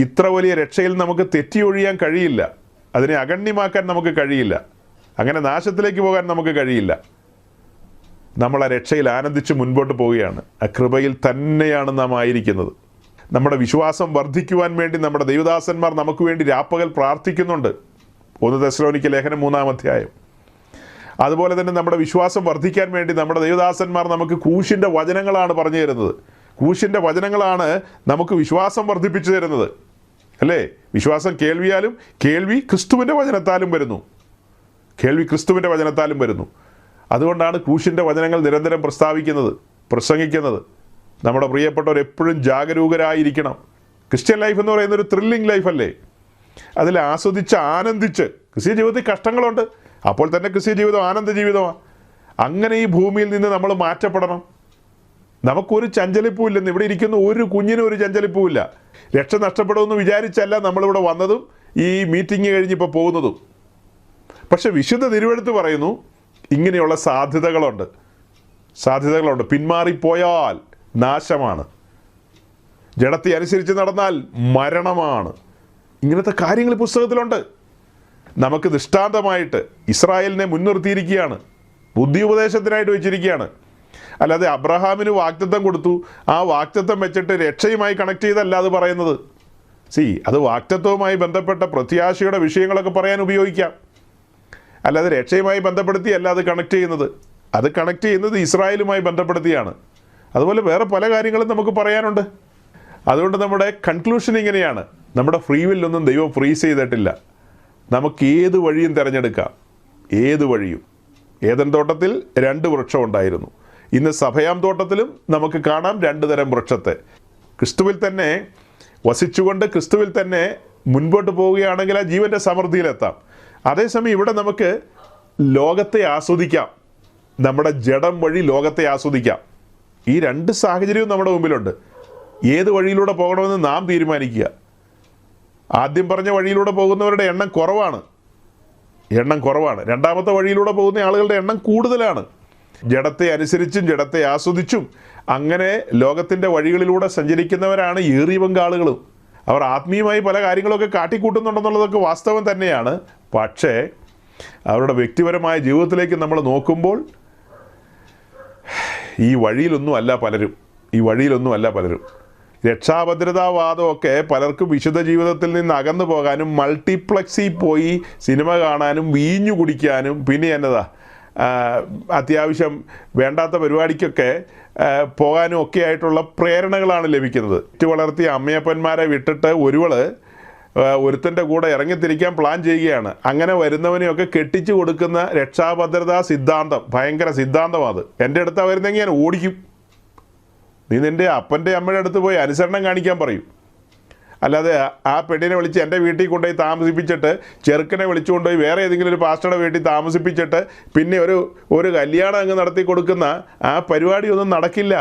ഇത്ര വലിയ രക്ഷയിൽ നമുക്ക് തെറ്റിയൊഴിയാൻ കഴിയില്ല. അതിനെ അഗണ്യമാക്കാൻ നമുക്ക് കഴിയില്ല. അങ്ങനെ നാശത്തിലേക്ക് പോകാൻ നമുക്ക് കഴിയില്ല. നമ്മൾ ആ രക്ഷയിൽ ആനന്ദിച്ച് മുൻപോട്ട് പോവുകയാണ്. ആ കൃപയിൽ തന്നെയാണ് നാം ആയിരിക്കുന്നത്. നമ്മുടെ വിശ്വാസം വർദ്ധിക്കുവാൻ വേണ്ടി നമ്മുടെ ദൈവദാസന്മാർ നമുക്ക് വേണ്ടി രാപ്പകൽ പ്രാർത്ഥിക്കുന്നുണ്ട്. 1 തെസ്സലോനിക്ക ലേഖനം 3-ാം അധ്യായം. അതുപോലെ തന്നെ നമ്മുടെ വിശ്വാസം വർദ്ധിക്കാൻ വേണ്ടി നമ്മുടെ ദൈവദാസന്മാർ നമുക്ക് ക്രൂശിൻ്റെ വചനങ്ങളാണ് പറഞ്ഞു തരുന്നത്. ക്രൂശിൻ്റെ വചനങ്ങളാണ് നമുക്ക് വിശ്വാസം വർദ്ധിപ്പിച്ചു തരുന്നത്, അല്ലേ? വിശ്വാസം കേൾവിയാലും, കേൾവി ക്രിസ്തുവിൻ്റെ വചനത്താലും വരുന്നു. കേൾവി ക്രിസ്തുവിൻ്റെ വചനത്താലും വരുന്നു. അതുകൊണ്ടാണ് ക്രൂശിൻ്റെ വചനങ്ങൾ നിരന്തരം പ്രസ്താവിക്കുന്നത്, പ്രസംഗിക്കുന്നത്. നമ്മുടെ പ്രിയപ്പെട്ടവർ എപ്പോഴും ജാഗരൂകരായിരിക്കണം. ക്രിസ്ത്യൻ ലൈഫ് എന്ന് പറയുന്നൊരു ത്രില്ലിംഗ് ലൈഫല്ലേ? അതിൽ ആസ്വദിച്ച് ആനന്ദിച്ച്, ക്രിസ്ത്യ ജീവിതത്തിൽ കഷ്ടങ്ങളുണ്ട്, അപ്പോൾ തന്നെ ക്രിസ്ത്യ ജീവിതം ആനന്ദ ജീവിതമാണ്. അങ്ങനെ ഈ ഭൂമിയിൽ നിന്ന് നമ്മൾ മാറ്റപ്പെടണം. നമുക്കൊരു ചഞ്ചലിപ്പും ഇല്ലെന്ന്, ഇവിടെ ഇരിക്കുന്ന ഒരു കുഞ്ഞിനും ഒരു ചഞ്ചലിപ്പും ഇല്ല. രക്ഷ നഷ്ടപ്പെടുമെന്ന് വിചാരിച്ചല്ല നമ്മളിവിടെ വന്നതും ഈ മീറ്റിംഗ് കഴിഞ്ഞിപ്പോൾ പോകുന്നതും. പക്ഷെ വിശുദ്ധ തിരുവെഴുത്ത് പറയുന്നു ഇങ്ങനെയുള്ള സാധ്യതകളുണ്ട്. പിന്മാറിപ്പോയാൽ നാശമാണ്, ജഡത്തെ അനുസരിച്ച് നടന്നാൽ മരണമാണ്. ഇങ്ങനത്തെ കാര്യങ്ങൾ പുസ്തകത്തിലുണ്ട്. നമുക്ക് ദൃഷ്ടാന്തമായിട്ട് ഇസ്രായേലിനെ മുൻനിർത്തിയിരിക്കുകയാണ്, ബുദ്ധി ഉപദേശത്തിനായിട്ട് വെച്ചിരിക്കുകയാണ്. അല്ലാതെ അബ്രഹാമിന് വാഗ്ദത്തം കൊടുത്തു, ആ വാഗ്ദത്തം വെച്ചിട്ട് രക്ഷയുമായി കണക്ട് ചെയ്തല്ല അത് പറയുന്നത്. അത് വാഗ്ദത്തവുമായി ബന്ധപ്പെട്ട പ്രത്യാശയുടെ വിഷയങ്ങളൊക്കെ പറയാൻ ഉപയോഗിക്കാം, അല്ലാതെ രക്ഷയുമായി ബന്ധപ്പെടുത്തിയല്ല അത് കണക്ട് ചെയ്യുന്നത്. അത് കണക്ട് ചെയ്യുന്നത് ഇസ്രായേലുമായി ബന്ധപ്പെടുത്തിയാണ്. അതുപോലെ വേറെ പല കാര്യങ്ങളും നമുക്ക് പറയാനുണ്ട്. അതുകൊണ്ട് നമ്മുടെ കൺക്ലൂഷൻ ഇങ്ങനെയാണ്: നമ്മുടെ ഫ്രീ വില്ലൊന്നും ദൈവം ഫ്രീസ് ചെയ്തിട്ടില്ല. നമുക്ക് ഏത് വഴിയും തിരഞ്ഞെടുക്കാം, ഏത് വഴിയും. ഏദൻ തോട്ടത്തിൽ 2 വൃക്ഷം ഉണ്ടായിരുന്നു. ഇന്ന് സഭയാം തോട്ടത്തിലും നമുക്ക് കാണാം 2 തരം വൃക്ഷത്തെ. ക്രിസ്തുവിൽ തന്നെ വസിച്ചുകൊണ്ട് ക്രിസ്തുവിൽ തന്നെ മുൻപോട്ട് പോവുകയാണെങ്കിൽ ആ ജീവൻ്റെ സമൃദ്ധിയിലെത്താം. അതേസമയം ഇവിടെ നമുക്ക് ലോകത്തെ ആസ്വദിക്കാം, നമ്മുടെ ജഡം വഴി ലോകത്തെ ആസ്വദിക്കാം. ഈ 2 സാഹചര്യവും നമ്മുടെ മുമ്പിലുണ്ട്. ഏത് വഴിയിലൂടെ പോകണമെന്ന് നാം തീരുമാനിക്കുക. ആദ്യം പറഞ്ഞ വഴിയിലൂടെ പോകുന്നവരുടെ എണ്ണം കുറവാണ്. രണ്ടാമത്തെ വഴിയിലൂടെ പോകുന്ന ആളുകളുടെ എണ്ണം കൂടുതലാണ്. ജഡത്തെ അനുസരിച്ചും ജഡത്തെ ആസ്വദിച്ചും അങ്ങനെ ലോകത്തിൻ്റെ വഴികളിലൂടെ സഞ്ചരിക്കുന്നവരാണ് ഏറിയ പങ്കാളുകളും. അവർ ആത്മീയമായി പല കാര്യങ്ങളൊക്കെ കാട്ടിക്കൂട്ടുന്നുണ്ടെന്നുള്ളതൊക്കെ വാസ്തവം തന്നെയാണ്. പക്ഷേ അവരുടെ വ്യക്തിപരമായ ജീവിതത്തിലേക്ക് നമ്മൾ നോക്കുമ്പോൾ ഈ വഴിയിലൊന്നും അല്ല പലരും. രക്ഷാഭദ്രതാവാദമൊക്കെ പലർക്കും വിശുദ്ധ ജീവിതത്തിൽ നിന്ന് അകന്നു പോകാനും മൾട്ടിപ്ലക്സിൽ പോയി സിനിമ കാണാനും വീഞ്ഞു കുടിക്കാനും പിന്നെ എന്നതാ അത്യാവശ്യം വേണ്ടാത്ത പരിപാടിക്കൊക്കെ പോകാനും ഒക്കെ ആയിട്ടുള്ള പ്രേരണകളാണ് ലഭിക്കുന്നത്. വളർത്തിയ അമ്മയപ്പന്മാരെ വിട്ടിട്ട് ഒരുത്തൻ്റെ കൂടെ ഇറങ്ങിത്തിരിക്കാൻ പ്ലാൻ ചെയ്യുകയാണ്. അങ്ങനെ വരുന്നവനെയൊക്കെ കെട്ടിച്ചു കൊടുക്കുന്ന രക്ഷാഭദ്രതാ സിദ്ധാന്തം ഭയങ്കര സിദ്ധാന്തമാണ്. എൻ്റെ അടുത്ത് വരുന്നെങ്കിൽ ഞാൻ ഓടിക്കും. നീ നിൻ്റെ അപ്പൻ്റെ അമ്മയുടെ അടുത്ത് പോയി അനുസരണം കാണിക്കാൻ പറയും. അല്ലാതെ ആ പെണ്ണിനെ വിളിച്ച് എൻ്റെ വീട്ടിൽ കൊണ്ടുപോയി താമസിപ്പിച്ചിട്ട് ചെറുക്കനെ വിളിച്ചുകൊണ്ടുപോയി വേറെ ഏതെങ്കിലും ഒരു പാസ്റ്ററുടെ വീട്ടിൽ താമസിപ്പിച്ചിട്ട് പിന്നെ ഒരു കല്യാണം അങ്ങ് നടത്തി കൊടുക്കുന്ന ആ പരിപാടിയൊന്നും നടക്കില്ല.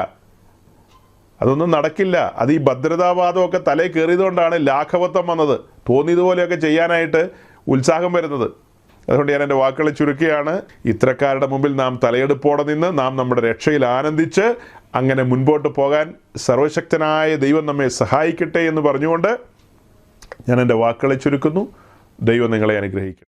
അതൊന്നും നടക്കില്ല. അത് ഈ ഭദ്രതാവാദമൊക്കെ തലയിൽ കയറിയതുകൊണ്ടാണ് ലാഘവത്വം വന്നത്, തോന്നിയതുപോലെയൊക്കെ ചെയ്യാനായിട്ട് ഉത്സാഹം വരുന്നത്. അതുകൊണ്ട് ഞാൻ എൻ്റെ വാക്കുകളെ ചുരുക്കുകയാണ്. ഇത്തരക്കാരുടെ മുമ്പിൽ നാം തലയെടുപ്പോടെ നിന്ന് നാം നമ്മുടെ രക്ഷയിൽ ആനന്ദിച്ച് അങ്ങനെ മുൻപോട്ട് പോകാൻ സർവശക്തനായ ദൈവം നമ്മെ സഹായിക്കട്ടെ എന്ന് പറഞ്ഞുകൊണ്ട് ഞാൻ എൻ്റെ വാക്കുകളെ ചുരുക്കുന്നു. ദൈവം നിങ്ങളെ അനുഗ്രഹിക്കട്ടെ.